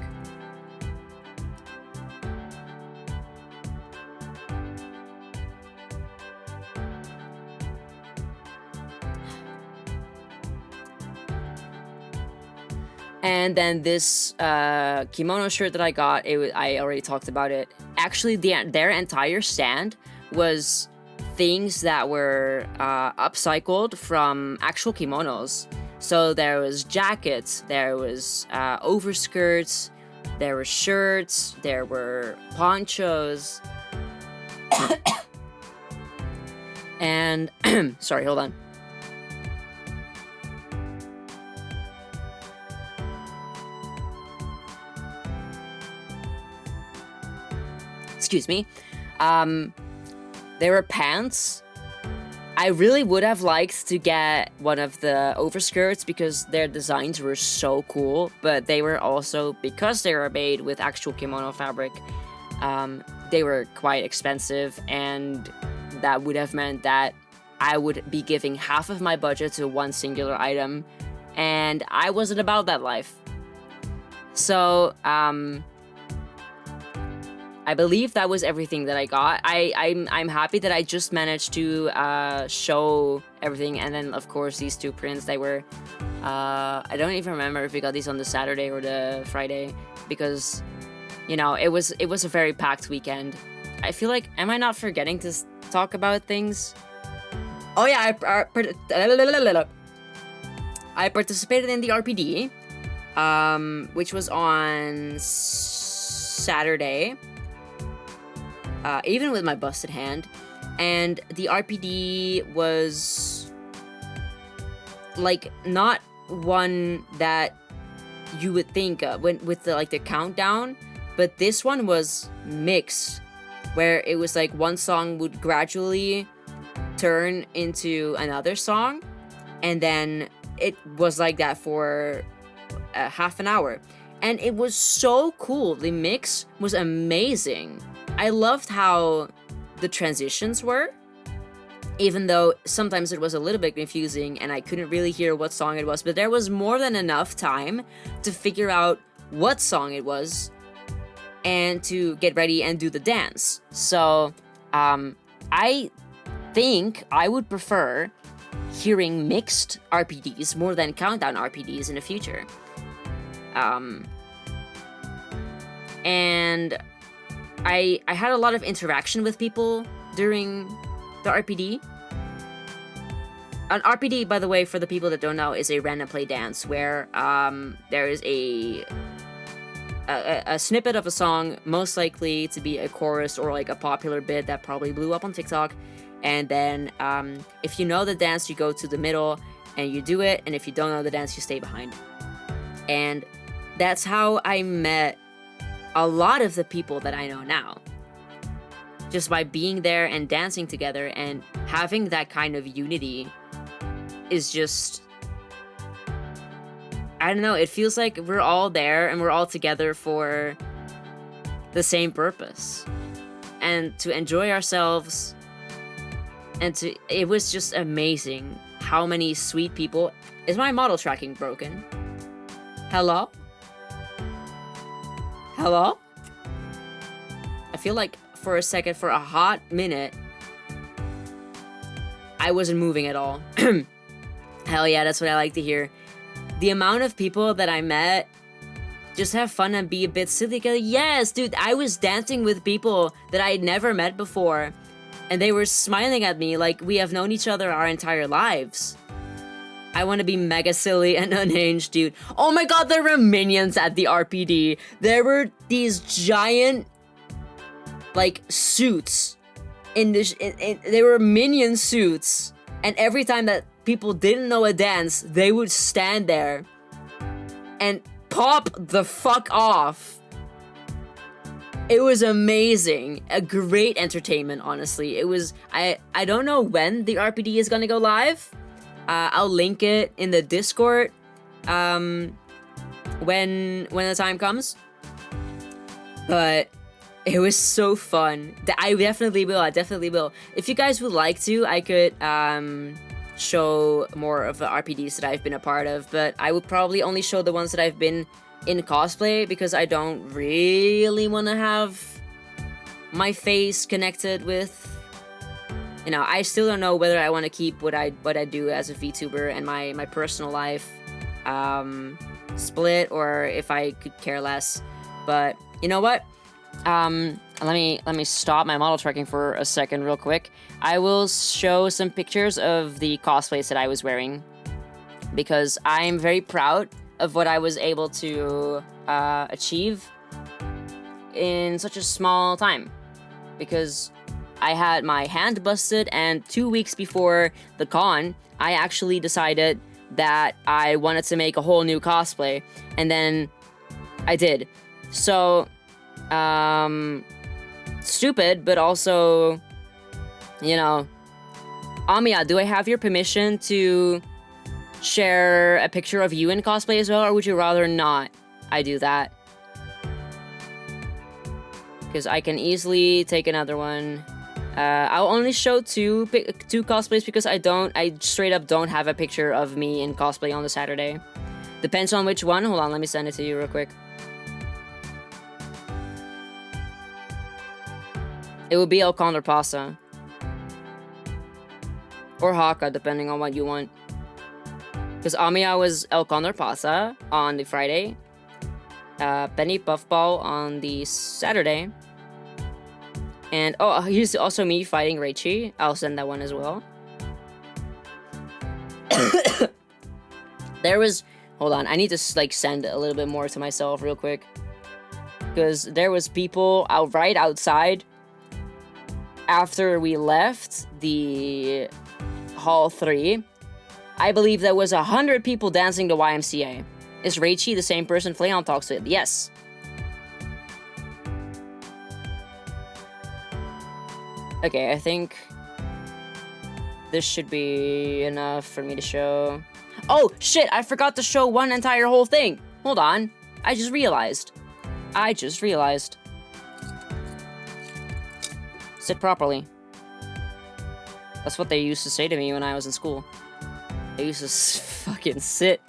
Speaker 1: And then this kimono shirt that I got, I already talked about it. Actually, their entire stand was things that were upcycled from actual kimonos. So there was jackets, there was overskirts, there were shirts, there were ponchos. And, sorry, hold on. Excuse me. There were pants. I really would have liked to get one of the overskirts because their designs were so cool, but they were also, because they were made with actual kimono fabric, they were quite expensive, and that would have meant that I would be giving half of my budget to one singular item, and I wasn't about that life. So, I believe that was everything that I got. I'm happy that I just managed to show everything, and then of course these two prints, they were I don't even remember if we got these on the Saturday or the Friday, because you know it was a very packed weekend. I feel like, am I not forgetting to talk about things? Oh yeah, I participated in the RPD, which was on Saturday. Even with my busted hand, and the RPD was like not one that you would think with the the countdown, but this one was mixed, where it was like one song would gradually turn into another song, and then it was like that for half an hour, and it was so cool. The mix was amazing. I loved how the transitions were, even though sometimes it was a little bit confusing and I couldn't really hear what song it was, but there was more than enough time to figure out what song it was and to get ready and do the dance. So, I think I would prefer hearing mixed RPDs more than countdown RPDs in the future. And I had a lot of interaction with people during the RPD. An RPD, by the way, for the people that don't know, is a random play dance where there is a snippet of a song, most likely to be a chorus or like a popular bit that probably blew up on TikTok. And then if you know the dance, you go to the middle and you do it. And if you don't know the dance, you stay behind. And that's how I met a lot of the people that I know now. Just by being there and dancing together and having that kind of unity is just, I don't know, it feels like we're all there and we're all together for the same purpose. And to enjoy ourselves, and it was just amazing how many sweet people. Is my model tracking broken? Hello? Hello? I feel like for a second, for a hot minute, I wasn't moving at all. Hell yeah, that's what I like to hear. The amount of people that I met just have fun and be a bit silly. Yes, dude, I was dancing with people that I had never met before, and they were smiling at me like we have known each other our entire lives. I want to be mega silly and unhinged, dude. Oh my god, there were minions at the RPD. There were these giant, like, suits. They were minion suits. And every time that people didn't know a dance, they would stand there and pop the fuck off. It was amazing. A great entertainment, honestly. It was... I don't know when the RPD is gonna go live. I'll link it in the Discord when the time comes. But it was so fun. I definitely will. If you guys would like to, I could show more of the RPDs that I've been a part of, but I would probably only show the ones that I've been in cosplay, because I don't really want to have my face connected with... You know, I still don't know whether I want to keep what I do as a VTuber and my personal life split, or if I could care less. But you know what? Let me stop my model tracking for a second real quick. I will show some pictures of the cosplays that I was wearing, because I'm very proud of what I was able to achieve in such a small time, because I had my hand busted, and 2 weeks before the con, I actually decided that I wanted to make a whole new cosplay, and then I did. So, stupid, but also, you know, Amiya, do I have your permission to share a picture of you in cosplay as well, or would you rather not I do that? Because I can easily take another one. I'll only show two cosplays, because I straight up don't have a picture of me in cosplay on the Saturday. Depends on which one. Hold on, let me send it to you real quick. It would be El Condor Pasa. Or Haka, depending on what you want. Because Amiya was El Condor Pasa on the Friday. Penny Puffball on the Saturday. And, oh, here's also me fighting Reichi. I'll send that one as well. There was... Hold on, I need to, like, send a little bit more to myself real quick. Because there was people right outside after we left the Hall 3. I believe there was 100 people dancing the YMCA. Is Reichi the same person Flayon talks with? Yes. Okay, I think this should be enough for me to show. Oh, shit, I forgot to show one entire whole thing. Hold on. I just realized. Sit properly. That's what they used to say to me when I was in school. They used to fucking sit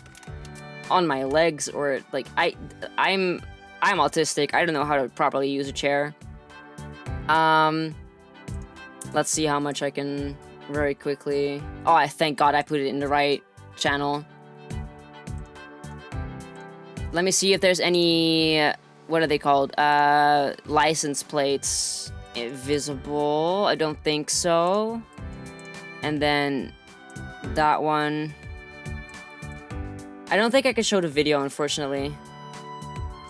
Speaker 1: on my legs, or like I'm autistic. I don't know how to properly use a chair. Let's see how much I can very quickly. Oh, I thank God I put it in the right channel. Let me see if there's any, what are they called? License plates visible. I don't think so. And then that one. I don't think I can show the video, unfortunately.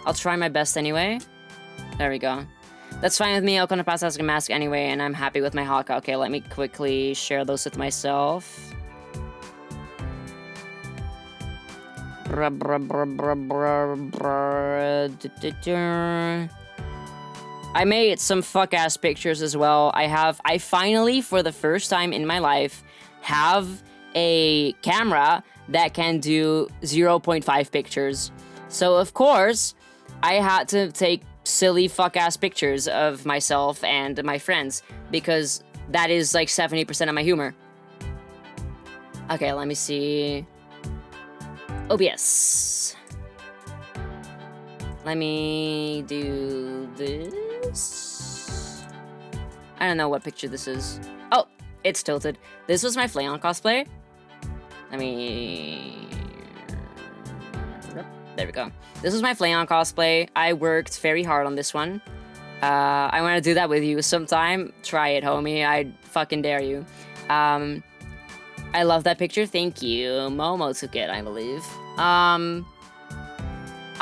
Speaker 1: I'll try my best anyway. There we go. That's fine with me. I'll gonna pass as a mask anyway, and I'm happy with my Haka. Okay, let me quickly share those with myself. I made some fuck-ass pictures as well. I finally, for the first time in my life, have a camera that can do 0.5 pictures. So, of course, I had to take silly fuck-ass pictures of myself and my friends, because that is like 70% of my humor. Okay, let me see. OBS. Let me do this. I don't know what picture this is. Oh, it's tilted. This was my Flayon cosplay. Let me... There we go. This was my Flayon cosplay. I worked very hard on this one. I want to do that with you sometime. Try it, homie. I fucking dare you. I love that picture. Thank you. Momo took it, I believe.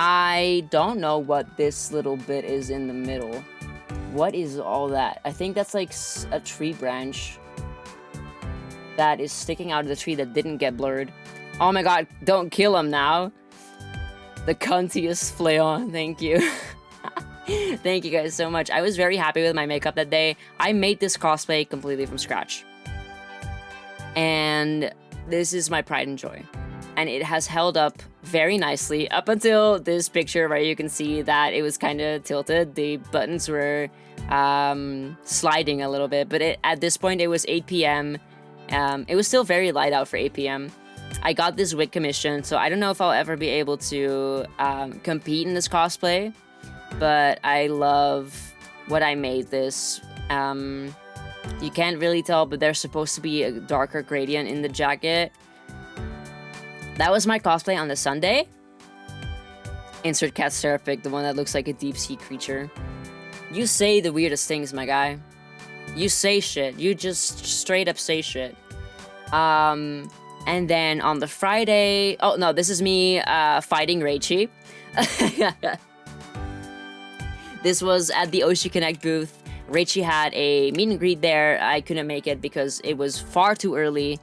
Speaker 1: I don't know what this little bit is in the middle. What is all that? I think that's like a tree branch that is sticking out of the tree that didn't get blurred. Oh my god, don't kill him now. The cuntiest flayon, thank you. Thank you guys so much. I was very happy with my makeup that day. I made this cosplay completely from scratch. And this is my pride and joy. And it has held up very nicely up until this picture where you can see that it was kind of tilted. The buttons were sliding a little bit, but at this point it was 8 p.m. It was still very light out for 8 p.m. I got this wig commission, so I don't know if I'll ever be able to compete in this cosplay, but I love what I made this. You can't really tell, but there's supposed to be a darker gradient in the jacket. That was my cosplay on the Sunday. Insert cat pic, the one that looks like a deep sea creature. You say the weirdest things, my guy. You say shit. You just straight up say shit. And then on the Friday... Oh, no, this is me fighting Reichi. This was at the Oshi Connect booth. Reichi had a meet and greet there. I couldn't make it because it was far too early.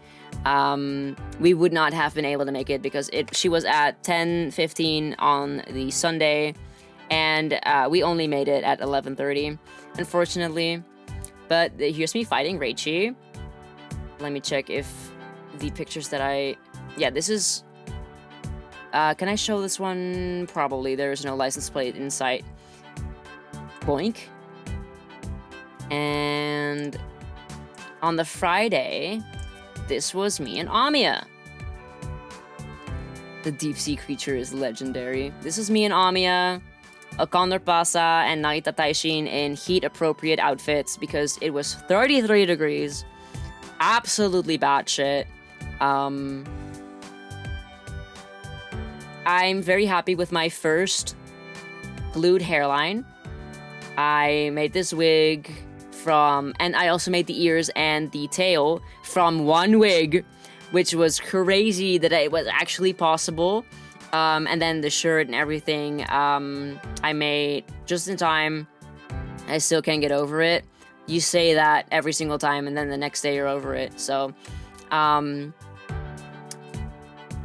Speaker 1: We would not have been able to make it because she was at 10:15 on the Sunday, and we only made it at 11:30, unfortunately. But here's me fighting Reichi. Let me check if the pictures that yeah, this is... can I show this one? Probably. There's no license plate in sight. Boink. And on the Friday... This was me and Amiya. The deep sea creature is legendary. This is me and Amiya, Condor Pasa, and Naita Taishin in heat-appropriate outfits because it was 33 degrees. Absolutely batshit. I'm very happy with my first glued hairline. I made this wig and I also made the ears and the tail from one wig, which was crazy that it was actually possible. And then the shirt and everything, I made just in time. I still can't get over it. You say that every single time, and then the next day you're over it. So,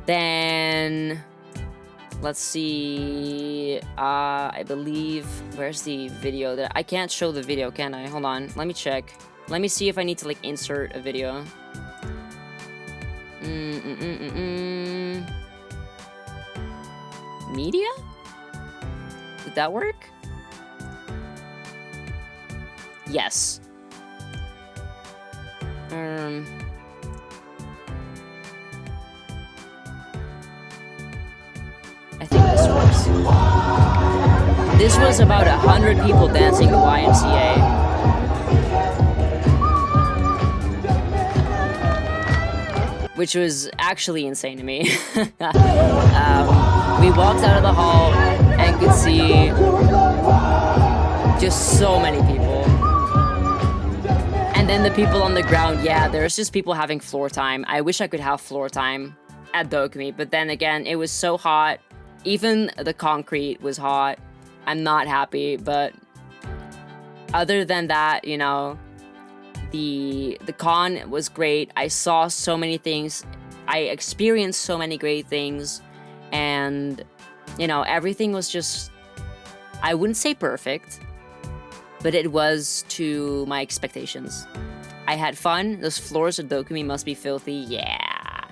Speaker 1: then let's see. I believe, where's the video? That I can't show the video, can I? Hold on, let me check. Let me see if I need to like insert a video. Media? Did that work? Yes. I think this works. This was about 100 people dancing the YMCA. Which was actually insane to me. We walked out of the hall and could see just so many people. And then the people on the ground, yeah, there's just people having floor time. I wish I could have floor time at DoKomi, but then again, it was so hot. Even the concrete was hot. I'm not happy, but other than that, you know, the con was great. I saw so many things. I experienced so many great things. And, you know, everything was just, I wouldn't say perfect, but it was to my expectations. I had fun. Those floors of DoKomi must be filthy. Yeah.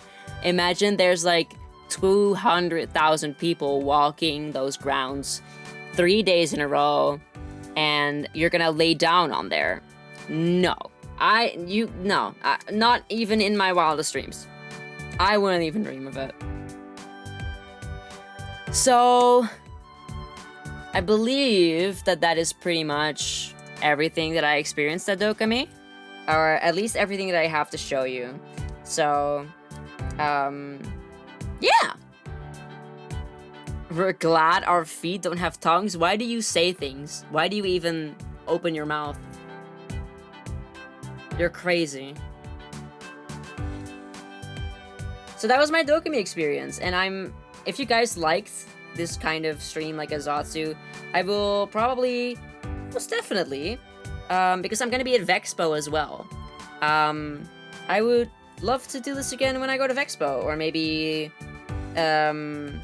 Speaker 1: Imagine there's like 200,000 people walking those grounds 3 days in a row, and you're gonna lay down on there. No. Not even in my wildest dreams. I wouldn't even dream of it. So, I believe that is pretty much everything that I experienced at DoKomi, or at least everything that I have to show you. So, yeah. We're glad our feet don't have tongues. Why do you say things? Why do you even open your mouth? You're crazy. So that was my DoKomi experience, and if you guys liked this kind of stream like a Zatsu, I will probably, most definitely, because I'm gonna be at Vexpo as well. I would love to do this again when I go to Vexpo, or maybe, I'm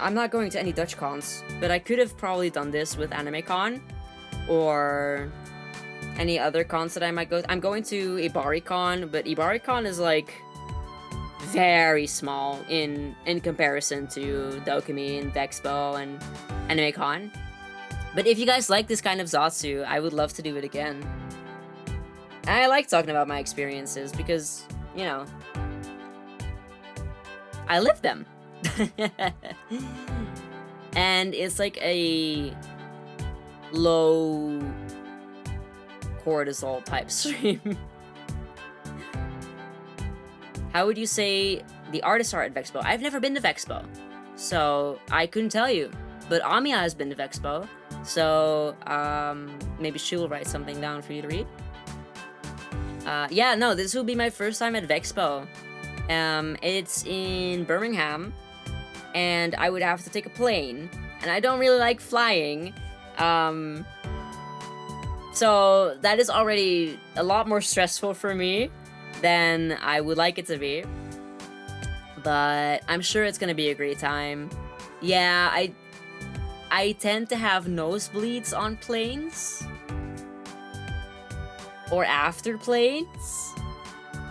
Speaker 1: not going to any Dutch cons, but I could have probably done this with AnimeCon, or any other cons that I might go. I'm going to IbariCon, but IbariCon is like very small in comparison to DoKomi and Vexpo and AnimeCon. But if you guys like this kind of Zatsu, I would love to do it again. And I like talking about my experiences because, you know, I live them. And it's like a low cortisol type stream. How would you say the artists are at Vexpo? I've never been to Vexpo, so I couldn't tell you. But Amiya has been to Vexpo, so maybe she will write something down for you to read. Yeah, no, this will be my first time at Vexpo. It's in Birmingham, and I would have to take a plane, and I don't really like flying. So that is already a lot more stressful for me than I would like it to be. But I'm sure it's gonna be a great time. Yeah, I tend to have nosebleeds on planes. Or after planes.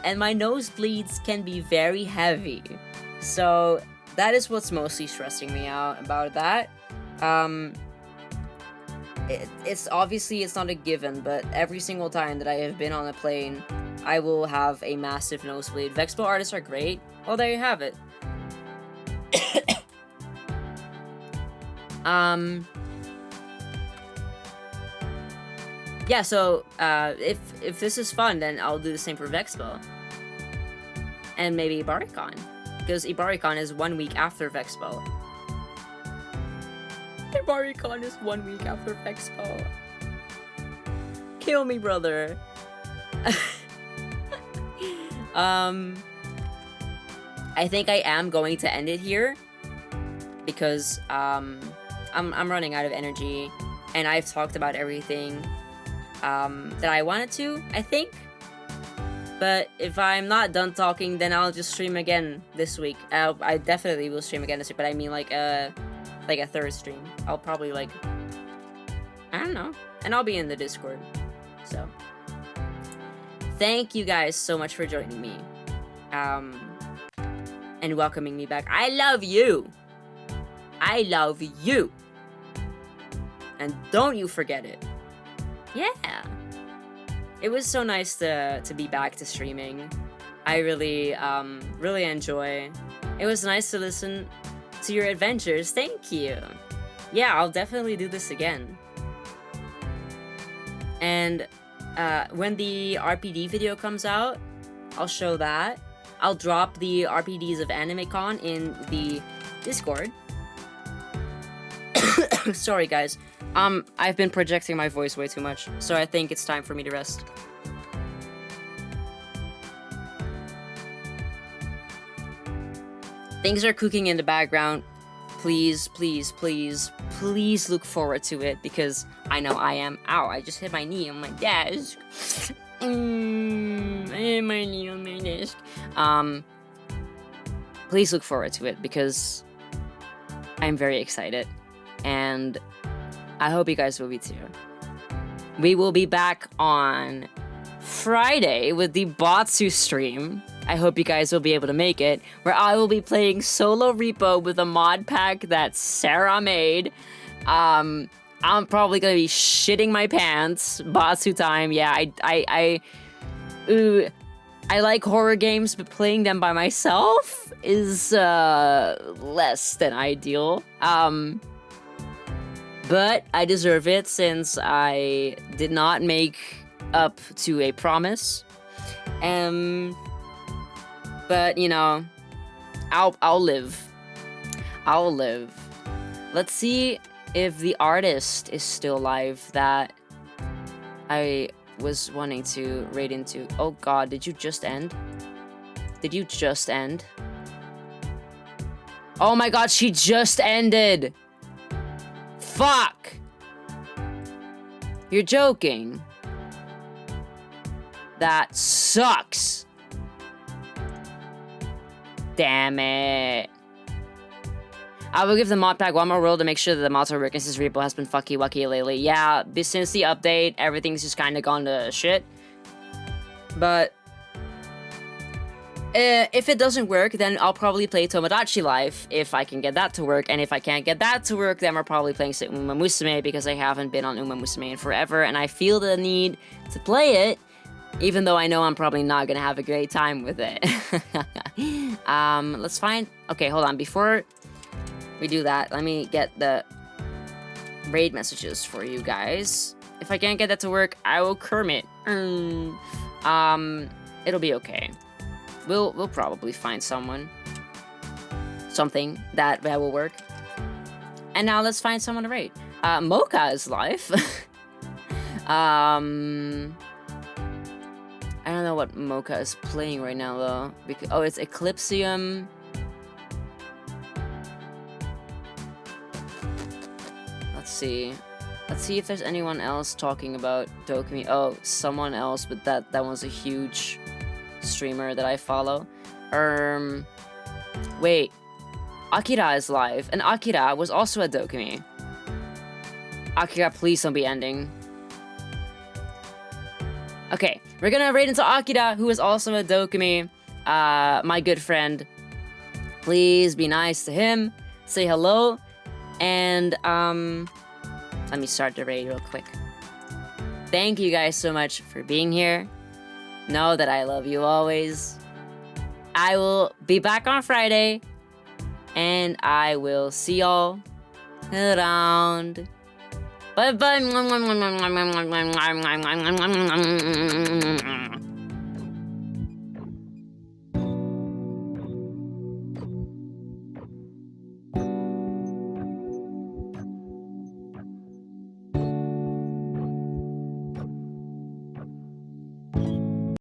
Speaker 1: And my nosebleeds can be very heavy. So that is what's mostly stressing me out about that. It's obviously it's not a given, but every single time that I have been on a plane, I will have a massive nosebleed. Vexpo artists are great. Well, there you have it. Yeah, so if this is fun, then I'll do the same for Vexpo. And maybe IbariCon. Because IbariCon is 1 week after Vexpo. IbariCon is 1 week after Vexpo. Kill me, brother. I think I am going to end it here. Because I'm running out of energy. And I've talked about everything that I wanted to, I think. But if I'm not done talking, then I'll just stream again this week. I definitely will stream again this week, but I mean like a third stream. I'll probably I don't know. And I'll be in the Discord. So thank you guys so much for joining me. And welcoming me back. I love you. I love you. And don't you forget it. Yeah. It was so nice to be back to streaming. I really enjoy. It was nice to listen to your adventures. Thank you. Yeah, I'll definitely do this again. And when the RPD video comes out, I'll show that. I'll drop the RPDs of AnimeCon in the Discord. Sorry, guys. I've been projecting my voice way too much, so I think it's time for me to rest. Things are cooking in the background. Please, please, please, please look forward to it, because I know I am. Ow, I just hit my knee on my desk. I hit my knee on my desk. Please look forward to it, because I'm very excited. And I hope you guys will be too. We will be back on Friday with the Zatsu stream. I hope you guys will be able to make it, where I will be playing solo repo with a mod pack that Sarah made. I'm probably gonna be shitting my pants. Zatsu time. Yeah, I like horror games, but playing them by myself is less than ideal. But I deserve it, since I did not make up to a promise. But you know, I'll live. I'll live. Let's see if the artist is still alive that I was wanting to raid into. Oh god, did you just end? Did you just end? Oh my god, she just ended. Fuck. You're joking. That sucks. Damn it. I will give the mod pack one more roll to make sure that the mods are working since repo has been fucky wucky lately. Yeah, since the update, everything's just kind of gone to shit. But if it doesn't work, then I'll probably play Tomodachi Life if I can get that to work. And if I can't get that to work, then we're probably playing Uma Musume because I haven't been on Uma Musume in forever. And I feel the need to play it, even though I know I'm probably not going to have a great time with it. Let's find... Okay, hold on. Before we do that, let me get the raid messages for you guys. If I can't get that to work, I will Kermit. It'll be okay. We'll probably find something that will work. And now let's find someone to raid. Mocha is live. I don't know what Mocha is playing right now though. Because, oh, it's Eclipsium. Let's see if there's anyone else talking about DoKomi. Oh, someone else, but that one's a huge streamer that I follow. Wait, Akira is live, and Akira was also a DoKomi. Akira, please don't be ending. Okay, we're gonna raid into Akira, who is also a DoKomi, my good friend. Please be nice to him, say hello, and let me start the raid real quick. Thank you guys so much for being here. Know that I love you always. I will be back on Friday, and I will see y'all around. Bye bye.